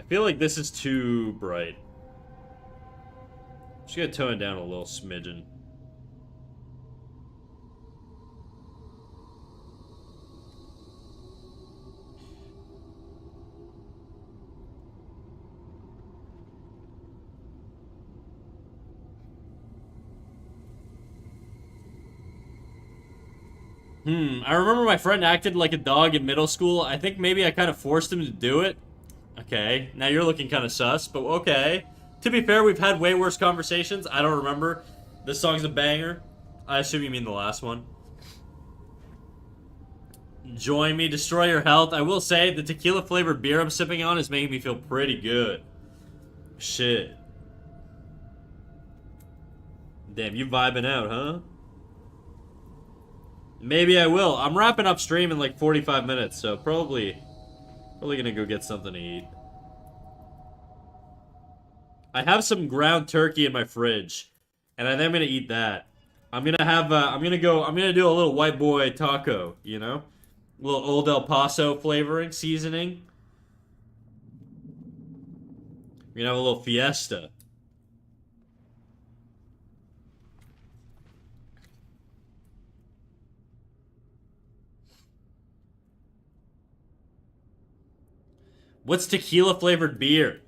Speaker 1: I feel like this is too bright. Just gotta tone it down a little smidgen. I remember my friend acted like a dog in middle school. I think maybe I kind of forced him to do it. Okay, now you're looking kind of sus, but okay. To be fair, we've had way worse conversations. I don't remember. This song's a banger. I assume you mean the last one. Join me, destroy your health. I will say, the tequila flavored beer I'm sipping on is making me feel pretty good. Shit. Damn, you vibing out, huh? Maybe I will. I'm wrapping up stream in like 45 minutes, so probably gonna go get something to eat. I have some ground turkey in my fridge, and I think I'm gonna eat that. I'm gonna have, I'm gonna do a little white boy taco, you know? A little Old El Paso flavoring, seasoning. I'm We're gonna have a little fiesta. What's tequila flavored beer?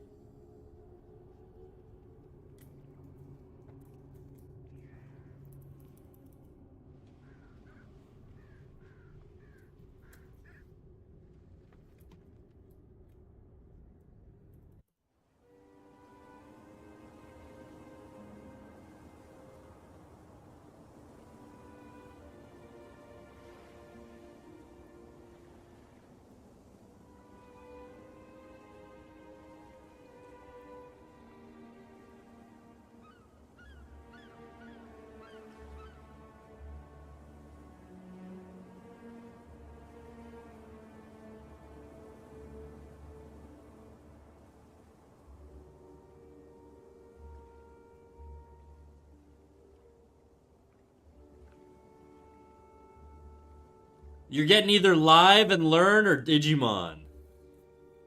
Speaker 1: You're getting either live and learn or Digimon.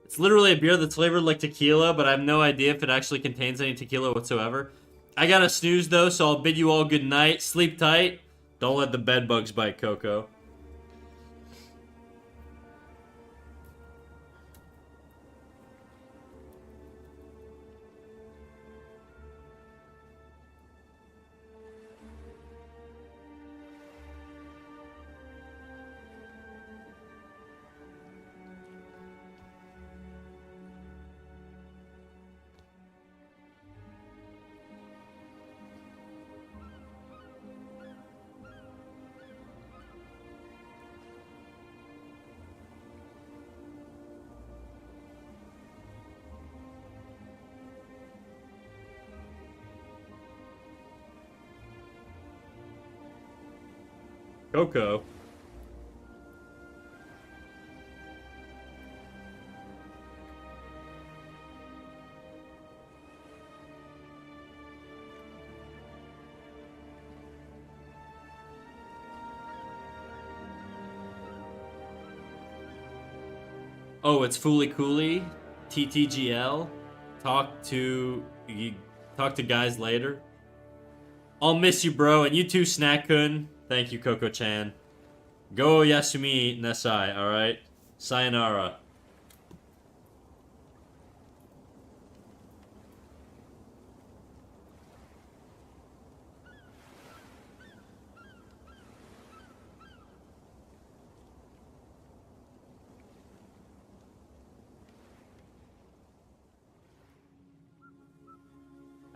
Speaker 1: It's literally a beer that's flavored like tequila, but I have no idea if it actually contains any tequila whatsoever. I gotta snooze though, so I'll bid you all good night. Sleep tight. Don't let the bed bugs bite, Coco. Coco. Oh, it's Fooly Cooley, TTGL. Talk to talk to guys later. I'll miss you, bro, and you too, Snack-kun. Thank you, Coco-chan. Go Yasumi Nasai, alright? Sayonara.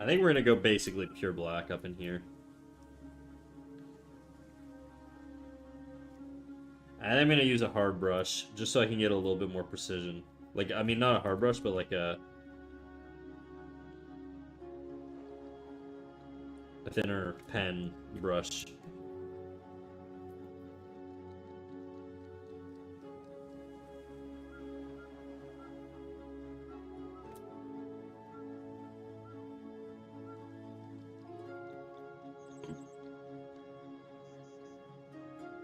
Speaker 1: I think we're gonna go basically pure black up in here. And I'm gonna use a hard brush, just so I can get a little bit more precision. Like, I mean, not a hard brush, but like a thinner pen brush.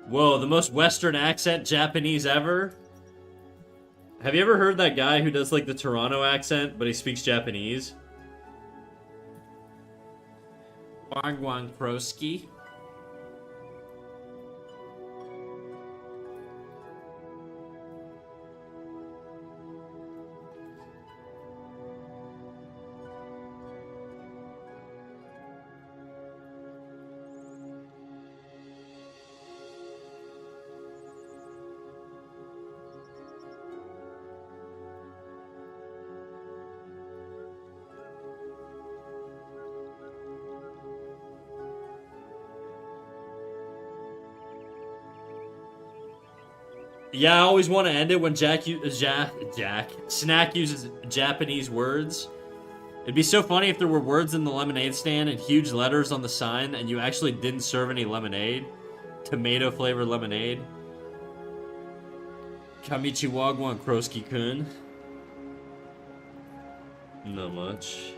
Speaker 1: Whoa, the most Western accent Japanese ever? Have you ever heard that guy who does like the Toronto accent, but he speaks Japanese? Wagwan Kroski. Yeah, I always want to end it when Snack uses Japanese words. It'd be so funny if there were words in the lemonade stand and huge letters on the sign and you actually didn't serve any lemonade. Tomato flavored lemonade. Kamichiwagwan Kroski-kun. Not much.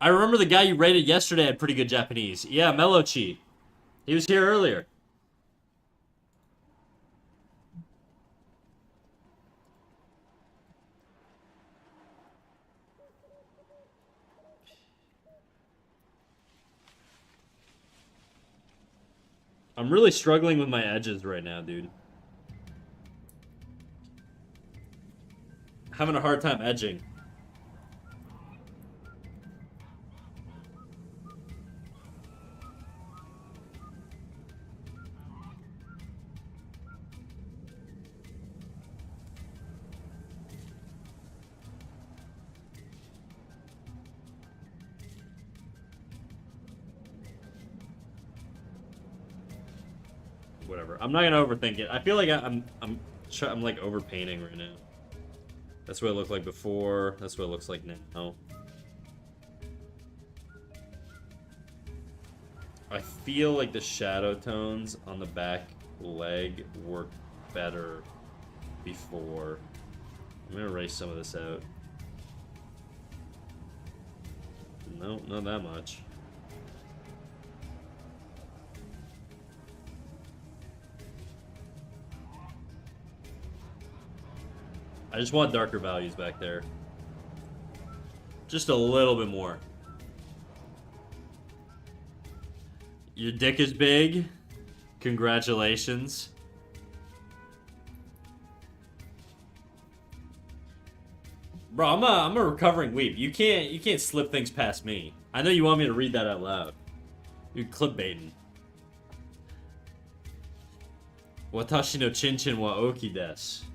Speaker 1: I remember the guy you rated yesterday had pretty good Japanese. Yeah, Melochi. He was here earlier. I'm really struggling with my edges right now, dude. Having a hard time edging. Whatever. I'm not gonna overthink it. I feel like I'm like overpainting right now. That's what it looked like before. That's what it looks like now. I feel like the shadow tones on the back leg work better before. I'm gonna erase some of this out. No, not that much. I just want darker values back there. Just a little bit more. Your dick is big. Congratulations. Bro, I'm a recovering weeb. You can't slip things past me. I know you want me to read that out loud. You're clipbaiting. Watashi no chinchin wa oki desu.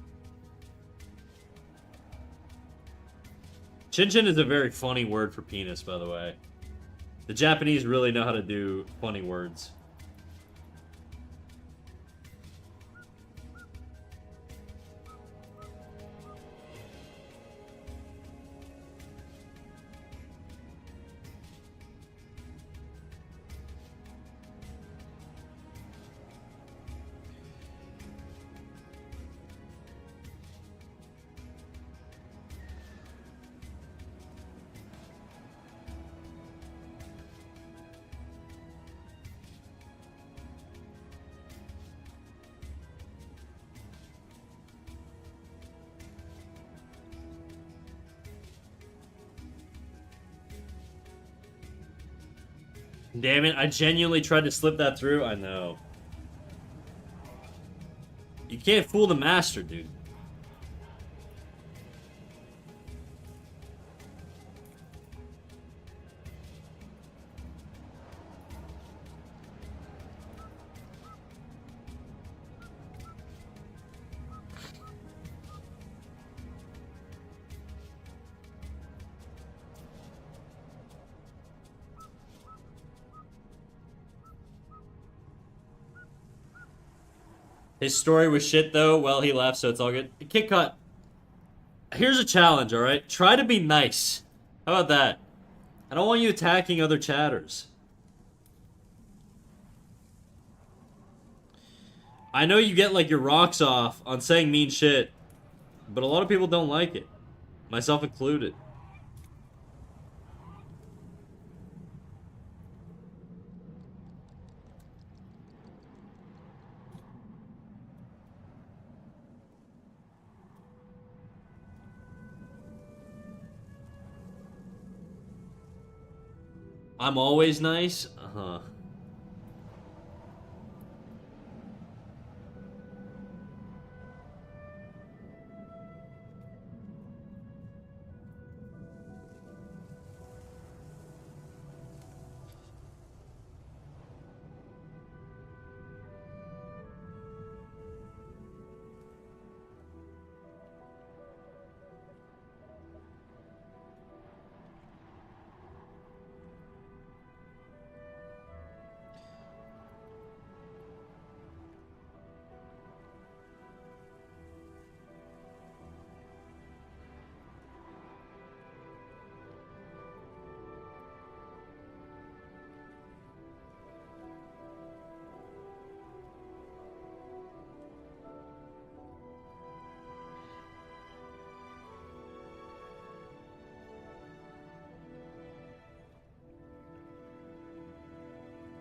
Speaker 1: Chinchin is a very funny word for penis, by the way. The Japanese really know how to do funny words. Damn it, I genuinely tried to slip that through. I know. You can't fool the master, dude. His story was shit, though. Well, he left, so it's all good. Kit Kat, here's a challenge, alright? Try to be nice. How about that? I don't want you attacking other chatters. I know you get, like, your rocks off on saying mean shit, but a lot of people don't like it. Myself included. I'm always nice? Uh-huh.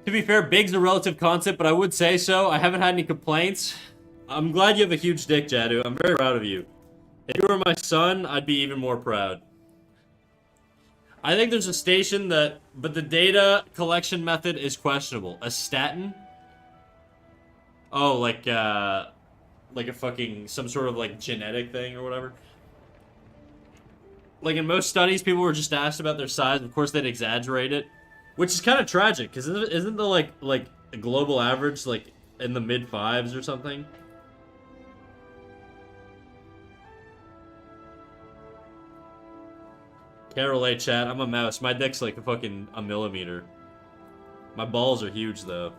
Speaker 1: To be fair, big's a relative concept, but I would say so. I haven't had any complaints. I'm glad you have a huge dick, Jadu. I'm very proud of you. If you were my son, I'd be even more proud. I think there's a station that, but the data collection method is questionable. A statin? Oh, like a fucking, some sort of, like, genetic thing or whatever. Like, in most studies, people were just asked about their size. Of course, they'd exaggerate it. Which is kind of tragic, because isn't the, like, a global average, like, in the mid-5s or something? Can't relate, chat. I'm a mouse. My dick's like a millimeter. My balls are huge, though.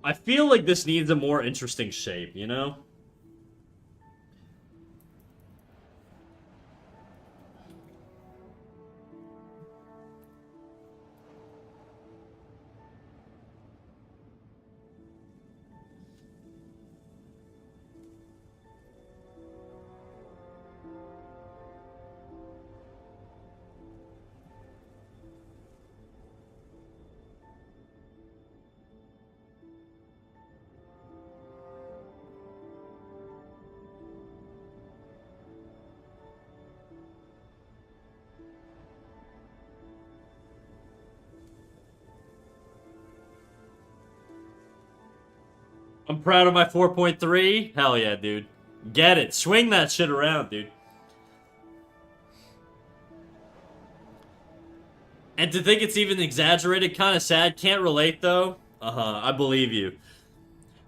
Speaker 1: I feel like this needs a more interesting shape, you know? I'm proud of my 4.3. Hell yeah, dude. Get it. Swing that shit around, dude. And to think it's even exaggerated, kind of sad. Can't relate, though. Uh-huh, I believe you.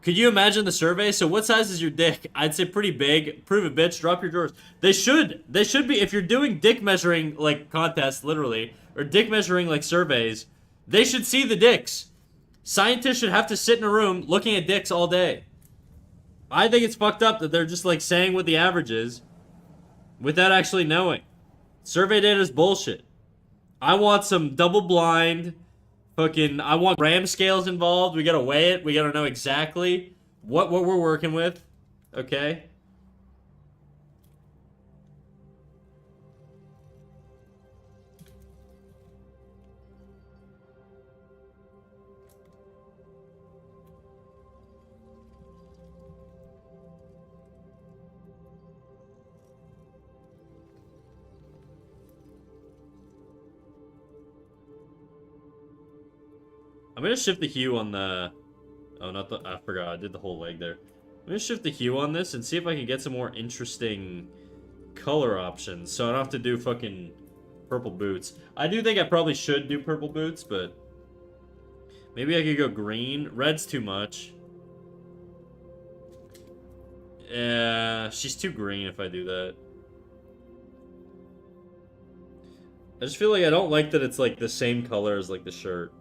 Speaker 1: Could you imagine the survey? So what size is your dick? I'd say pretty big. Prove it, bitch. Drop your drawers. They should. They should be. If you're doing dick measuring, like, contests, literally, or dick measuring, like, surveys, they should see the dicks. Scientists should have to sit in a room looking at dicks all day. I think it's fucked up that they're just, like, saying what the average is without actually knowing. Survey data is bullshit. I want some double blind, fucking, I want gram scales involved. We gotta weigh it. We gotta know exactly what we're working with. Okay? I'm gonna shift the hue on the... Oh, not the... I forgot. I did the whole leg there. I'm gonna shift the hue on this and see if I can get some more interesting color options. So I don't have to do fucking purple boots. I do think I probably should do purple boots, but... Maybe I could go green. Red's too much. Yeah, she's too green if I do that. I just feel like I don't like that it's like the same color as like the shirt.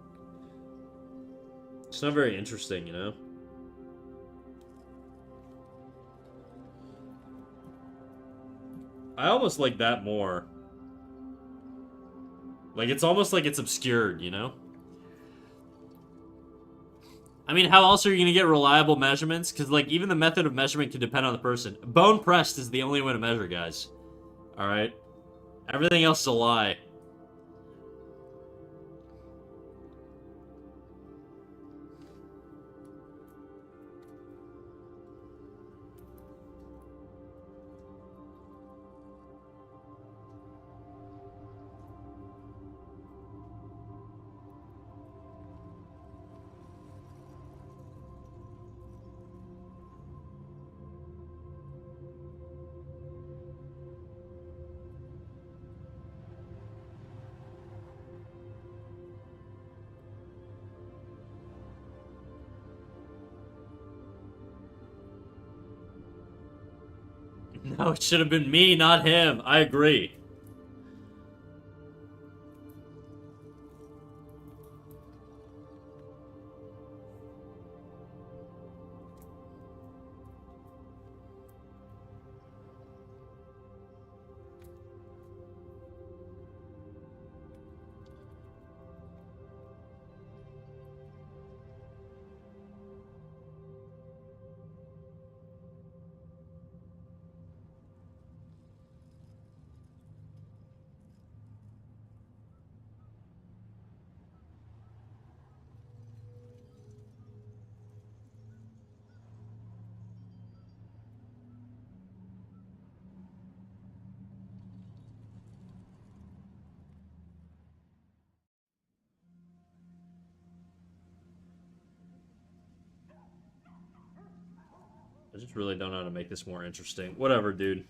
Speaker 1: It's not very interesting, you know? I almost like that more. Like, it's almost like it's obscured, you know? I mean, how else are you going to get reliable measurements? Because, like, even the method of measurement can depend on the person. Bone pressed is the only way to measure, guys. Alright? Everything else is a lie. No, it should have been me, not him. I agree. I just really don't know how to make this more interesting. Whatever, dude.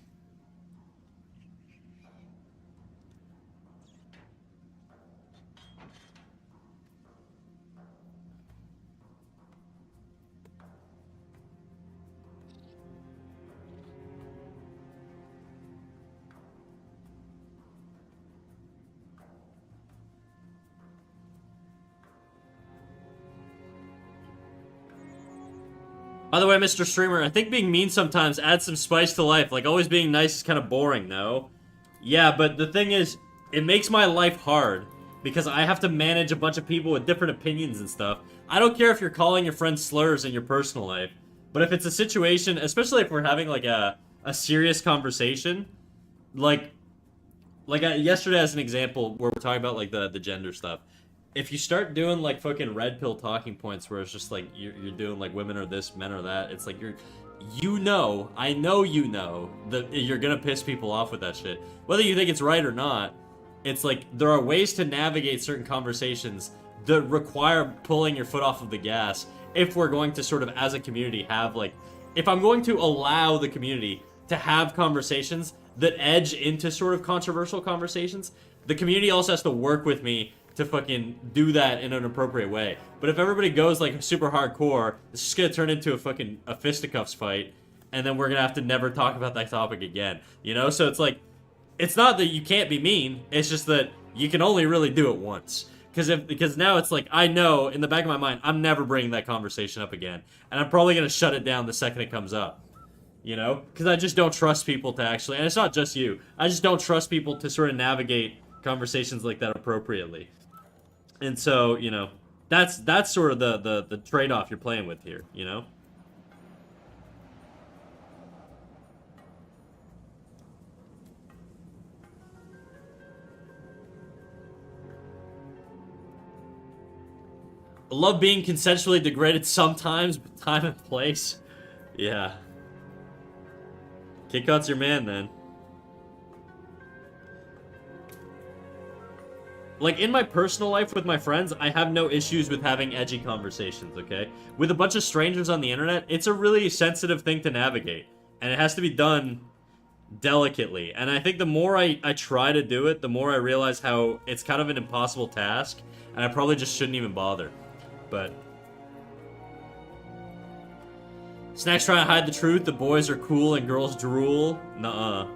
Speaker 1: By the way, Mr. Streamer, I think being mean sometimes adds some spice to life. Like, always being nice is kind of boring, no? Yeah, but the thing is, it makes my life hard. Because I have to manage a bunch of people with different opinions and stuff. I don't care if you're calling your friends slurs in your personal life. But if it's a situation, especially if we're having, like, a serious conversation, like yesterday as an example, where we're talking about, like, the gender stuff. If you start doing like fucking red pill talking points where it's just like you're doing like women are this, men are that, it's like I know you know that you're gonna piss people off with that shit. Whether you think it's right or not, it's like there are ways to navigate certain conversations that require pulling your foot off of the gas if we're going to sort of as a community have like if I'm going to allow the community to have conversations that edge into sort of controversial conversations, the community also has to work with me to fucking do that in an appropriate way. But if everybody goes like super hardcore, it's just gonna turn into a fisticuffs fight, and then we're gonna have to never talk about that topic again. You know? So it's like, it's not that you can't be mean, it's just that you can only really do it once. Because now it's like, I know in the back of my mind, I'm never bringing that conversation up again. And I'm probably gonna shut it down the second it comes up. You know? Because I just don't trust people to actually, and it's not just you, I just don't trust people to sort of navigate conversations like that appropriately. And so, you know, that's sort of the trade-off you're playing with here, you know? I love being consensually degraded sometimes, but time and place. Yeah. Kid Cut's your man, then. Like, in my personal life with my friends, I have no issues with having edgy conversations, okay? With a bunch of strangers on the internet, it's a really sensitive thing to navigate. And it has to be done delicately. And I think the more I try to do it, the more I realize how it's kind of an impossible task. And I probably just shouldn't even bother. But Snacks trying to hide the truth, the boys are cool and girls drool. Nuh-uh.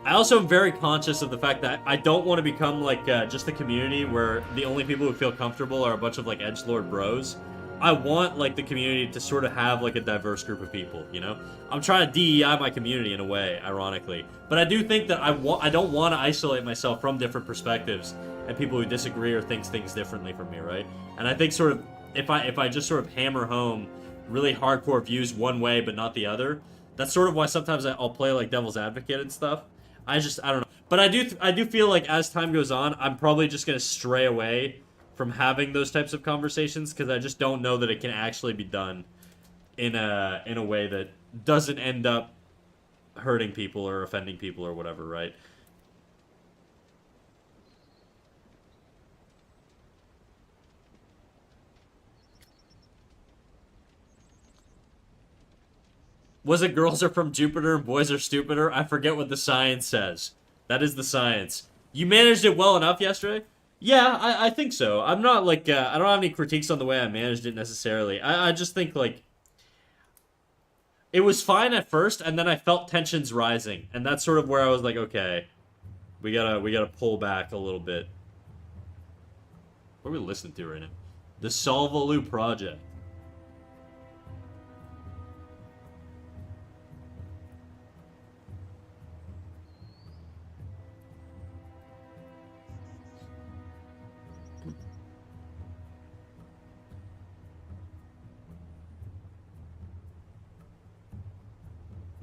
Speaker 1: I also am very conscious of the fact that I don't want to become like just a community where the only people who feel comfortable are a bunch of like edgelord bros. I want like the community to sort of have like a diverse group of people, you know? I'm trying to DEI my community in a way, ironically. But I do think that I don't want to isolate myself from different perspectives and people who disagree or think things differently from me, right? And I think sort of if I just sort of hammer home really hardcore views one way but not the other, that's sort of why sometimes I'll play like devil's advocate and stuff. I don't know. But I do feel like as time goes on, I'm probably just going to stray away from having those types of conversations because I just don't know that it can actually be done in a way that doesn't end up hurting people or offending people or whatever, right? Was it girls are from Jupiter and boys are stupider? I forget what the science says. That is the science. You managed it well enough yesterday? Yeah, I think so. I'm not like, I don't have any critiques on the way I managed it necessarily. I just think like, it was fine at first and then I felt tensions rising. And that's sort of where I was like, okay, we gotta pull back a little bit. What are we listening to right now? The Solvaloo Project.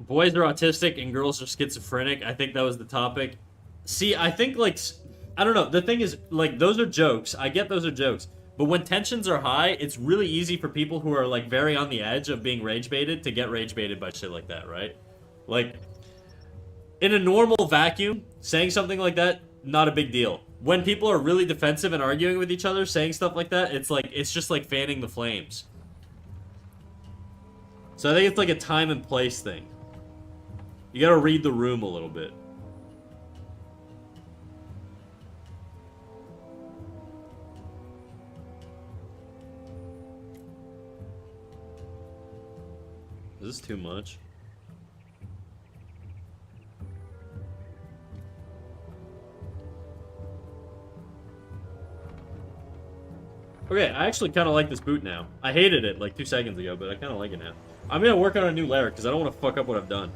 Speaker 1: Boys are autistic and girls are schizophrenic. I think that was the topic. See, I think, like, I don't know. The thing is, like, those are jokes. I get those are jokes. But when tensions are high, it's really easy for people who are, like, very on the edge of being rage baited to get rage baited by shit like that, right? Like, in a normal vacuum, saying something like that not a big deal. When people are really defensive and arguing with each other, saying stuff like that, it's just like fanning the flames. So I think it's like a time and place thing. You gotta read the room a little bit. Is this too much? Okay, I actually kind of like this boot now. I hated it like 2 seconds ago, but I kind of like it now. I'm gonna work on a new layer because I don't want to fuck up what I've done.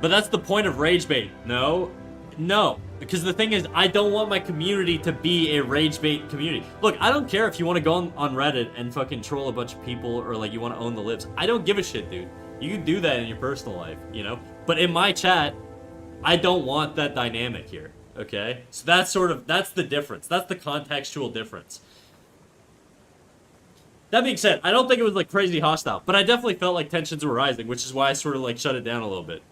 Speaker 1: But that's the point of rage bait. No. No. Because the thing is, I don't want my community to be a rage bait community. Look, I don't care if you want to go on Reddit and fucking troll a bunch of people or like you want to own the libs. I don't give a shit, dude. You can do that in your personal life, you know? But in my chat, I don't want that dynamic here, okay? So that's the difference. That's the contextual difference. That being said, I don't think it was like crazy hostile, but I definitely felt like tensions were rising, which is why I sort of like shut it down a little bit.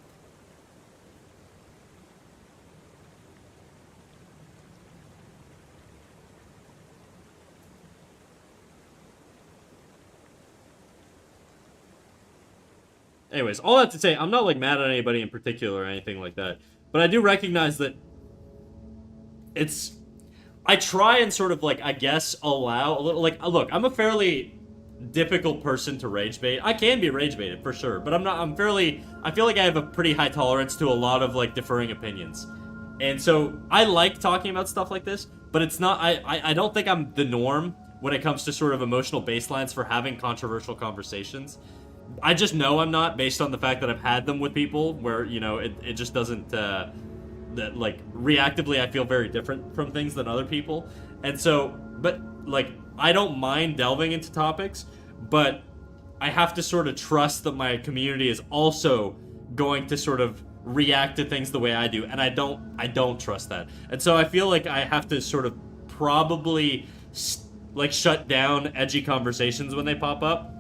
Speaker 1: Anyways, all that to say, I'm not like mad at anybody in particular or anything like that, but I do recognize that it's. I try and sort of like I guess allow a little like look. I'm a fairly difficult person to rage bait. I can be rage baited for sure, but I'm not. I'm fairly. I feel like I have a pretty high tolerance to a lot of like differing opinions, and so I like talking about stuff like this. But it's not. I don't think I'm the norm when it comes to sort of emotional baselines for having controversial conversations. I just know I'm not based on the fact that I've had them with people where, you know, it just doesn't, that, like, reactively I feel very different from things than other people. And so, but, like, I don't mind delving into topics, but I have to sort of trust that my community is also going to sort of react to things the way I do, and I don't trust that. And so I feel like I have to sort of probably, like, shut down edgy conversations when they pop up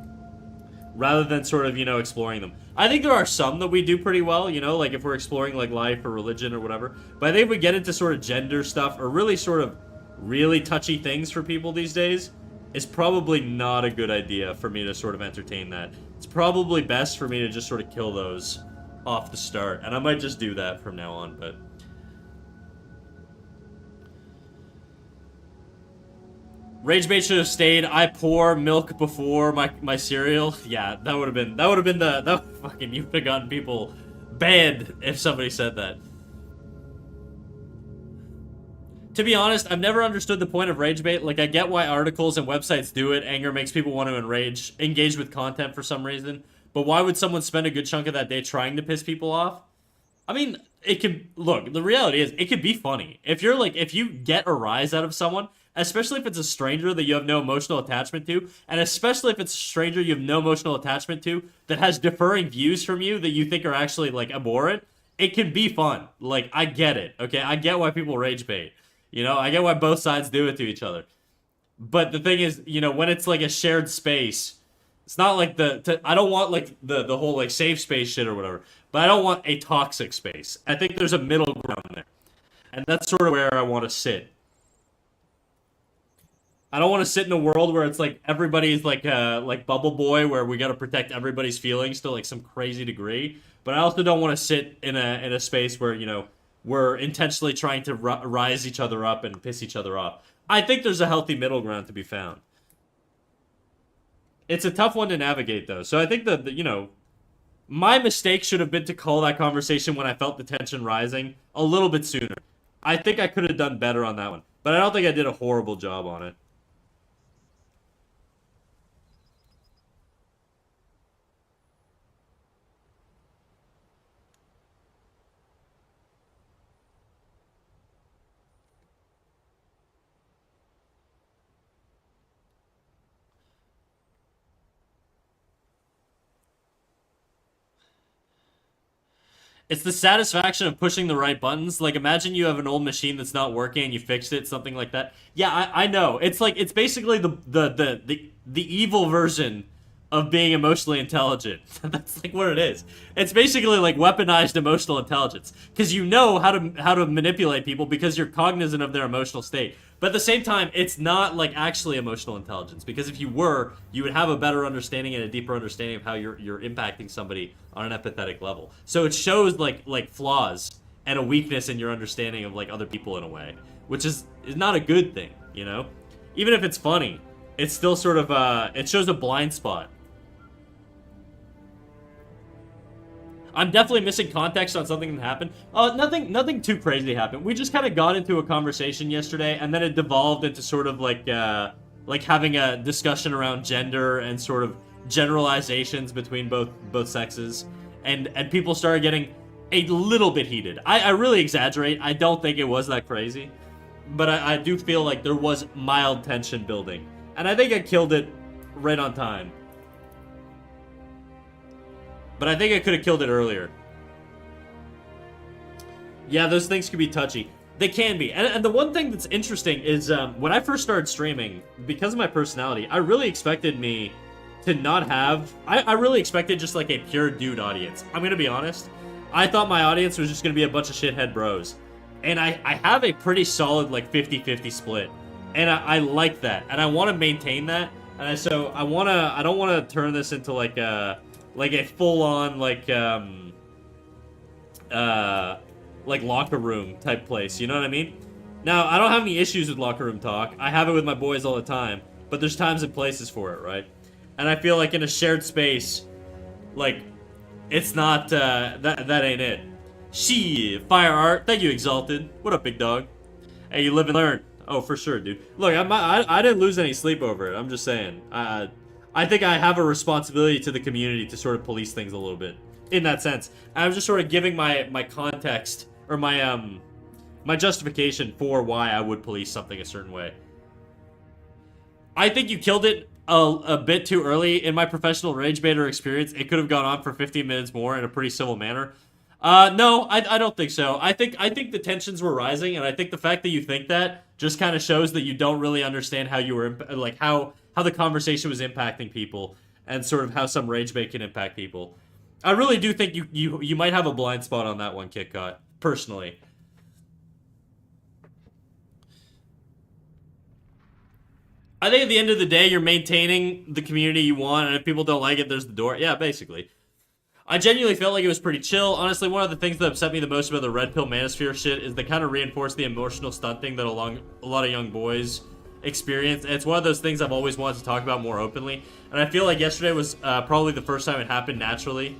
Speaker 1: rather than sort of, you know, exploring them. I think there are some that we do pretty well, you know, like if we're exploring like life or religion or whatever. But I think if we get into sort of gender stuff or really sort of really touchy things for people these days, it's probably not a good idea for me to sort of entertain that. It's probably best for me to just sort of kill those off the start. And I might just do that from now on, but Rage bait should have stayed. I pour milk before my cereal. Yeah, that would have been that fucking you've gotten people banned if somebody said that. To be honest, I've never understood the point of rage bait. Like, I get why articles and websites do it. Anger makes people want to engage with content for some reason. But why would someone spend a good chunk of that day trying to piss people off? I mean, it can look. The reality is, it could be funny if you're like if you get a rise out of someone, especially if it's a stranger that you have no emotional attachment to, and especially if it's a stranger you have no emotional attachment to that has differing views from you that you think are actually like abhorrent. It can be fun. Like, I get it. Okay, I get why people rage bait. You know, I get why both sides do it to each other. But the thing is, you know, when it's like a shared space, it's not like I don't want like the whole like safe space shit or whatever. But I don't want a toxic space. I think there's a middle ground there. And that's sort of where I want to sit. I don't want to sit in a world where it's like everybody's like Bubble Boy, where we got to protect everybody's feelings to like some crazy degree. But I also don't want to sit in a space where, you know, we're intentionally trying to rise each other up and piss each other off. I think there's a healthy middle ground to be found. It's a tough one to navigate though. So I think that, you know, my mistake should have been to call that conversation when I felt the tension rising a little bit sooner. I think I could have done better on that one, but I don't think I did a horrible job on it. It's the satisfaction of pushing the right buttons. Like, imagine you have an old machine that's not working and you fixed it, something like that. Yeah, I know. It's like, it's basically the evil version of being emotionally intelligent. That's like what it is. It's basically like weaponized emotional intelligence, because you know how to manipulate people because you're cognizant of their emotional state. But at the same time, it's not like actually emotional intelligence, because if you were, you would have a better understanding and a deeper understanding of how you're impacting somebody on an empathetic level. So it shows like flaws and a weakness in your understanding of like other people in a way, which is not a good thing, you know? Even if it's funny, it's still sort of it shows a blind spot. I'm definitely missing context on something that happened. Nothing too crazy happened. We just kind of got into a conversation yesterday, and then it devolved into sort of like having a discussion around gender and sort of generalizations between both sexes, and people started getting a little bit heated. I really exaggerate. I don't think it was that crazy, but I do feel like there was mild tension building, and I think I killed it right on time. But I think I could have killed it earlier. Yeah, those things can be touchy. They can be. And the one thing that's interesting is when I first started streaming, because of my personality, I really expected me to not have... I really expected just like a pure dude audience. I'm going to be honest. I thought my audience was just going to be a bunch of shithead bros. And I have a pretty solid like 50-50 split. And I like that. And I want to maintain that. And so I don't want to turn this into like a full-on, like locker room type place, you know what I mean? Now, I don't have any issues with locker room talk. I have it with my boys all the time, but there's times and places for it, right? And I feel like in a shared space, like, it's not, that ain't it. Fire art, thank you, Exalted. What up, big dog? Hey, you live and learn. Oh, for sure, dude. Look, I didn't lose any sleep over it, I'm just saying. I think I have a responsibility to the community to sort of police things a little bit, in that sense. I'm just sort of giving my context, or my justification for why I would police something a certain way. I think you killed it a bit too early. In my professional rage baiter experience, it could have gone on for 15 minutes more in a pretty civil manner. No, I don't think so. I think the tensions were rising, and I think the fact that you think that just kind of shows that you don't really understand how you were, like, how the conversation was impacting people, and sort of how some rage bait can impact people. I really do think you might have a blind spot on that one, KitKat, personally. I think at the end of the day, you're maintaining the community you want, and if people don't like it, there's the door. Yeah, basically. I genuinely felt like it was pretty chill. Honestly, one of the things that upset me the most about the Red Pill Manosphere shit is they kind of reinforced the emotional stunting that a lot of young boys experience. And it's one of those things I've always wanted to talk about more openly. And I feel like yesterday was probably the first time it happened naturally.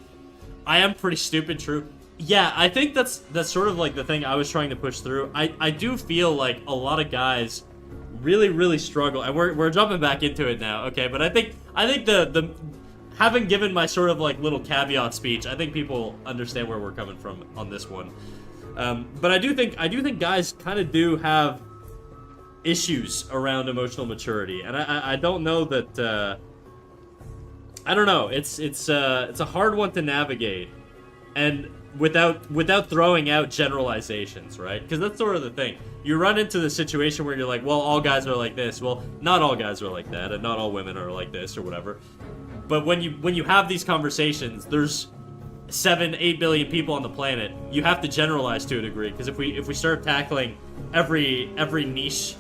Speaker 1: I am pretty stupid, true. Yeah, I think that's sort of like the thing I was trying to push through. I do feel like a lot of guys really struggle, and we're jumping back into it now, okay? But I think the having given my sort of like little caveat speech, I think people understand where we're coming from on this one. But I do think guys kind of do have issues around emotional maturity, and I don't know that. I don't know. It's a hard one to navigate, and without throwing out generalizations, right? Because that's sort of the thing. You run into the situation where you're like, well, all guys are like this. Well, not all guys are like that, and not all women are like this or whatever. But when you have these conversations, there's 7-8 billion people on the planet. You have to generalize to a degree, because if we start tackling every niche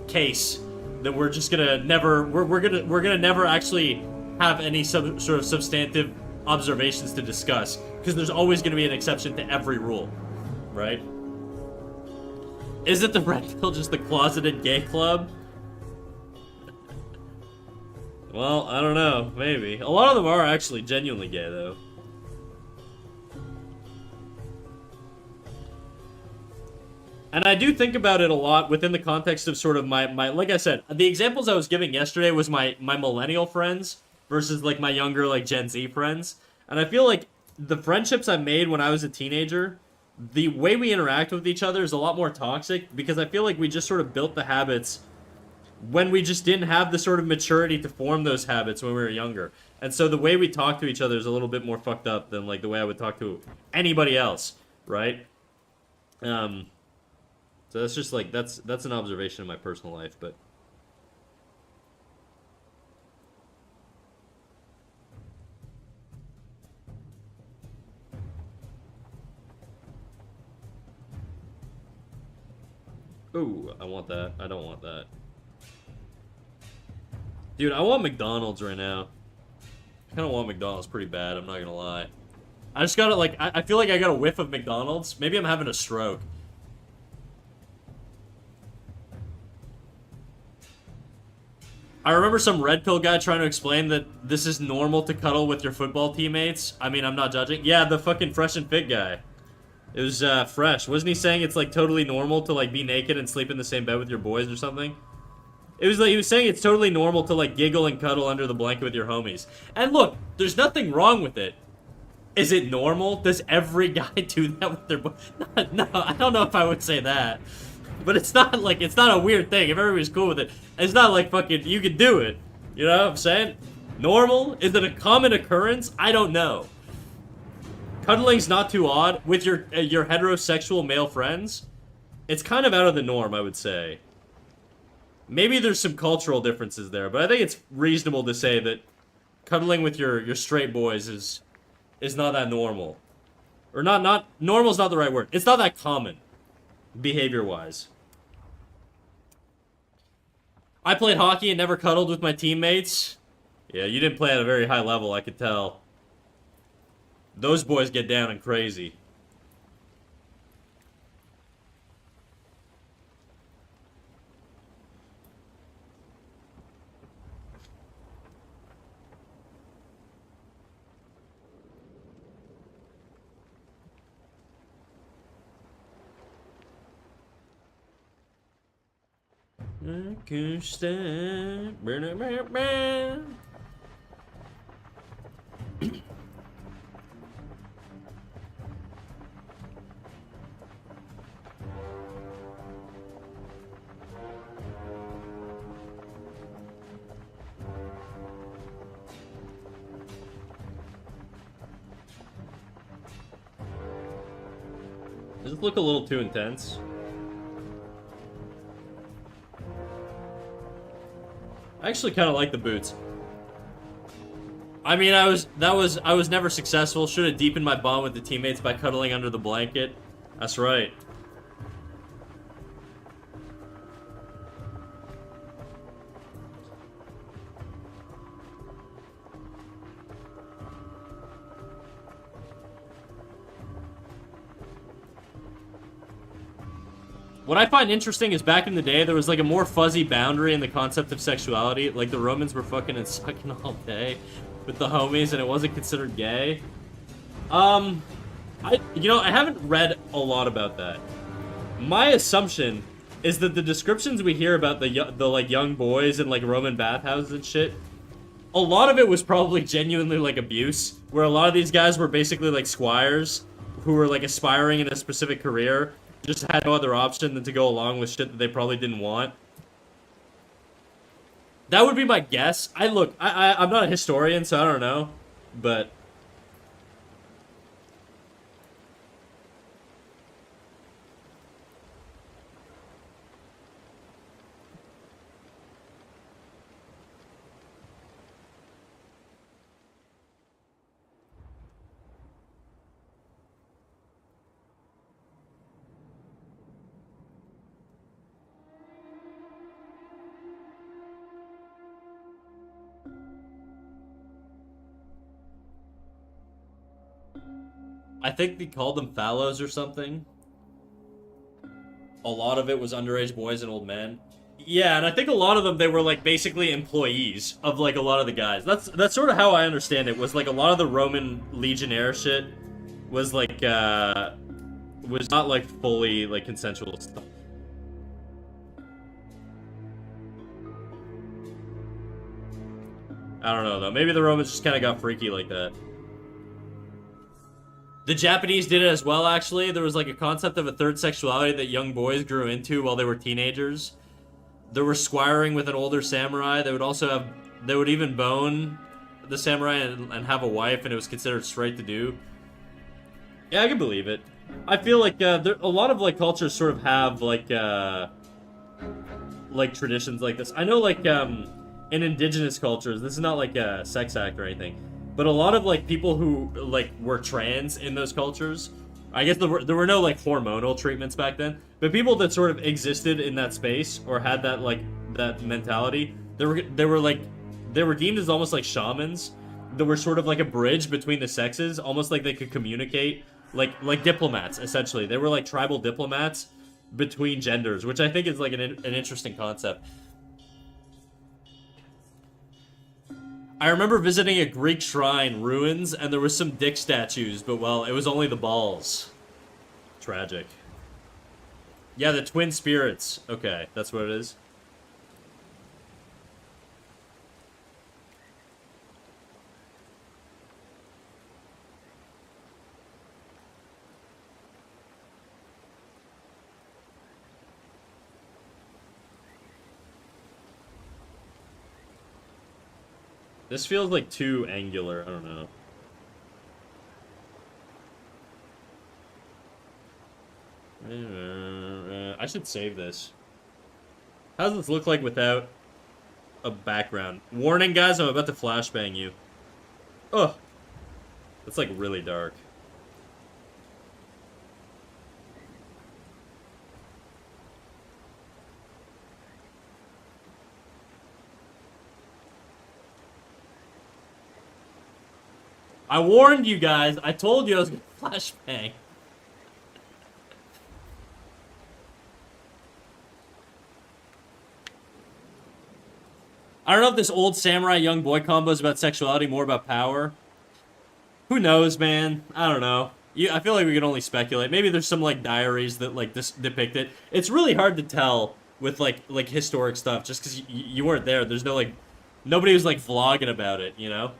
Speaker 1: case, then we're just gonna never we're gonna never actually have any sort of substantive observations to discuss, because there's always gonna be an exception to every rule, right? Isn't the Red Pill just the closeted gay club? Well, I don't know. Maybe. A lot of them are actually genuinely gay, though. And I do think about it a lot within the context of sort of my like I said, the examples I was giving yesterday was my millennial friends versus like my younger like Gen Z friends. And I feel like the friendships I made when I was a teenager, the way we interact with each other is a lot more toxic, because I feel like we just sort of built the habits when we just didn't have the sort of maturity to form those habits when we were younger. And so the way we talk to each other is a little bit more fucked up than like the way I would talk to anybody else, right? So that's just like that's an observation in my personal life, but ooh, I want that. I don't want that. Dude, I want McDonald's right now. I kind of want McDonald's pretty bad, I'm not gonna lie. I just gotta, like, I feel like I got a whiff of McDonald's. Maybe I'm having a stroke. I remember some red pill guy trying to explain that this is normal to cuddle with your football teammates. I mean, I'm not judging. Yeah, the fucking Fresh and Fit guy. It was, Fresh. Wasn't he saying it's, like, totally normal to, like, be naked and sleep in the same bed with your boys or something? It was like, he was saying it's totally normal to, like, giggle and cuddle under the blanket with your homies. And look, there's nothing wrong with it. Is it normal? Does every guy do that with their boys? No, I don't know if I would say that. But it's not, like, it's not a weird thing. If everybody's cool with it, it's not like fucking, you can do it. You know what I'm saying? Normal? Is it a common occurrence? I don't know. Cuddling's not too odd with your heterosexual male friends. It's kind of out of the norm, I would say. Maybe there's some cultural differences there, but I think it's reasonable to say that cuddling with your straight boys is not that normal. Or not normal's not the right word. It's not that common, behavior-wise. I played hockey and never cuddled with my teammates. Yeah, you didn't play at a very high level, I could tell. Those boys get down and crazy. I can't stand. Does it look a little too intense? I actually kind of like the boots. I mean, I was never successful. Should have deepened my bond with the teammates by cuddling under the blanket. That's right. What I find interesting is back in the day, there was like a more fuzzy boundary in the concept of sexuality. Like the Romans were fucking and sucking all day with the homies, and it wasn't considered gay. I haven't read a lot about that. My assumption is that the descriptions we hear about the like young boys in like Roman bathhouses and shit, a lot of it was probably genuinely like abuse, where a lot of these guys were basically like squires who were like aspiring in a specific career. Just had no other option than to go along with shit that they probably didn't want. That would be my guess. I'm not a historian, so I don't know. But I think they called them fallows or something. A lot of it was underage boys and old men. Yeah, and I think a lot of them, they were like basically employees of like a lot of the guys. That's sort of how I understand it. Was like a lot of the Roman legionnaire shit was like was not like fully like consensual stuff. I don't know though. Maybe the Romans just kind of got freaky like that. The Japanese did it as well, actually. There was like a concept of a third sexuality that young boys grew into while they were teenagers. There were squiring with an older samurai. They would also have, they would even bone the samurai and have a wife, and it was considered straight to do. Yeah, I can believe it. I feel like there, a lot of like cultures sort of have like traditions like this. I know like in indigenous cultures, this is not like a sex act or anything, but a lot of like people who like were trans in those cultures, I guess there were no like hormonal treatments back then, but people that sort of existed in that space or had that like that mentality, they were deemed as almost like shamans that were sort of like a bridge between the sexes, almost like they could communicate like diplomats essentially. They were like tribal diplomats between genders, which I think is like an interesting concept. I remember visiting a Greek shrine ruins, and there was some dick statues, but well, it was only the balls. Tragic. Yeah, the twin spirits. Okay, that's what it is. This feels like too angular. I don't know. I should save this. How does this look like without a background? Warning, guys, I'm about to flashbang you. Ugh. That's like really dark. I warned you guys. I told you I was gonna flashbang. I don't know if this old samurai young boy combo is about sexuality, more about power. Who knows, man? I don't know. I feel like we can only speculate. Maybe there's some like diaries that like depict it. It's really hard to tell with like historic stuff just because you weren't there. There's no like nobody was like vlogging about it, you know?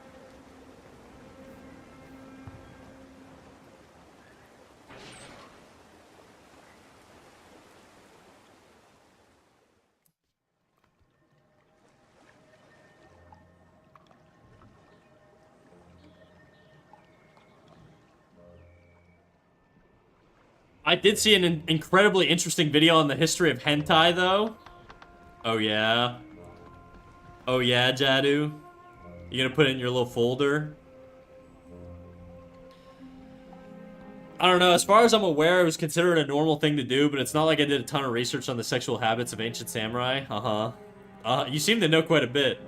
Speaker 1: I did see an incredibly interesting video on the history of hentai, though. Oh, yeah? Oh, yeah, Jadu? You gonna put it in your little folder? I don't know, as far as I'm aware, it was considered a normal thing to do, but it's not like I did a ton of research on the sexual habits of ancient samurai. You seem to know quite a bit.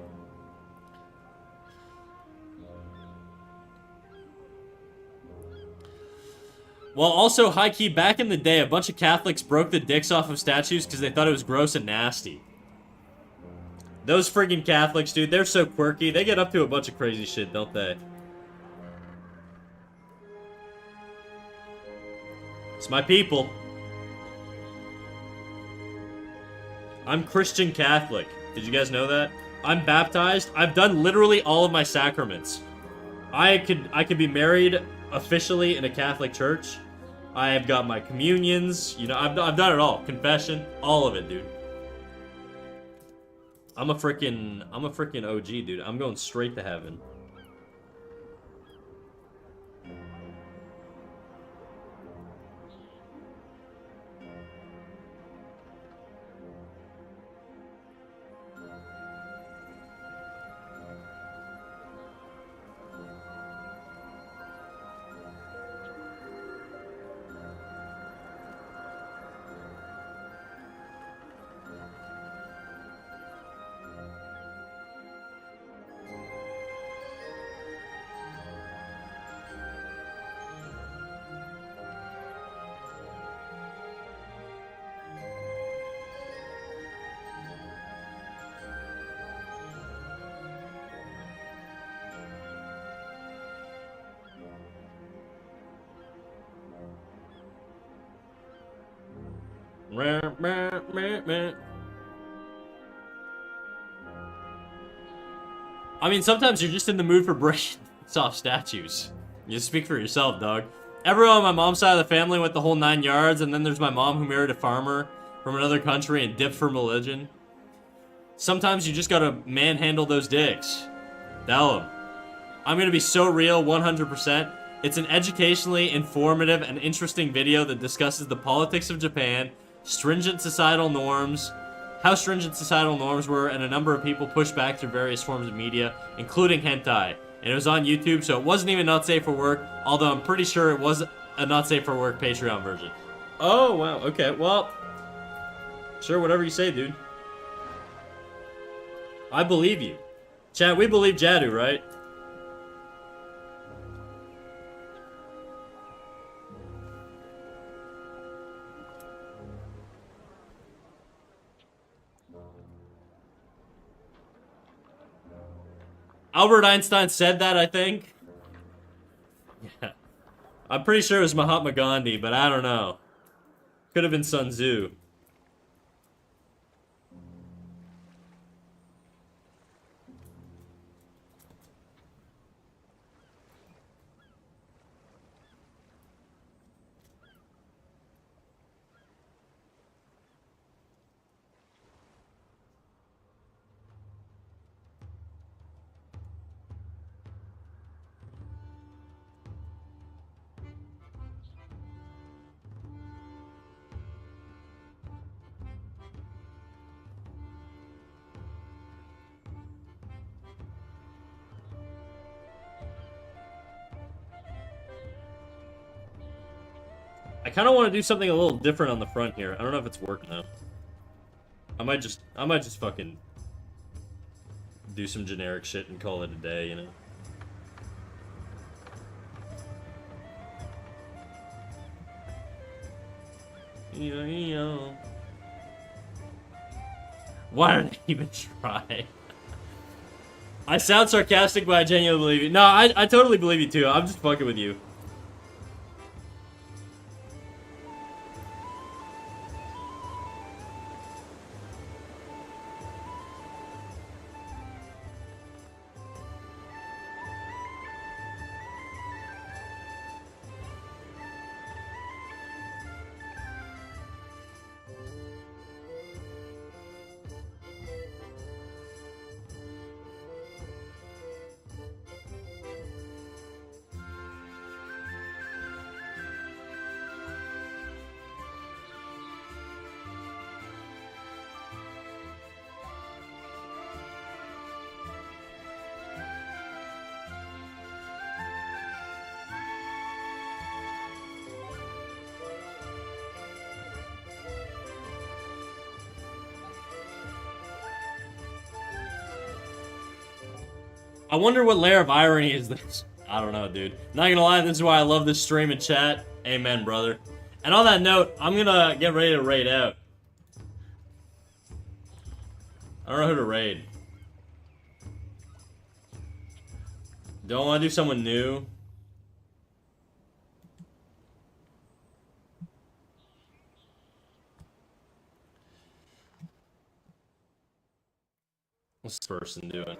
Speaker 1: Well, also, high-key, back in the day, a bunch of Catholics broke the dicks off of statues because they thought it was gross and nasty. Those friggin' Catholics, dude, they're so quirky. They get up to a bunch of crazy shit, don't they? It's my people. I'm Christian Catholic. Did you guys know that? I'm baptized. I've done literally all of my sacraments. I could be married officially in a Catholic church. I have got my communions. You know, I've done it all. Confession, all of it, dude. I'm a freaking OG, dude. I'm going straight to heaven. I mean, sometimes you're just in the mood for breaking soft statues. You speak for yourself, dog. Everyone on my mom's side of the family went the whole 9 yards, and then there's my mom who married a farmer from another country and dipped for religion. sometimes you just gotta manhandle those dicks. Tell them. I'm gonna be so real, 100%. It's an educationally informative and interesting video that discusses the politics of Japan, stringent societal norms, how stringent societal norms were, and a number of people pushed back through various forms of media, including hentai. And it was on YouTube, so it wasn't even not safe for work, although I'm pretty sure it was a not safe for work Patreon version. Oh, wow, okay, well, sure, whatever you say, dude. I believe you. Chat, we believe Jadu, right? Albert Einstein said that, I think. Yeah. I'm pretty sure it was Mahatma Gandhi, but I don't know. Could have been Sun Tzu. I kind of want to do something a little different on the front here. I don't know if it's working though. I might just fucking do some generic shit and call it a day, you know? Why did I even try? I sound sarcastic, but I genuinely believe you. No, I totally believe you too. I'm just fucking with you. I wonder what layer of irony is this. I don't know, dude. Not gonna lie, this is why I love this stream and chat. Amen, brother. And on that note, I'm gonna get ready to raid out. I don't know who to raid. Don't want to do someone new. What's this person doing?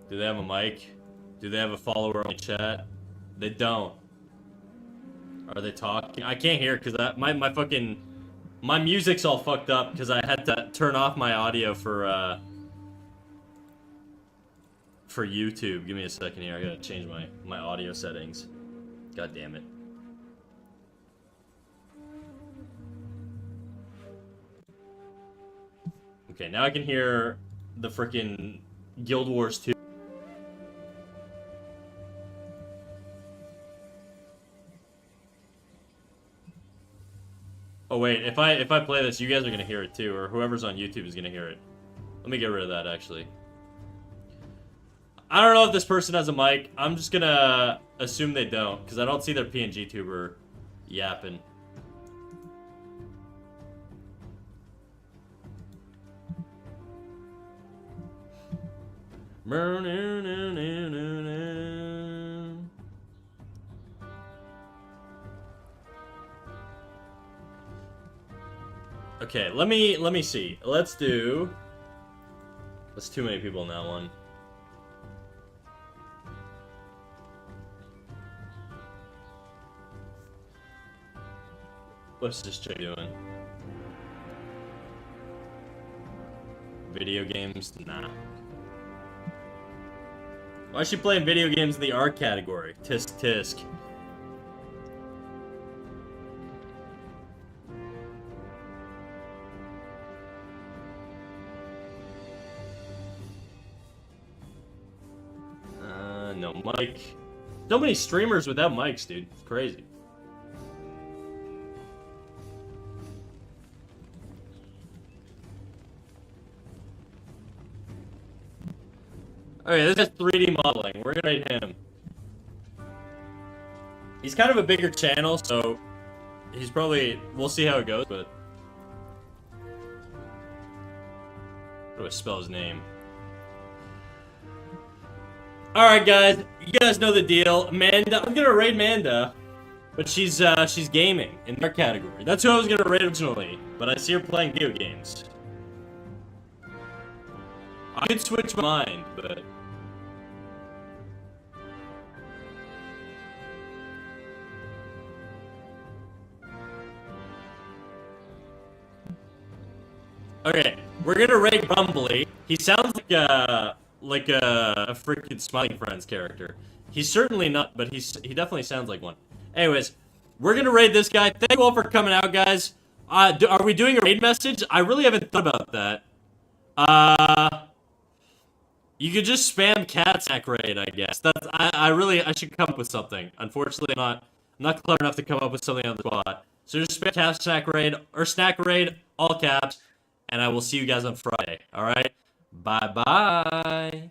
Speaker 1: Do they have a mic? Do they have a follower on chat? They don't. Are they talking? I can't hear because my music's all fucked up because I had to turn off my audio for YouTube. Give me a second here. I gotta change my audio settings. God damn it. Okay, now I can hear the frickin' Guild Wars 2. Oh wait, if I play this, you guys are gonna hear it too, or whoever's on YouTube is gonna hear it. Let me get rid of that, actually. I don't know if this person has a mic. I'm just gonna assume they don't, because I don't see their PNG tuber yapping. Okay, let me see. Let's do... That's too many people in that one. What's this chick doing? video games? Nah. Why is she playing video games in the art category? Tisk tisk. No mic. So many streamers without mics, dude. It's crazy. Okay, this is 3D modeling. We're gonna rate him. He's kind of a bigger channel, so he's probably... We'll see how it goes, but... How do I spell his name? Alright, guys. You guys know the deal. Amanda. I'm gonna rate Amanda, but she's gaming in their category. That's who I was gonna rate originally, but I see her playing video games. I could switch my mind, but... Okay, we're gonna rate Grumbly. He sounds like a freaking Smiling Friends character. He's certainly not, but he definitely sounds like one. Anyways, we're gonna raid this guy. Thank you all for coming out, guys. Are we doing a raid message? I really haven't thought about that. You could just spam cat snack raid, I guess. I should come up with something. Unfortunately, I'm not clever enough to come up with something on the spot. So just spam cat snack raid or snack raid, all caps, and I will see you guys on Friday. All right, bye bye.